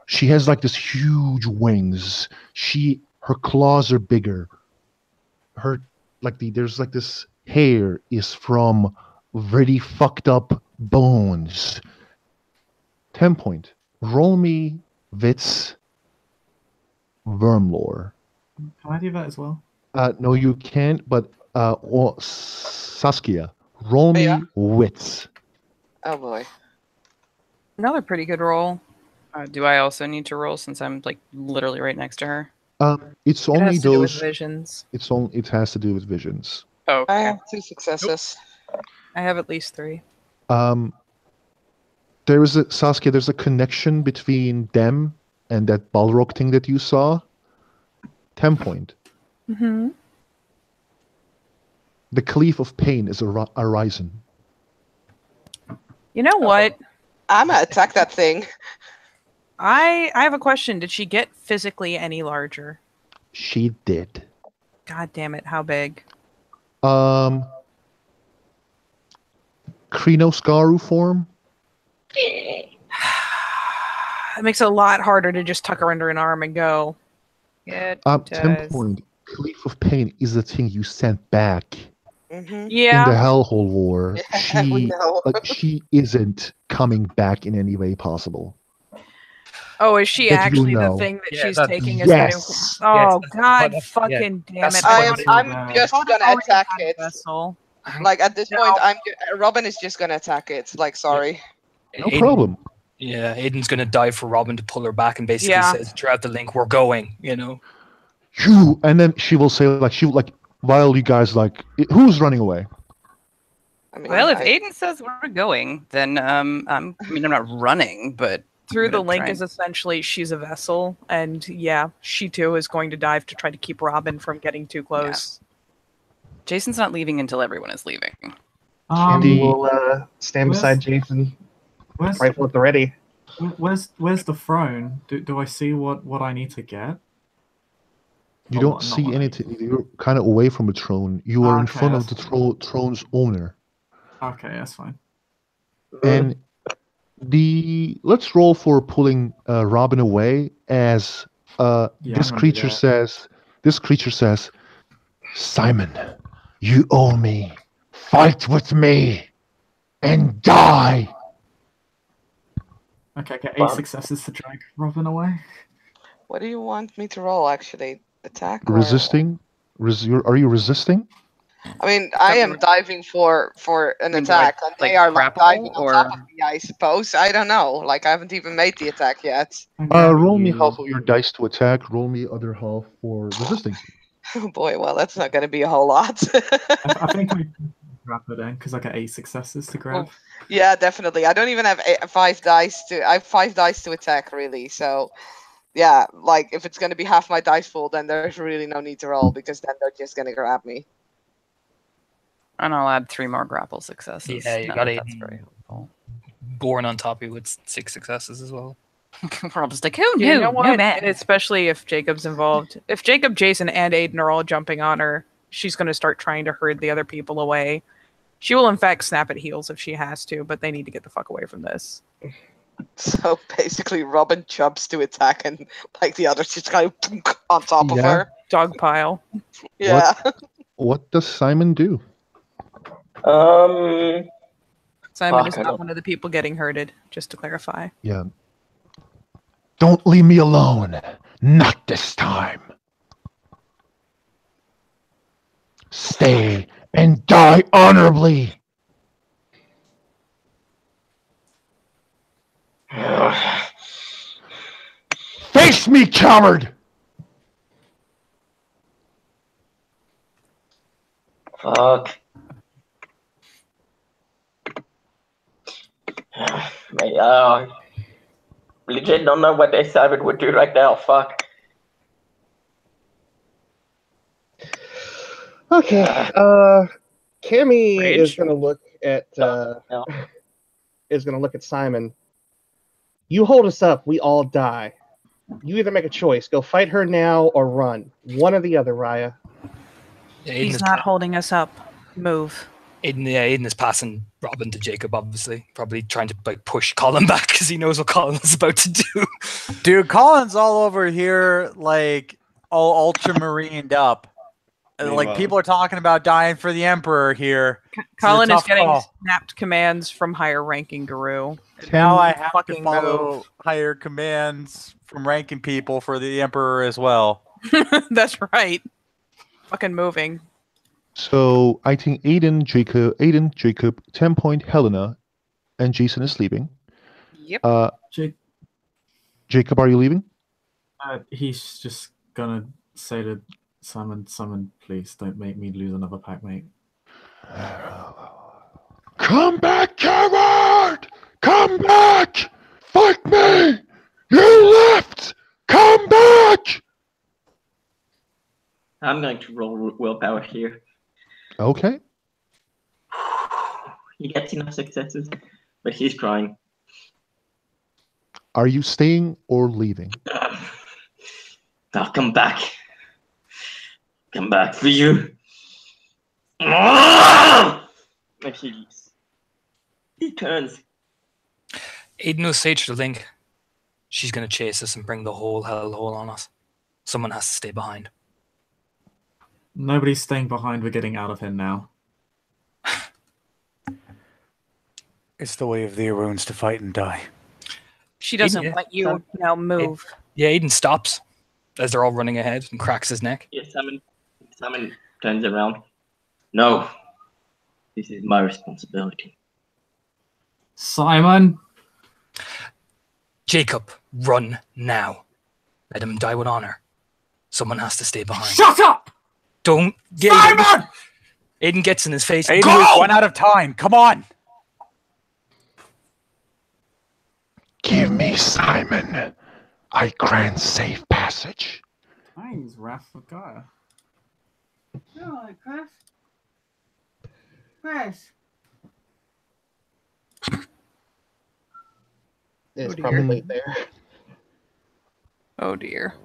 She has like this huge wings. Her claws are bigger. There's like this hair is from really fucked up bones. 10 point. Roll me Wits Wormlore. Can I do that as well? No, you can't. But Saskia, roll me Wits. Oh boy. Another pretty good roll. Do I also need to roll since I'm like literally right next to her? It's It only has to do with those. visions. It has to do with visions. Oh, I have 2 successes. I have at least 3. Saskia, there's a connection between them and that Balrog thing that you saw. 10 point. Mm-hmm. The Cleave of Pain is arisen. You know what? I'm gonna attack that thing. I have a question. Did she get physically any larger? She did. God damn it! How big? Krinoskaru form. It makes it a lot harder to just tuck her under an arm and go. It 10 point. Cleave of Pain is the thing you sent back Mm-hmm. Yeah. in the Hellhole War. Yeah, we know. She isn't coming back in any way possible. Oh, is she That you actually know. the thing that Yeah, she's that- taking as Yes. the new? Oh Yes, God, that's- fucking damn that's it! what I'm just gonna attack it. Vessel. Like at this point, Robin is just gonna attack it. Like, sorry. No problem. Yeah, Aiden's gonna dive for Robin to pull her back and basically Yeah. says throughout the link, "We're going." You know. And then she will say while you guys who's running away? I mean, Well, if Aiden says we're going, then I'm not running, but Through I'm the gonna link try is essentially she's a vessel, and yeah, she too is going to dive to try to keep Robin from getting too close. Jason's not leaving until everyone is leaving. Candy will stand where's- beside Jason, Where's rifle at the ready. where's the throne? Do I see what I need to get? You Or don't what- not see what I- anything. You're kind of away from the throne. You are in Okay, front of the that's throne's owner. Okay, that's fine. And let's roll for pulling Robin away as Yeah, this I'm gonna do creature that. says. This creature says, "Simon, you owe me. Fight with me, and die." Okay, get 8 Fun. successes to drag Robin away. What do you want me to roll? Actually, attack. Or... Resisting? Are you resisting? I mean, I am diving for an mean, attack, like- and they like are grapple diving on or- top of me. I suppose. I don't know. Like, I haven't even made the attack yet. Roll me half of your dice to attack. Roll me other half for resisting. Oh boy, well, that's not going to be a whole lot. I think I can grab her then because I get 8 successes to grab. Yeah, definitely. I don't even have 5 dice to. I have 5 dice to attack, really. So, yeah, like if it's going to be half my dice full, then there's really no need to roll because then they're just going to grab me. And I'll add 3 more grapple successes. Yeah, you now got that Aiden. That's very helpful. Born on top of you with 6 successes as well. We're all just like, oh You no, know what? no man. And especially if Jacob's involved. If Jacob, Jason, and Aiden are all jumping on her, she's going to start trying to herd the other people away. She will, in fact, snap at heels if she has to, but they need to get the fuck away from this. So basically, Robin jumps to attack, and like the others just kind of punk on top of Yeah. her. Dog pile. Yeah. What does Simon do? Simon Fuck, is I not don't- one of the people getting herded, just to clarify. Yeah. Don't leave me alone. Not this time. Stay and die honorably. Face me, coward! Fuck. Man, legit don't know what they Simon would do right now. Fuck. Okay. Cammy Rage? is gonna look at is gonna look at Simon. You hold us up, we all die. You either make a choice: go fight her now or run. One or the other, Raya. Yeah, He's not holding us up. Move. Aiden is passing Robin to Jacob, obviously. Probably trying to like push Colin back because he knows what Colin is about to do. Dude, Colin's all over here, like, all ultramarined up. Like, people are talking about dying for the Emperor here. Colin is getting call. snapped commands from higher ranking Guru. Now I have to Fucking follow move. higher commands from ranking people for the Emperor as well. That's right. Fucking moving. So I think Aiden, Jacob, 10-point, Helena, and Jason is sleeping. Yep. Jacob, are you leaving? He's just gonna say to Simon, please don't make me lose another pack, mate. Come back, coward! Come back! Fight me! You left! Come back! I'm going to roll willpower here. Okay. He gets enough successes, but he's trying. Are you staying or leaving? I'll come back. Come back for you. And he leaves. He turns. Aiden will say to the Link, she's going to chase us and bring the whole hellhole on us. Someone has to stay behind. Nobody's staying behind. We're getting out of here now. It's the way of the Aruns to fight and die. She doesn't Aiden, let you now move. Yeah, Aiden stops as they're all running ahead and cracks his neck. Yeah, Simon turns around. No. This is my responsibility. Simon! Jacob, run now. Let him die with honor. Someone has to stay behind. Shut up! Don't get Simon! Aiden gets in his face. Aiden, Go! we've run out of time. Come on! Give me Simon. I grant safe passage. He's Wrath of Gaia. No, Chris. Chris. It's dear. probably late there. Oh dear.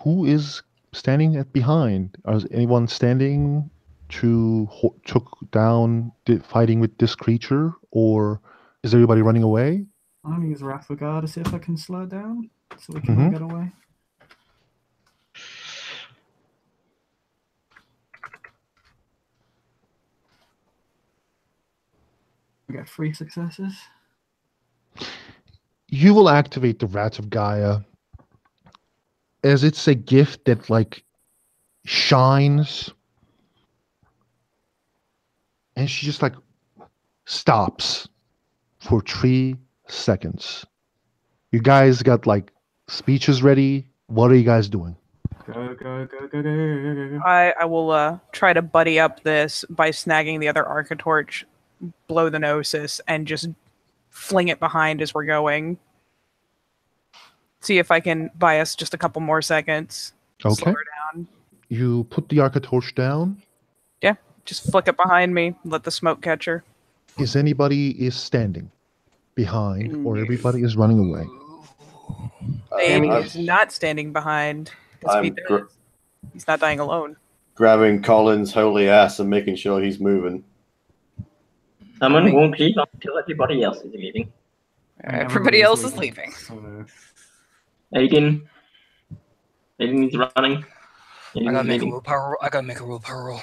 Who is standing at behind? Is anyone standing to took down fighting with this creature, or is everybody running away? I'm gonna use Wrath of Gaia to see if I can slow it down so we can all get away. We got 3 successes. You will activate the Wrath of Gaia, as it's a gift that like shines, and she just like stops for 3 seconds. You guys got like speeches ready. What are you guys doing? Go. I will try to buddy up this by snagging the other Architorch, blow the Gnosis, and just fling it behind as we're going. See if I can buy us just a couple more seconds. Slow Okay. her down. You put the Architorch down. Yeah, just flick it behind me. Let the smoke catch her. Is anybody standing behind, or everybody is running away? Aiden is not standing behind. 'Cause if he does, he's not dying alone. Grabbing Colin's holy ass and making sure he's moving. Someone won't leave until everybody else is leaving. Everybody else is leaving. Aiden is running. I gotta make a willpower roll. I gotta make a willpower roll.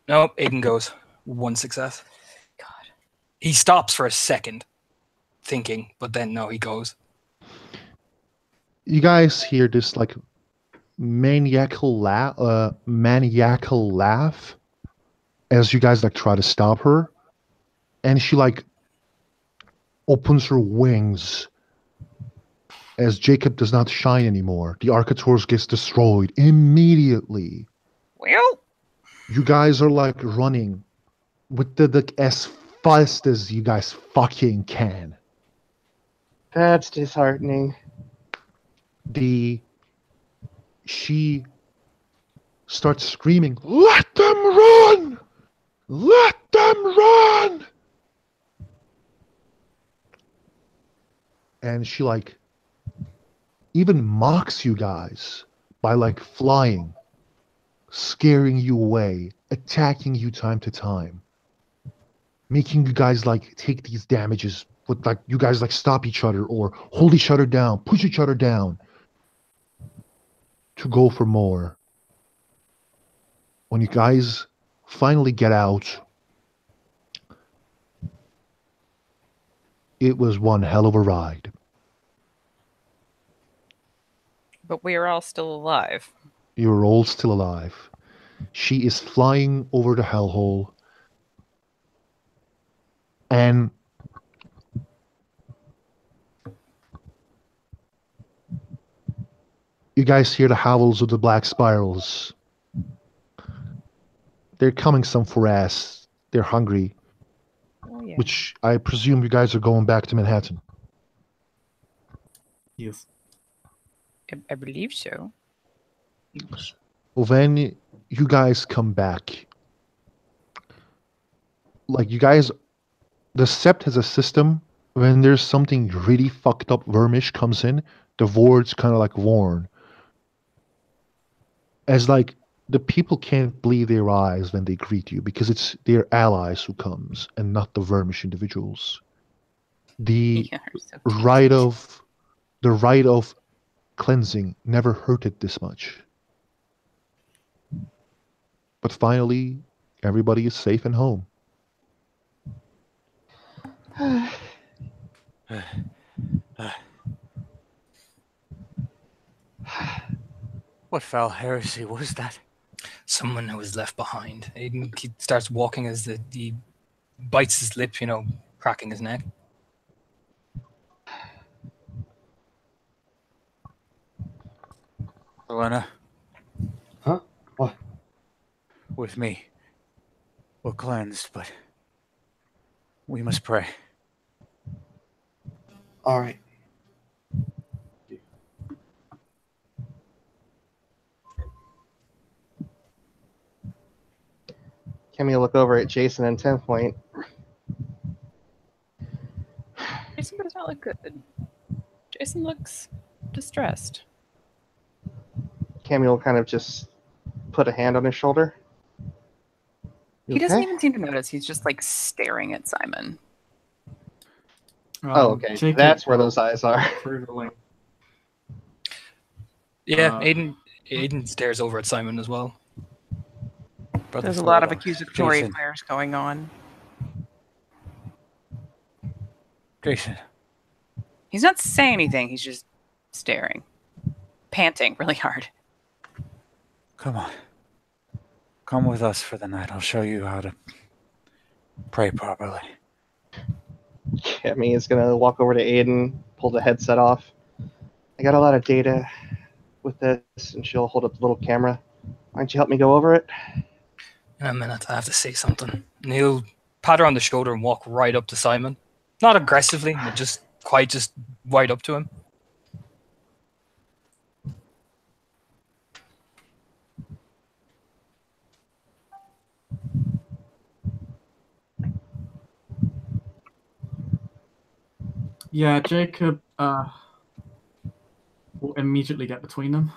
Nope, Aiden goes. 1 success. God. He stops for a second, thinking, but then no, he goes. You guys hear this like maniacal laugh as you guys like try to stop her, and she like opens her wings as Jacob does not shine anymore. The Architorch gets destroyed immediately. Well, you guys are like running with the as fast as you guys fucking can. That's disheartening. She starts screaming, "Let them run! Let them run!" And she like even mocks you guys by like flying, scaring you away, attacking you time to time, making you guys like take these damages with like you guys like stop each other or hold each other down, push each other down to go for more. When you guys finally get out, it was one hell of a ride. But we are all still alive. You're all still alive. She is flying over the hellhole. And you guys hear the howls of the black spirals. They're coming some for ass. They're hungry. Oh, yeah. Which I presume you guys are going back to Manhattan. Yes. I believe so. When you guys come back, like you guys, the Sept has a system when there's something really fucked up vermish comes in, the wards kind of like warn. As like the people can't believe their eyes when they greet you because it's their allies who comes and not the vermish individuals. The rite of cleansing never hurted this much. But finally, everybody is safe and home. What foul heresy was that? Someone who was left behind. He starts walking as he bites his lip, cracking his neck. Helena. Huh? What? With me. We're cleansed, but we must pray. All right. Cammy will look over at Jason and 10 Point. Jason does not look good. Jason looks distressed. Cammy will kind of just put a hand on his shoulder. He doesn't even seem to notice. He's just like staring at Simon. Oh, okay. Jacob That's where those eyes are. Yeah, Aiden stares over at Simon as well. There's a lot of accusatory flares going on. Jason. He's not saying anything. He's just staring, panting really hard. Come on. Come with us for the night. I'll show you how to pray properly. Cammy is going to walk over to Aiden, pull the headset off. I got a lot of data with this, and she'll hold up the little camera. Why don't you help me go over it? In a minute, I have to say something. And he'll pat her on the shoulder and walk right up to Simon. Not aggressively, but just right up to him. Yeah, Jacob will immediately get between them.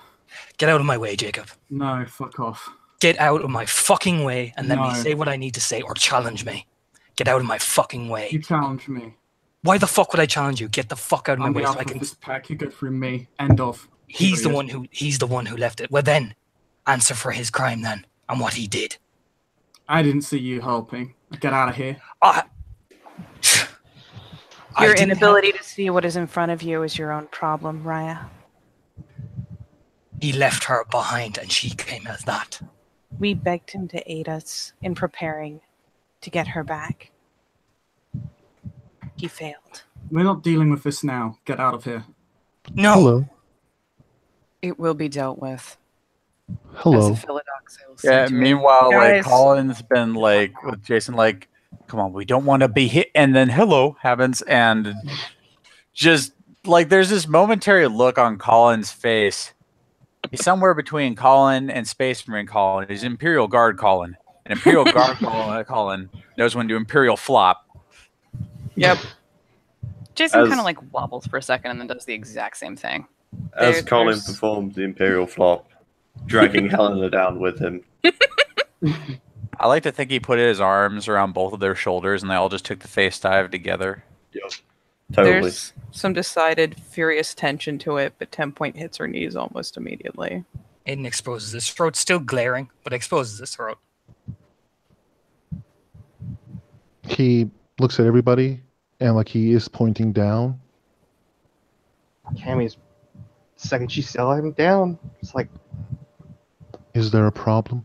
Get out of my way, Jacob. No, fuck off. Get out of my fucking way and let me No. say what I need to say or challenge me. Get out of my fucking way. You challenge me. Why the fuck would I challenge you? Get the fuck out of my On way so behalf I of can... this pack, you go through me. End of. He's the Period. one who left it. Well then, answer for his crime then and what he did. I didn't see you helping. Get out of here. Your inability to see what is in front of you is your own problem, Raya. He left her behind and she came as that. We begged him to aid us in preparing to get her back. He failed. We're not dealing with this now. Get out of here. No. Hello. It will be dealt with. Hello. As a Philodox, I will Yeah, say to it. meanwhile, like, Guys. Colin's been, like, with Jason, like, come on, we don't want to be hit. And then hello happens, and just like there's this momentary look on Colin's face. He's somewhere between Colin and Space Marine Colin. He's Imperial Guard Colin. And Imperial Guard Colin knows when to Imperial flop. Yep. Jason As- kind of like wobbles for a second and then does the exact same thing. As Colin there's- performs the Imperial flop, dragging Helena down with him. I like to think he put his arms around both of their shoulders and they all just took the face dive together. Yep. Totally. There's some decided furious tension to it, but 10 Point hits her knees almost immediately. Aiden exposes his throat, still glaring, but exposes his throat. He looks at everybody and like he is pointing down. Cammy's second she's still him down. It's like, Is there a problem?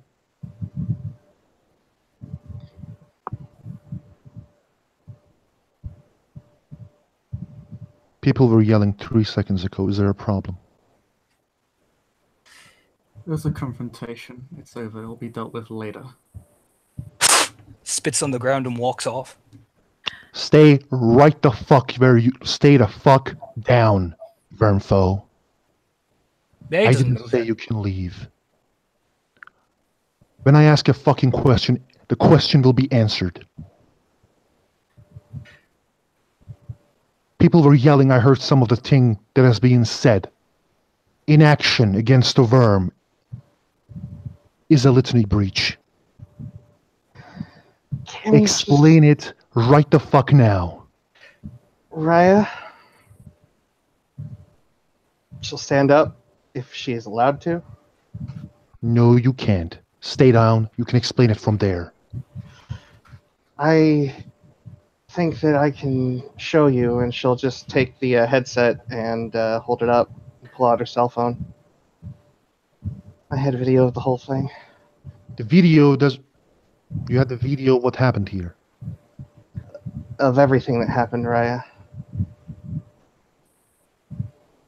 People were yelling 3 seconds ago. Is there a problem? There's a confrontation. It's over. It'll be dealt with later. Spits on the ground and walks off. Stay right the fuck where you stay the fuck down, Vernfo. Yeah, he I doesn't didn't move say then. you can leave. When I ask a fucking question, the question will be answered. People were yelling. I heard some of the thing that has been said. Inaction against the worm is a litany breach. Cammy, Explain it right the fuck now. Raya. She'll stand up if she is allowed to. No, you can't. Stay down. You can explain it from there. I think that I can show you, and she'll just take the headset and hold it up and pull out her cell phone. I had video of the whole thing. The video does. You had the video of what happened here. Of everything that happened, Raya.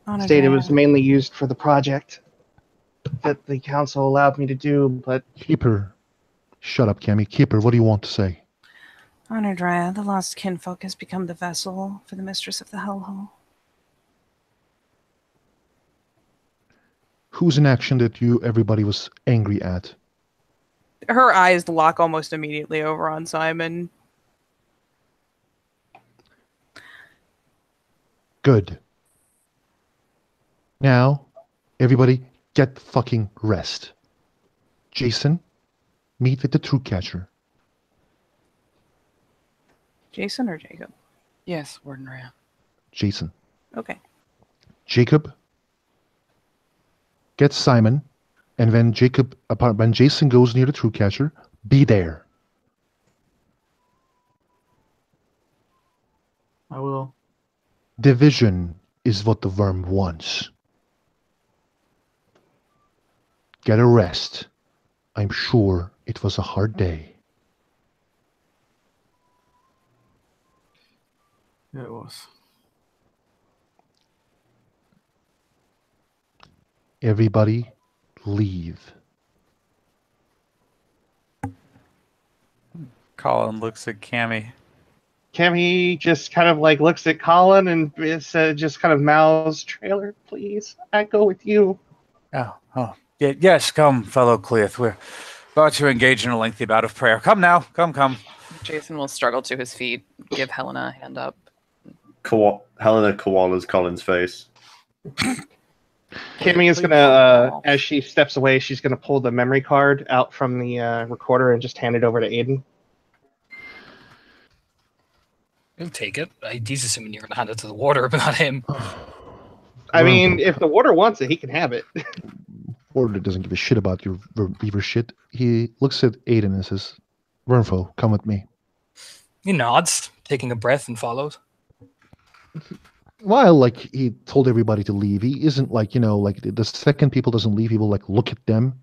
Honor State it Drea. was mainly used for the project that the council allowed me to do, but Keeper. Shut up, Cammy. Keeper, what do you want to say? Honor Drea, the lost kinfolk has become the vessel for the mistress of the hellhole. Who's in action that everybody was angry at? Her eyes lock almost immediately over on Simon. Good. Now, everybody get fucking rest. Jason, meet with the true catcher. Jason or Jacob? Yes, Warden Rhea. Jason. Okay. Jacob, get Simon, and when Jason goes near the true catcher, be there. I will. Division is what the worm wants. Get a rest. I'm sure it was a hard day. Yeah, it was. Everybody leave. Colin looks at Cammy. Cammy just kind of like looks at Colin and just kind of mouths, "Trailer, please. I go with you." Oh. Yeah, yes, come, fellow Cleith. We're about to engage in a lengthy bout of prayer. Come now. Come. Jason will struggle to his feet, give Helena a hand up. Helena koalas Colin's face. Cammy is gonna, as she steps away, she's gonna pull the memory card out from the recorder and just hand it over to Aiden. He'll take it. He's assuming you're going to hand it to the water, but not him. I mean, if the water wants it, he can have it. Order doesn't give a shit about your beaver shit. He looks at Aiden and says, Vernfo, come with me. He nods, taking a breath, and follows. While, like, he told everybody to leave, he isn't like, like the second people doesn't leave, he will, like, look at them.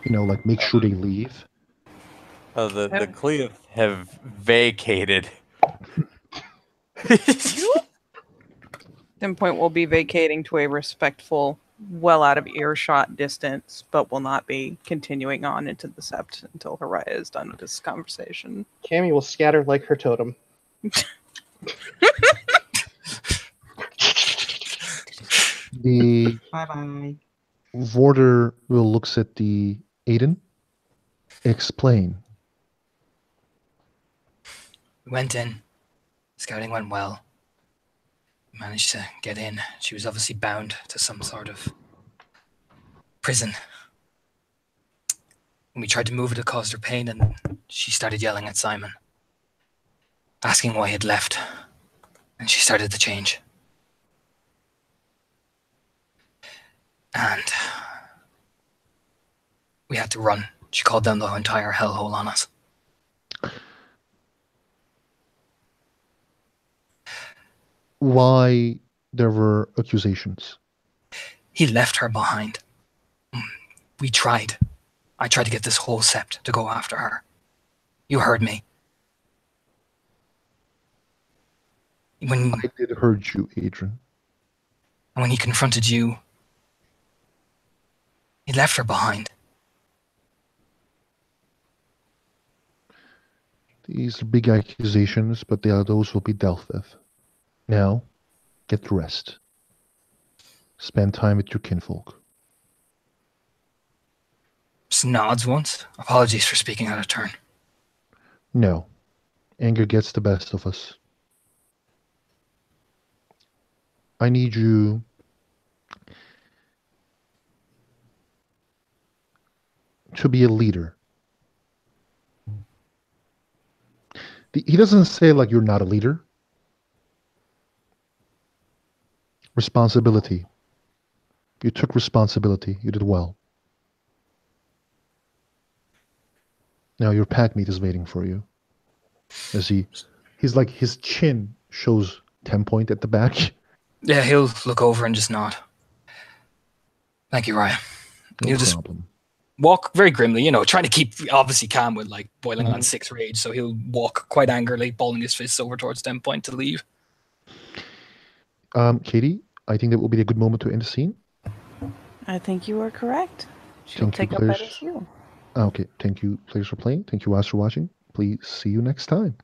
Like, make sure they leave. The Cleith have vacated. 10 Point will be vacating to a respectful well out of earshot distance, but will not be continuing on into the sept until Haraya is done with this conversation. Cammy will scatter like her totem. The Bye bye. warder will looks at the Aiden. Explain. We went in. Scouting went well. We managed to get in. She was obviously bound to some sort of prison. And we tried to move it, it caused her pain, and she started yelling at Simon, asking why he had left. And she started to change. And we had to run. She called down the entire hellhole on us. Why there were accusations? He left her behind. We tried. I tried to get this whole sept to go after her. You heard me. When I did hurt you, Adrian. when he confronted you, he left her behind. These are big accusations, but those will be dealt with. Now, get to rest. Spend time with your kinfolk. Just nods once. Apologies for speaking out of turn. No. Anger gets the best of us. I need you to be a leader. He doesn't say like you're not a leader. Responsibility. You took responsibility. You did well. Now your pack meat is waiting for you. As he's like his chin shows 10 point at the back. Yeah, he'll look over and just nod. Thank you, Raya. He'll just walk very grimly, trying to keep obviously calm with like boiling on 6 rage. So he'll walk quite angrily, balling his fists over towards 10 point to leave. Katie, I think that will be a good moment to end the scene. I think you are correct. She'll Thank you, take up that players. as you. Okay, thank you, players, for playing. Thank you, guys, for watching. Please see you next time.